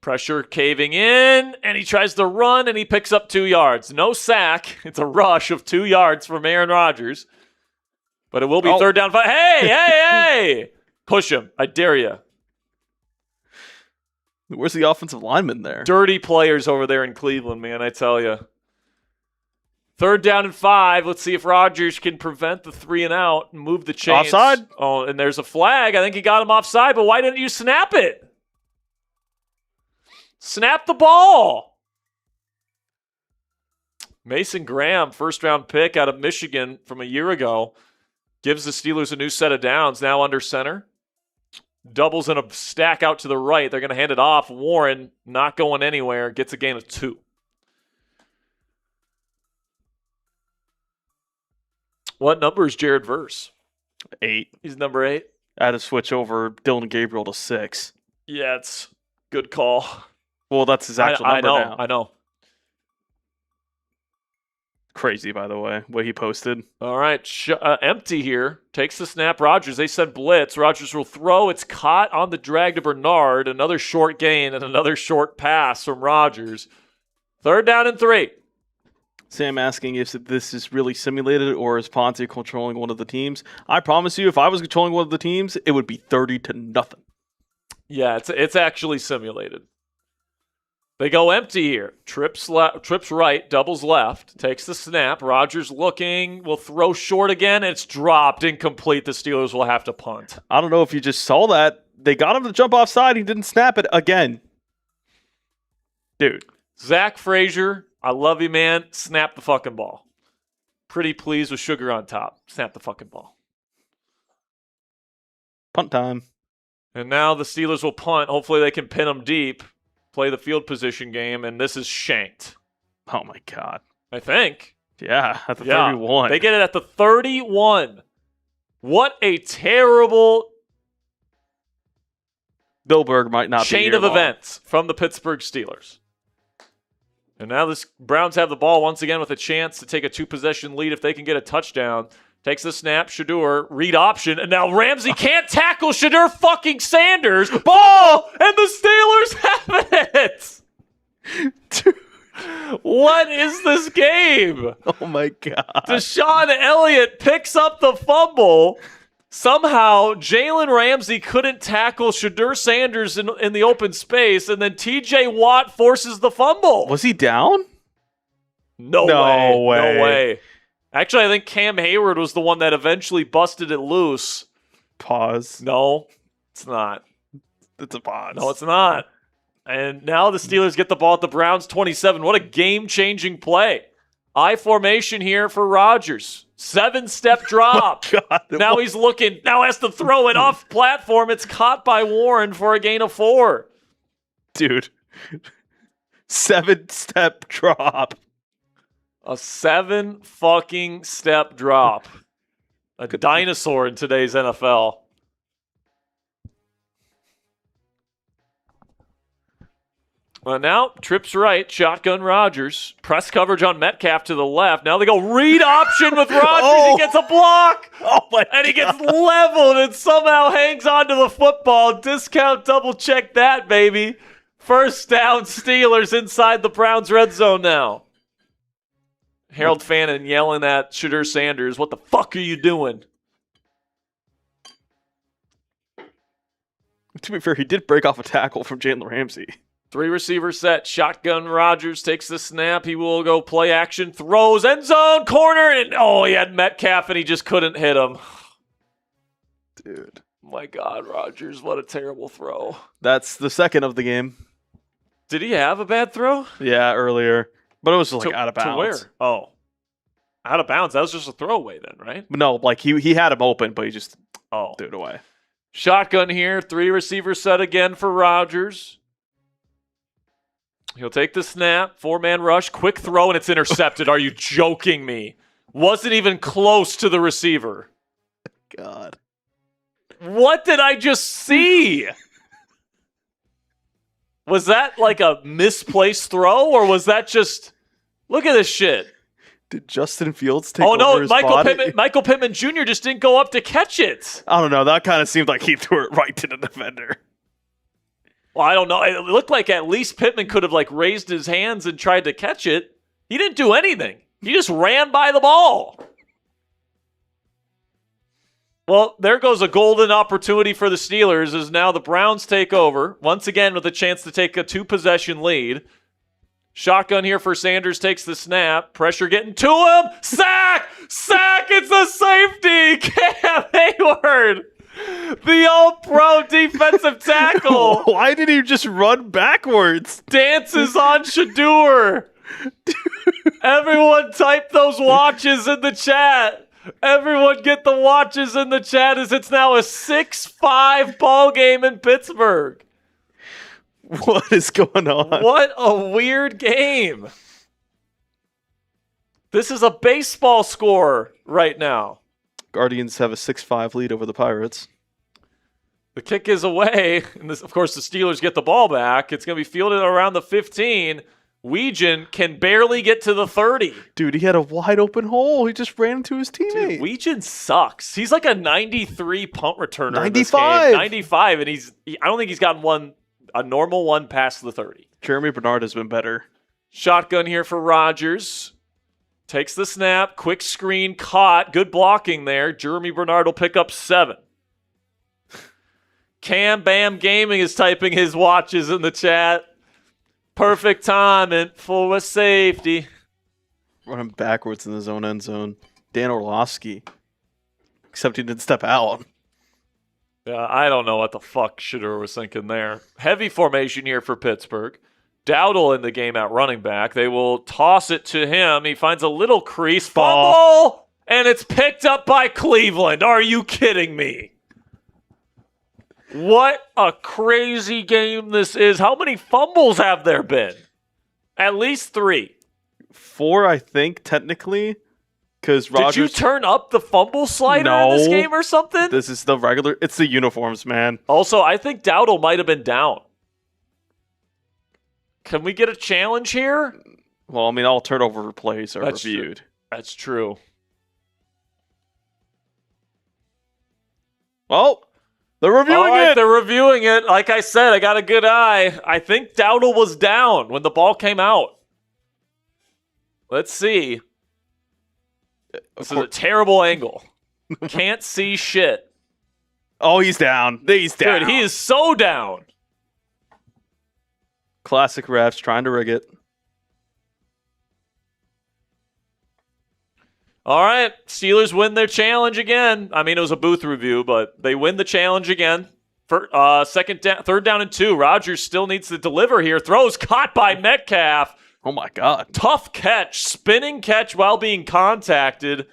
Pressure caving in, and he tries to run, and he picks up 2 yards. No sack. It's a rush of 2 yards from Aaron Rodgers. But it will be third down 5. Hey! Push him. I dare you. Where's the offensive lineman there? Dirty players over there in Cleveland, man, I tell you. Third down and 5. Let's see if Rodgers can prevent the 3 and out and move the chains. Offside? Oh, and there's a flag. I think he got him offside, but why didn't you snap it? Snap the ball. Mason Graham, first-round pick out of Michigan from a year ago, gives the Steelers a new set of downs, now under center. Doubles in a stack out to the right. They're going to hand it off. Warren, not going anywhere, gets a gain of 2. What number is Jared Verse? 8. He's number 8. I had to switch over Dylan Gabriel to 6. Yeah, it's good call. Well, that's his actual number now. I know. Crazy, by the way, what he posted. All right, empty here. Takes the snap. Rodgers, they said blitz. Rodgers will throw. It's caught on the drag to Bernard. Another short gain and another short pass from Rodgers. Third down and 3. Sam asking if this is really simulated or is Ponce controlling one of the teams. I promise you, if I was controlling one of the teams, it would be 30-0. Yeah, it's actually simulated. They go empty here. Trips right, doubles left, takes the snap. Rodgers looking, will throw short again. It's dropped, incomplete. The Steelers will have to punt. I don't know if you just saw that. They got him to jump offside. He didn't snap it again. Dude. Zach Frazier, I love you, man. Snap the fucking ball. Pretty pleased with sugar on top. Snap the fucking ball. Punt time. And now the Steelers will punt. Hopefully they can pin them deep. Play the field position game, and this is shanked. Oh, my God. I think. Yeah, at the 31. They get it at the 31. What a terrible Bill Berg might not chain be of events from the Pittsburgh Steelers. And now the Browns have the ball once again with a chance to take a 2-possession lead if they can get a touchdown. Takes the snap, Shedeur, read option, and now Ramsey can't tackle Shedeur fucking Sanders. Ball, and the Steelers have it. Dude. What is this game? Oh, my God. Deshaun Elliott picks up the fumble. Somehow, Jalen Ramsey couldn't tackle Shedeur Sanders in the open space, and then T.J. Watt forces the fumble. Was he down? No way. Actually, I think Cam Hayward was the one that eventually busted it loose. Pause. No, it's not. It's a pause. No, it's not. And now the Steelers get the ball at the Browns 27. What a game-changing play. I formation here for Rodgers. 7-step drop. Oh, God. Now he's looking. Now has to throw it off platform. It's caught by Warren for a gain of 4. Dude. 7-step drop. A 7-fucking-step drop. A dinosaur in today's NFL. Well, now, trips right, shotgun Rodgers. Press coverage on Metcalf to the left. Now they go read option with Rodgers. He gets a block. Oh, my God. And he gets leveled and somehow hangs on to the football. Discount double check that, baby. First down, Steelers inside the Browns red zone now. Harold Fannin yelling at Shedeur Sanders, what the fuck are you doing? To be fair, he did break off a tackle from Jalen Ramsey. 3 receiver set. Shotgun Rodgers takes the snap. He will go play action. Throws end zone corner. And he had Metcalf and he just couldn't hit him. Dude. My God, Rodgers, what a terrible throw. That's the second of the game. Did he have a bad throw? Yeah, earlier. But it was like out of bounds. To where? Oh. Out of bounds. That was just a throwaway then, right? No, like he had him open, but he just threw it away. Shotgun here. 3 receiver set again for Rodgers. He'll take the snap. 4-man rush. Quick throw, and it's intercepted. Are you joking me? Wasn't even close to the receiver. God. What did I just see? Was that like a misplaced throw, or was that just... Look at this shit. Did Justin Fields take over his body? Michael Pittman Jr. just didn't go up to catch it. I don't know. That kind of seemed like he threw it right to the defender. Well, I don't know. It looked like at least Pittman could have like raised his hands and tried to catch it. He didn't do anything. He just ran by the ball. Well, there goes a golden opportunity for the Steelers as now the Browns take over, once again with a chance to take a 2-possession lead. Shotgun here for Sanders, takes the snap. Pressure getting to him. Sack! Sack! It's a safety! Cam Hayward! The all-pro defensive tackle! Why did he just run backwards? Dances on Shador! Everyone type those watches in the chat. Everyone get the watches in the chat as it's now a 6-5 ball game in Pittsburgh. What is going on? What a weird game. This is a baseball score right now. Guardians have a 6-5 lead over the Pirates. The kick is away, and this, of course, the Steelers get the ball back. It's going to be fielded around the 15. Weegan can barely get to the 30. Dude, he had a wide open hole. He just ran into his teammate. Dude, Weegan sucks. He's like a 93 punt returner. 95. 95, and I don't think he's gotten a normal one past the 30. Jeremy Bernard has been better. Shotgun here for Rodgers. Takes the snap. Quick screen. Caught. Good blocking there. Jeremy Bernard will pick up 7. Cam Bam Gaming is typing his watches in the chat. Perfect timing for a safety. Running backwards in his own end zone. Dan Orlovsky. Except he didn't step out. Yeah, I don't know what the fuck Shador was thinking there. Heavy formation here for Pittsburgh. Dowdle in the game at running back. They will toss it to him. He finds a little crease. Fumble! And it's picked up by Cleveland. Are you kidding me? What a crazy game this is. How many fumbles have there been? At least 3. 4, I think, technically. Because Rodgers. Did you turn up the fumble slider in this game or something? This is the regular. It's the uniforms, man. Also, I think Dowdle might have been down. Can we get a challenge here? Well, I mean, all turnover plays are reviewed. That's true. Oh, they're reviewing it. They're reviewing it. Like I said, I got a good eye. I think Dowdle was down when the ball came out. Let's see. This is a terrible angle. Can't see shit. Oh, he's down. He's down. Dude, he is so down. Classic refs trying to rig it. All right, Steelers win their challenge again. I mean, it was a booth review, but they win the challenge again. For third down and 2. Rodgers still needs to deliver here. Throws caught by Metcalf. Oh my God. Tough catch, spinning catch while being contacted.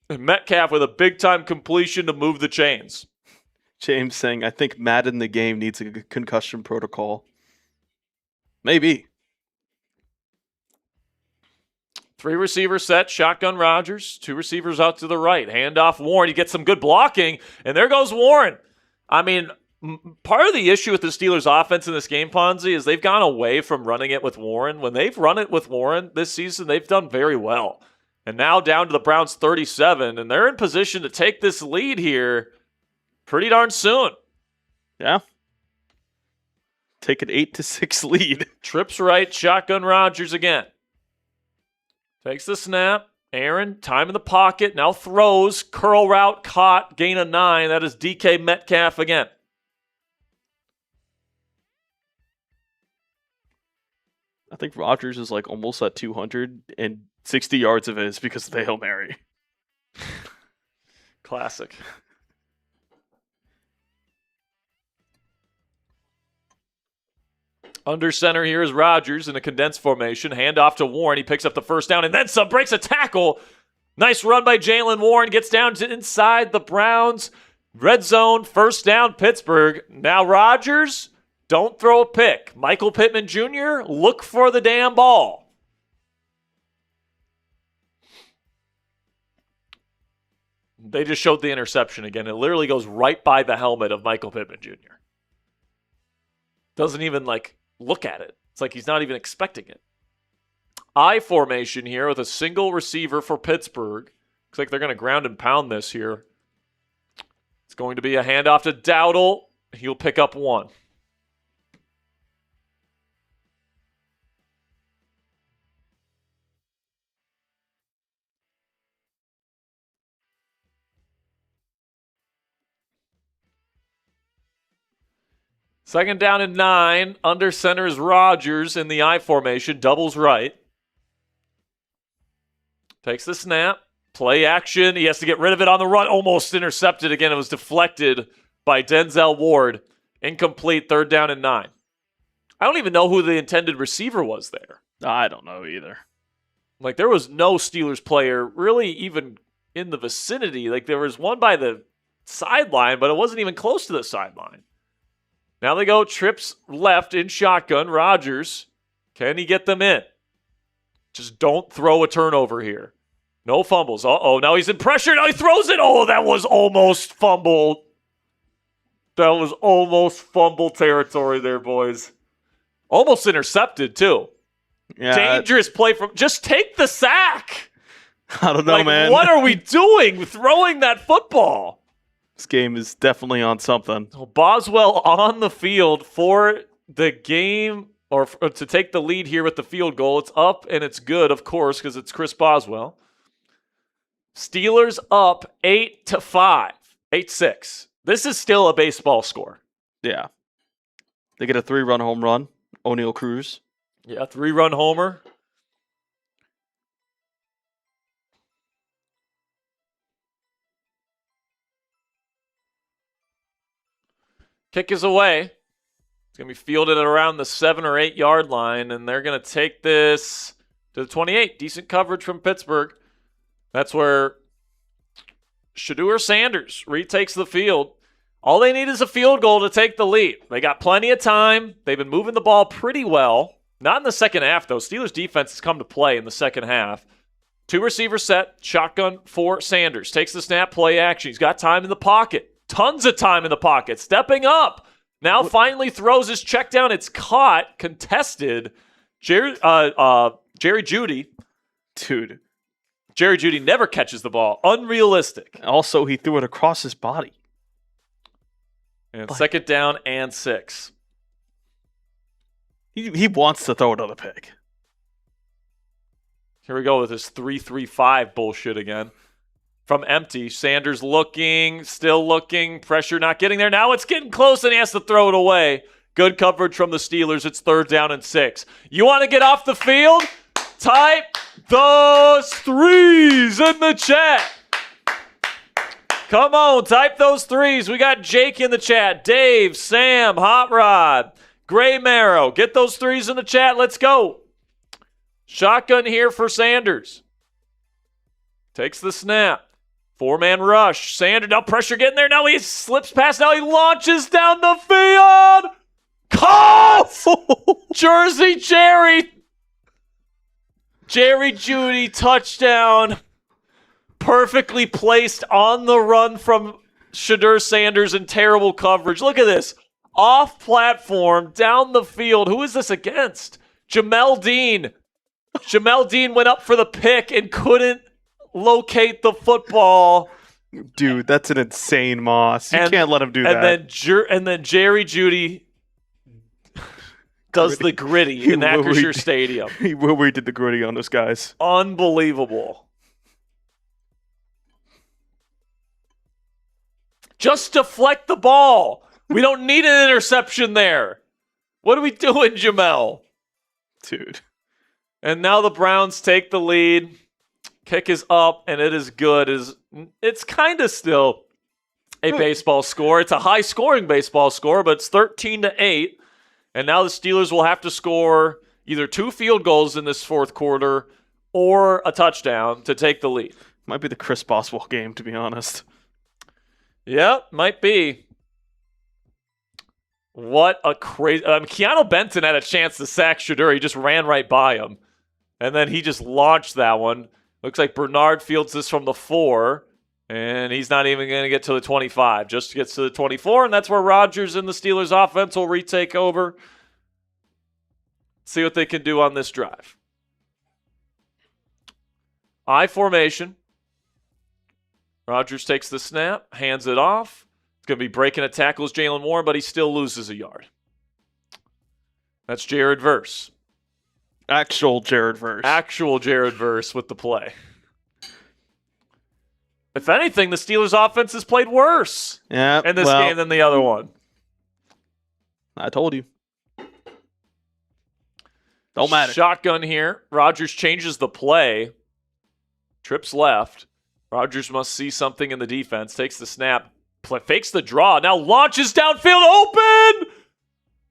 And Metcalf with a big-time completion to move the chains. James saying, I think Madden the game needs a concussion protocol. Maybe. 3 receiver set, shotgun Rodgers. 2 receivers out to the right. Handoff Warren. He gets some good blocking, and there goes Warren. I mean, part of the issue with the Steelers' offense in this game, Ponzi, is they've gone away from running it with Warren. When they've run it with Warren this season, they've done very well. And now down to the Browns' 37, and they're in position to take this lead here pretty darn soon. Yeah. Take an 8-6 lead. Trips right, shotgun Rodgers again. Takes the snap. Aaron, time in the pocket, now throws. Curl route, caught, gain of 9. That is DK Metcalf again. I think Rodgers is like almost at 260 yards of his because of the Hail Mary. Classic. Under center here is Rodgers in a condensed formation. Handoff to Warren. He picks up the first down and then some. Breaks a tackle. Nice run by Jalen Warren. Gets down to inside the Browns. Red zone. First down, Pittsburgh. Now Rodgers, don't throw a pick. Michael Pittman Jr., look for the damn ball. They just showed the interception again. It literally goes right by the helmet of Michael Pittman Jr. Doesn't even, look at it. It's like he's not even expecting it. I formation here with a single receiver for Pittsburgh. Looks like they're going to ground and pound this here. It's going to be a handoff to Dowdle. He'll pick up 1. 2nd down and 9. Under center is Rodgers in the I formation. Doubles right. Takes the snap. Play action. He has to get rid of it on the run. Almost intercepted again. It was deflected by Denzel Ward. Incomplete. 3rd down and 9. I don't even know who the intended receiver was there. I don't know either. Like, there was no Steelers player really even in the vicinity. Like, there was one by the sideline, but it wasn't even close to the sideline. Now they go trips left in shotgun. Rodgers. Can he get them in? Just don't throw a turnover here. No fumbles. Uh-oh, now he's in pressure. Now he throws it. Oh, that was almost fumble. That was almost fumble territory there, boys. Almost intercepted, too. Yeah, Dangerous play from... Just take the sack. I don't know, man. What are we doing throwing that football? This game is definitely on something. So Boswell on the field for the game, or to take the lead here with the field goal. It's up and it's good, of course, because it's Chris Boswell. Steelers up 8-5. 8-6. This is still a baseball score. Yeah. They get a 3-run home run. O'Neal Cruz. Yeah, 3-run homer. Kick is away. It's going to be fielded at around the 7 or 8 yard line, and they're going to take this to the 28. Decent coverage from Pittsburgh. That's where Shedeur Sanders retakes the field. All they need is a field goal to take the lead. They got plenty of time. They've been moving the ball pretty well. Not in the second half, though. Steelers defense has come to play in the second half. 2 receivers set. Shotgun for Sanders. Takes the snap, play action. He's got time in the pocket. Tons of time in the pocket. Stepping up. Now finally throws his check down. It's caught. Contested. Jerry Jeudy. Dude. Jerry Jeudy never catches the ball. Unrealistic. Also, he threw it across his body. And 2nd down and 6. He wants to throw another pick. Here we go with this 3-3-5 bullshit again. From empty, Sanders looking, still looking, pressure not getting there. Now it's getting close and he has to throw it away. Good coverage from the Steelers. It's 3rd down and 6. You want to get off the field? Type those 3s in the chat. Come on, type those 3s. We got Jake in the chat. Dave, Sam, Hot Rod, Gray Marrow. Get those 3s in the chat. Let's go. Shotgun here for Sanders. Takes the snap. 4-man rush. Sanders, now pressure getting there. Now he slips past. Now he launches down the field. Caught! Jersey Jerry. Jerry Jeudy touchdown. Perfectly placed on the run from Shedeur Sanders in terrible coverage. Look at this. Off platform, down the field. Who is this against? Jamel Dean. Jamel Dean went up for the pick and couldn't locate the football. Dude, that's an insane Moss. You can't let him do that. And then Jerry Jeudy does the gritty in Acrisure Stadium. He really did the gritty on those guys. Unbelievable. Just deflect the ball. We don't need an interception there. What are we doing, Jamel? Dude. And now the Browns take the lead. Kick is up, and it is good. It's kind of still a baseball score. It's a high-scoring baseball score, but it's 13-8. And now the Steelers will have to score either 2 field goals in this 4th quarter or a touchdown to take the lead. Might be the Chris Boswell game, to be honest. Yeah, might be. What a crazy... Keanu Benton had a chance to sack Shedeur. He just ran right by him. And then he just launched that one. Looks like Bernard fields this from the 4. And he's not even going to get to the 25. Just gets to the 24. And that's where Rodgers and the Steelers offense will retake over. See what they can do on this drive. I formation. Rodgers takes the snap, hands it off. It's going to be breaking a tackle as Jalen Warren, but he still loses a yard. That's Jared Verse. Actual Jared Verse. Actual Jared Verse with the play. If anything, the Steelers' offense has played worse in this game than the other one. I told you. Don't matter. Shotgun here. Rodgers changes the play. Trips left. Rodgers must see something in the defense. Takes the snap. Fakes the draw. Now launches downfield. Open!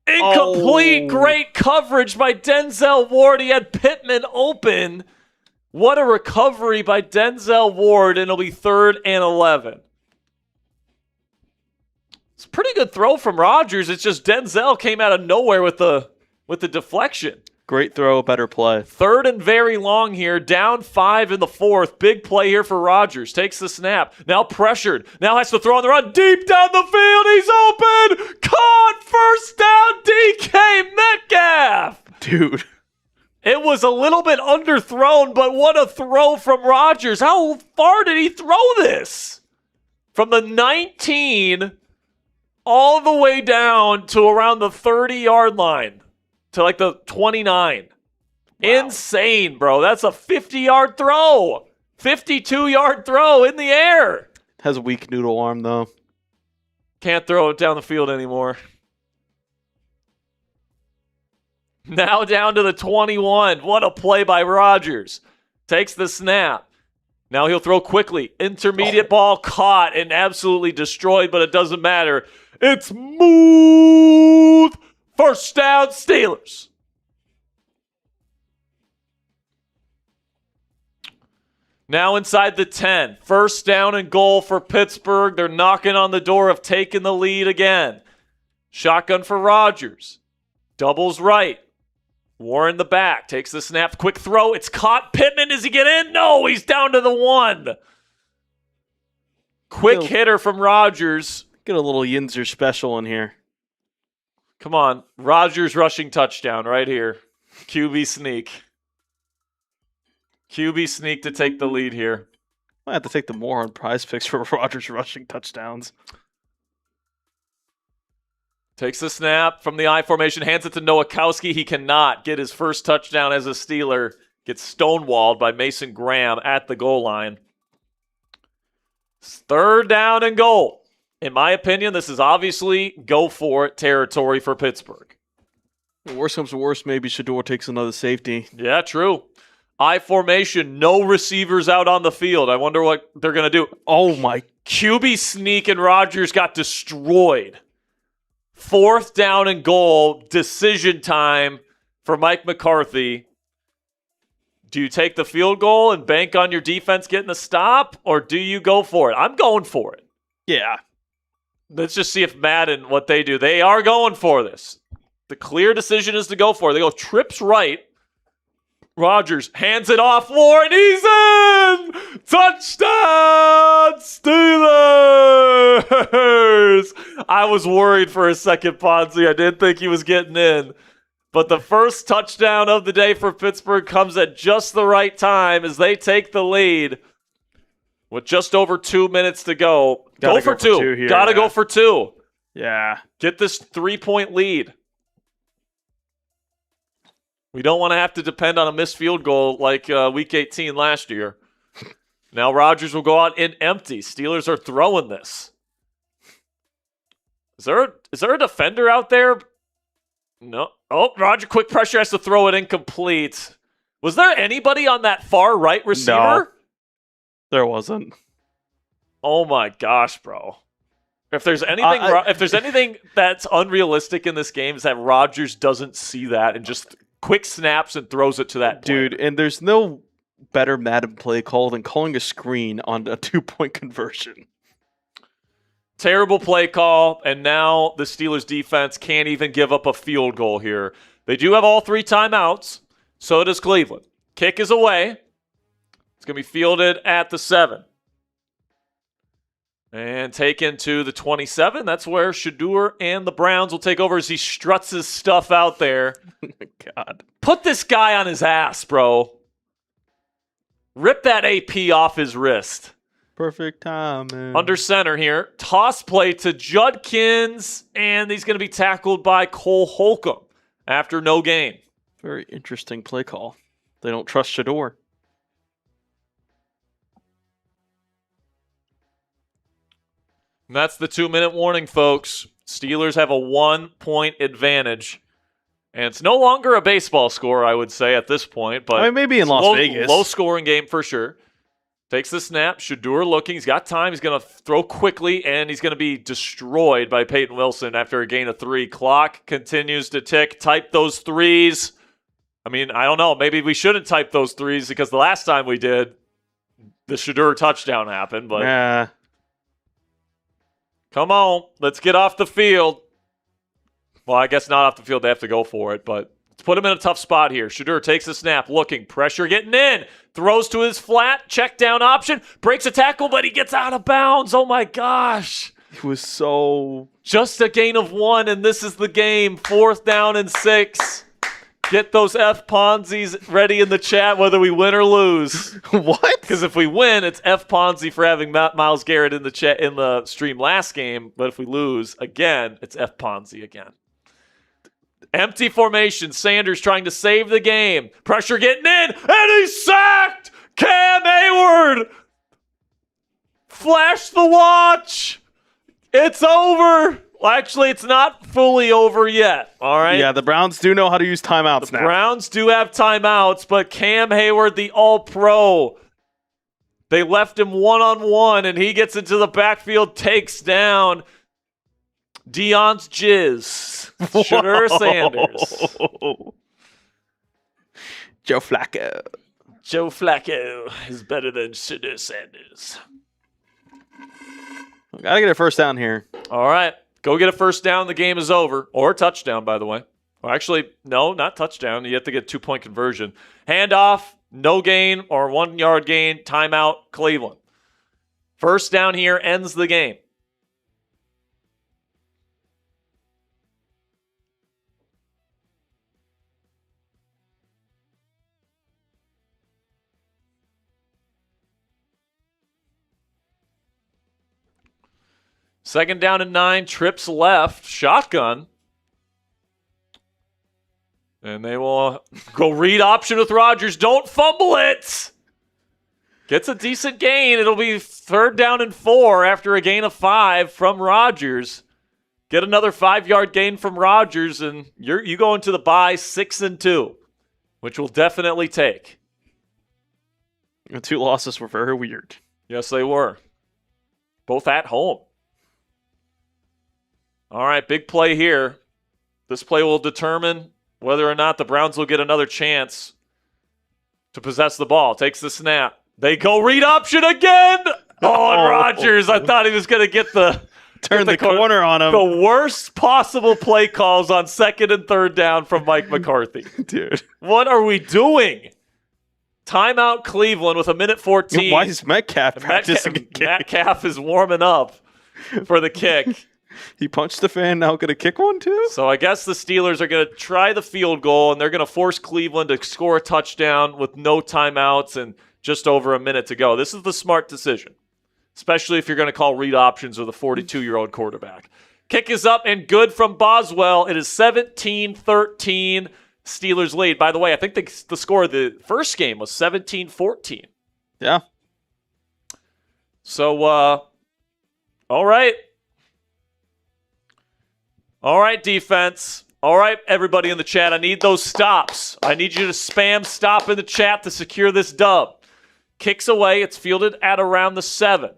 Incomplete. Great coverage by Denzel Ward. He had Pittman open. What a recovery by Denzel Ward, and it'll be 3rd and 11. It's a pretty good throw from Rodgers. It's just Denzel came out of nowhere with the deflection. Great throw, better play. 3rd and very long here. Down 5 in the 4th. Big play here for Rodgers. Takes the snap. Now pressured. Now has to throw on the run. Deep down the field. He's open. Caught. First down. DK Metcalf. Dude. It was a little bit underthrown, but what a throw from Rodgers. How far did he throw this? From the 19 all the way down to around the 30-yard line. To like the 29. Wow. Insane, bro. That's a 50-yard throw. 52-yard throw in the air. Has a weak noodle arm, though. Can't throw it down the field anymore. Now down to the 21. What a play by Rodgers. Takes the snap. Now he'll throw quickly. Intermediate ball caught and absolutely destroyed, but it doesn't matter. It's smooth. First down, Steelers. Now inside the 10. First down and goal for Pittsburgh. They're knocking on the door of taking the lead again. Shotgun for Rodgers. Doubles right. Warren the back. Takes the snap. Quick throw. It's caught. Pittman, does he get in? No, he's down to the 1. Quick hitter from Rodgers. Get a little Yinzer special in here. Come on. Rodgers rushing touchdown right here. QB sneak. QB sneak to take the lead here. I have to take the more on prize picks for Rodgers rushing touchdowns. Takes the snap from the I formation, hands it to Nowakowski. He cannot get his first touchdown as a Steeler. Gets stonewalled by Mason Graham at the goal line. 3rd down and goal. In my opinion, this is obviously go-for-it territory for Pittsburgh. Worst comes to worst, maybe Shador takes another safety. Yeah, true. I formation, no receivers out on the field. I wonder what they're going to do. Oh, my. QB sneak and Rodgers got destroyed. 4th down and goal, decision time for Mike McCarthy. Do you take the field goal and bank on your defense getting the stop, or do you go for it? I'm going for it. Yeah. Let's just see if Madden, what they do. They are going for this. The clear decision is to go for it. They go trips right. Rodgers hands it off. Warren, he's in! Touchdown, Steelers! I was worried for a second, Ponzi. I didn't think he was getting in. But the first touchdown of the day for Pittsburgh comes at just the right time as they take the lead. With just over 2 minutes to go. Go for two. Gotta go for 2. Yeah. Get this 3-point lead. We don't want to have to depend on a missed field goal like Week 18 last year. Now Rodgers will go out in empty. Steelers are throwing this. Is there a defender out there? No. Oh, Rodgers, quick pressure, has to throw it incomplete. Was there anybody on that far right receiver? No. There wasn't. Oh my gosh, bro! If there's anything, that's unrealistic in this game, is that Rodgers doesn't see that and just quick snaps and throws it to that player. Dude, and there's no better Madden play call than calling a screen on a 2-point conversion. Terrible play call, and now the Steelers defense can't even give up a field goal here. They do have all 3 timeouts. So does Cleveland. Kick is away. It's going to be fielded at the 7. And taken to the 27. That's where Shador and the Browns will take over as he struts his stuff out there. Oh my God. Put this guy on his ass, bro. Rip that AP off his wrist. Perfect timing. Under center here. Toss play to Judkins, and he's going to be tackled by Cole Holcomb after no gain. Very interesting play call. They don't trust Shador. And that's the 2-minute warning, folks. Steelers have a 1-point advantage. And it's no longer a baseball score, I would say, at this point. But I mean, maybe in Las Vegas. Low-scoring game for sure. Takes the snap. Shedeur looking. He's got time. He's going to throw quickly, and he's going to be destroyed by Peyton Wilson after a gain of 3. Clock continues to tick. Type those threes. I mean, I don't know. Maybe we shouldn't type those threes because the last time we did, the Shedeur touchdown happened. But Yeah. Come on. Let's get off the field. Well, I guess not off the field. They have to go for it, but let's put him in a tough spot here. Shedeur takes a snap, looking, pressure getting in, throws to his flat, check down option, breaks a tackle, but he gets out of bounds. Oh my gosh. He was so... Just a gain of 1, and this is the game. 4th down and 6. Get those F Ponzies ready in the chat whether we win or lose. What? Because if we win, it's F Ponzi for having Myles Garrett in the chat in the stream last game. But if we lose, again, it's F Ponzi again. Empty formation. Sanders trying to save the game. Pressure getting in, and he's sacked! Cam Hayward! Flash the watch! It's over! Well, actually, it's not fully over yet, all right? Yeah, the Browns do know how to use timeouts now. Browns do have timeouts, but Cam Hayward, the All-Pro, they left him one-on-one, and he gets into the backfield, takes down Deion's Jizz, Shedeur Sanders. Joe Flacco. Joe Flacco is better than Shedeur Sanders. Gotta get a first down here. All right, go get a first down. The game is over. Or a touchdown, by the way. Or actually, no, not touchdown. You have to get a 2-point conversion. Handoff, no gain or 1-yard gain, timeout, Cleveland. First down here ends the game. Second down and 9, trips left, shotgun. And they will go read option with Rodgers. Don't fumble it. Gets a decent gain. It'll be 3rd down and 4 after a gain of 5 from Rodgers. Get another 5-yard gain from Rodgers, and you go into the bye 6-2, which we'll definitely take. The 2 losses were very weird. Yes, they were. Both at home. All right, big play here. This play will determine whether or not the Browns will get another chance to possess the ball. Takes the snap. They go read option again. Oh, and Rodgers. I thought he was going to get Turn the corner on him. The worst possible play calls on 2nd and 3rd down from Mike McCarthy. Dude. What are we doing? Timeout Cleveland with 1:14. Why is Metcalf practicing a kick? Metcalf is warming up for the kick. He punched the fan, now going to kick one too? So I guess the Steelers are going to try the field goal, and they're going to force Cleveland to score a touchdown with no timeouts and just over a minute to go. This is the smart decision, especially if you're going to call read options with a 42-year-old quarterback. Kick is up and good from Boswell. It is 17-13. Steelers lead. By the way, I think the score of the first game was 17-14. Yeah. So, all right. All right, defense. All right, everybody in the chat. I need those stops. I need you to spam stop in the chat to secure this dub. Kicks away. It's fielded at around the 7.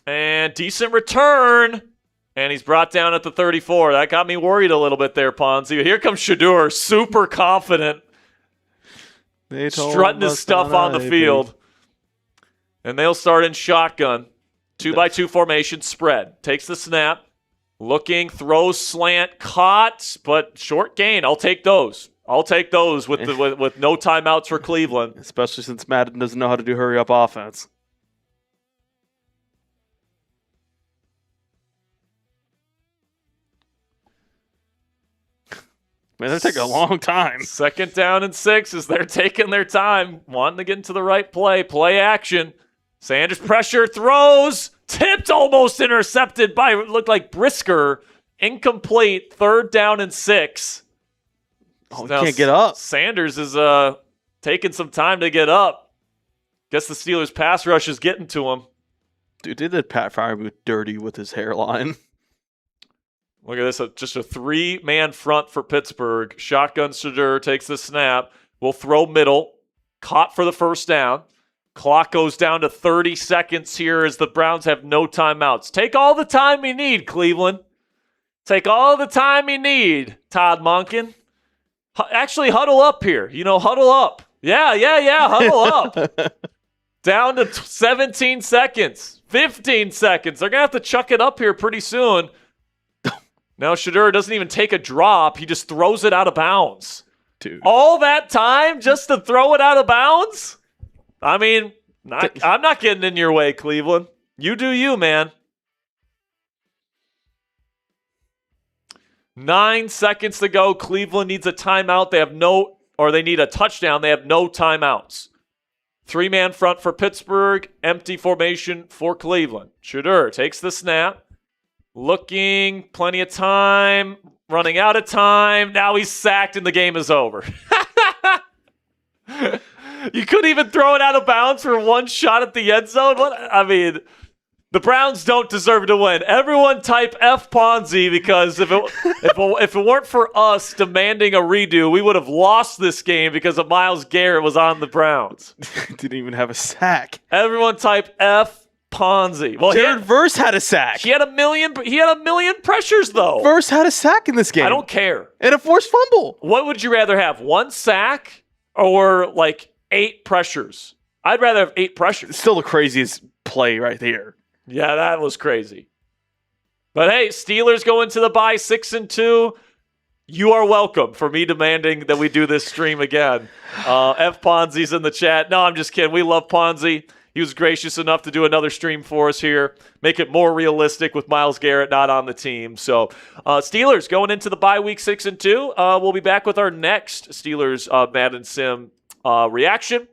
And decent return. And he's brought down at the 34. That got me worried a little bit there, Ponzi. Here comes Shedeur, super confident, strutting his stuff on the field. And they'll start in shotgun. 2-by-2 formation spread. Takes the snap. Looking, throws, slant, caught, but short gain. I'll take those. I'll take those with no timeouts for Cleveland. Especially since Madden doesn't know how to do hurry-up offense. Man, they're taking a long time. 2nd down and 6 as they're taking their time, wanting to get into the right play. Play action. Sanders pressure, throws, tipped, almost intercepted by, it looked like Brisker. Incomplete, 3rd down and 6. Oh, he can't get up. Sanders is taking some time to get up. Guess the Steelers' pass rush is getting to him. Dude, they did Pat Freiermuth dirty with his hairline. Look at this. Just a 3-man front for Pittsburgh. Shotgun Shedeur takes the snap. Will throw middle. Caught for the first down. Clock goes down to 30 seconds here as the Browns have no timeouts. Take all the time you need, Cleveland. Take all the time you need, Todd Monken. Actually, huddle up here. Huddle up. Yeah. Huddle up. Down to 17 seconds. 15 seconds. They're going to have to chuck it up here pretty soon. Now, Shedeur doesn't even take a drop. He just throws it out of bounds. Dude. All that time just to throw it out of bounds? I mean, I'm not getting in your way, Cleveland. You do you, man. 9 seconds to go. Cleveland needs a timeout. They need a touchdown. They have no timeouts. 3-man front for Pittsburgh. Empty formation for Cleveland. Shedeur takes the snap. Looking, plenty of time. Running out of time. Now he's sacked and the game is over. You couldn't even throw it out of bounds for one shot at the end zone? The Browns don't deserve to win. Everyone type F Ponzi because if it weren't for us demanding a redo, we would have lost this game because of Myles Garrett was on the Browns. Didn't even have a sack. Everyone type F Ponzi. Well, Jared Verse had a sack. He had a million pressures though. Verse had a sack in this game. I don't care. And a forced fumble. What would you rather have? 1 sack or 8 pressures? I'd rather have 8 pressures. It's still the craziest play right there. Yeah, that was crazy. But hey, Steelers go into the bye 6-2. You are welcome for me demanding that we do this stream again. F Ponzi's in the chat. No, I'm just kidding. We love Ponzi. He was gracious enough to do another stream for us here. Make it more realistic with Myles Garrett not on the team. So Steelers going into the bye week 6-2. We'll be back with our next Steelers Madden Sim reaction.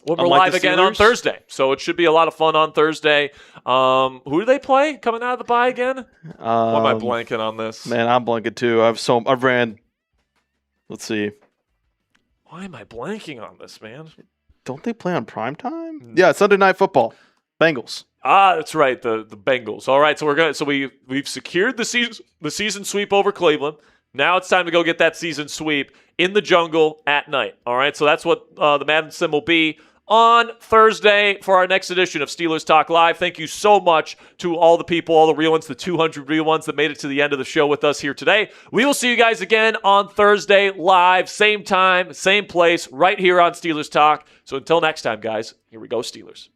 We're live again on Thursday, so it should be a lot of fun on Thursday. Who do they play coming out of the bye again? Why am I blanking on this? Man, I'm blanking too. I've ran. Let's see. Why am I blanking on this, man? Don't they play on primetime? Yeah, Sunday Night Football. Bengals. That's right, the Bengals. All right, so we've secured the season sweep over Cleveland. Now it's time to go get that season sweep in the jungle at night. All right, so that's what the Madden Sim will be on Thursday for our next edition of Steelers Talk Live. Thank you so much to all the people, all the real ones, the 200 real ones that made it to the end of the show with us here today. We will see you guys again on Thursday live, same time, same place, right here on Steelers Talk. So until next time, guys, here we go, Steelers.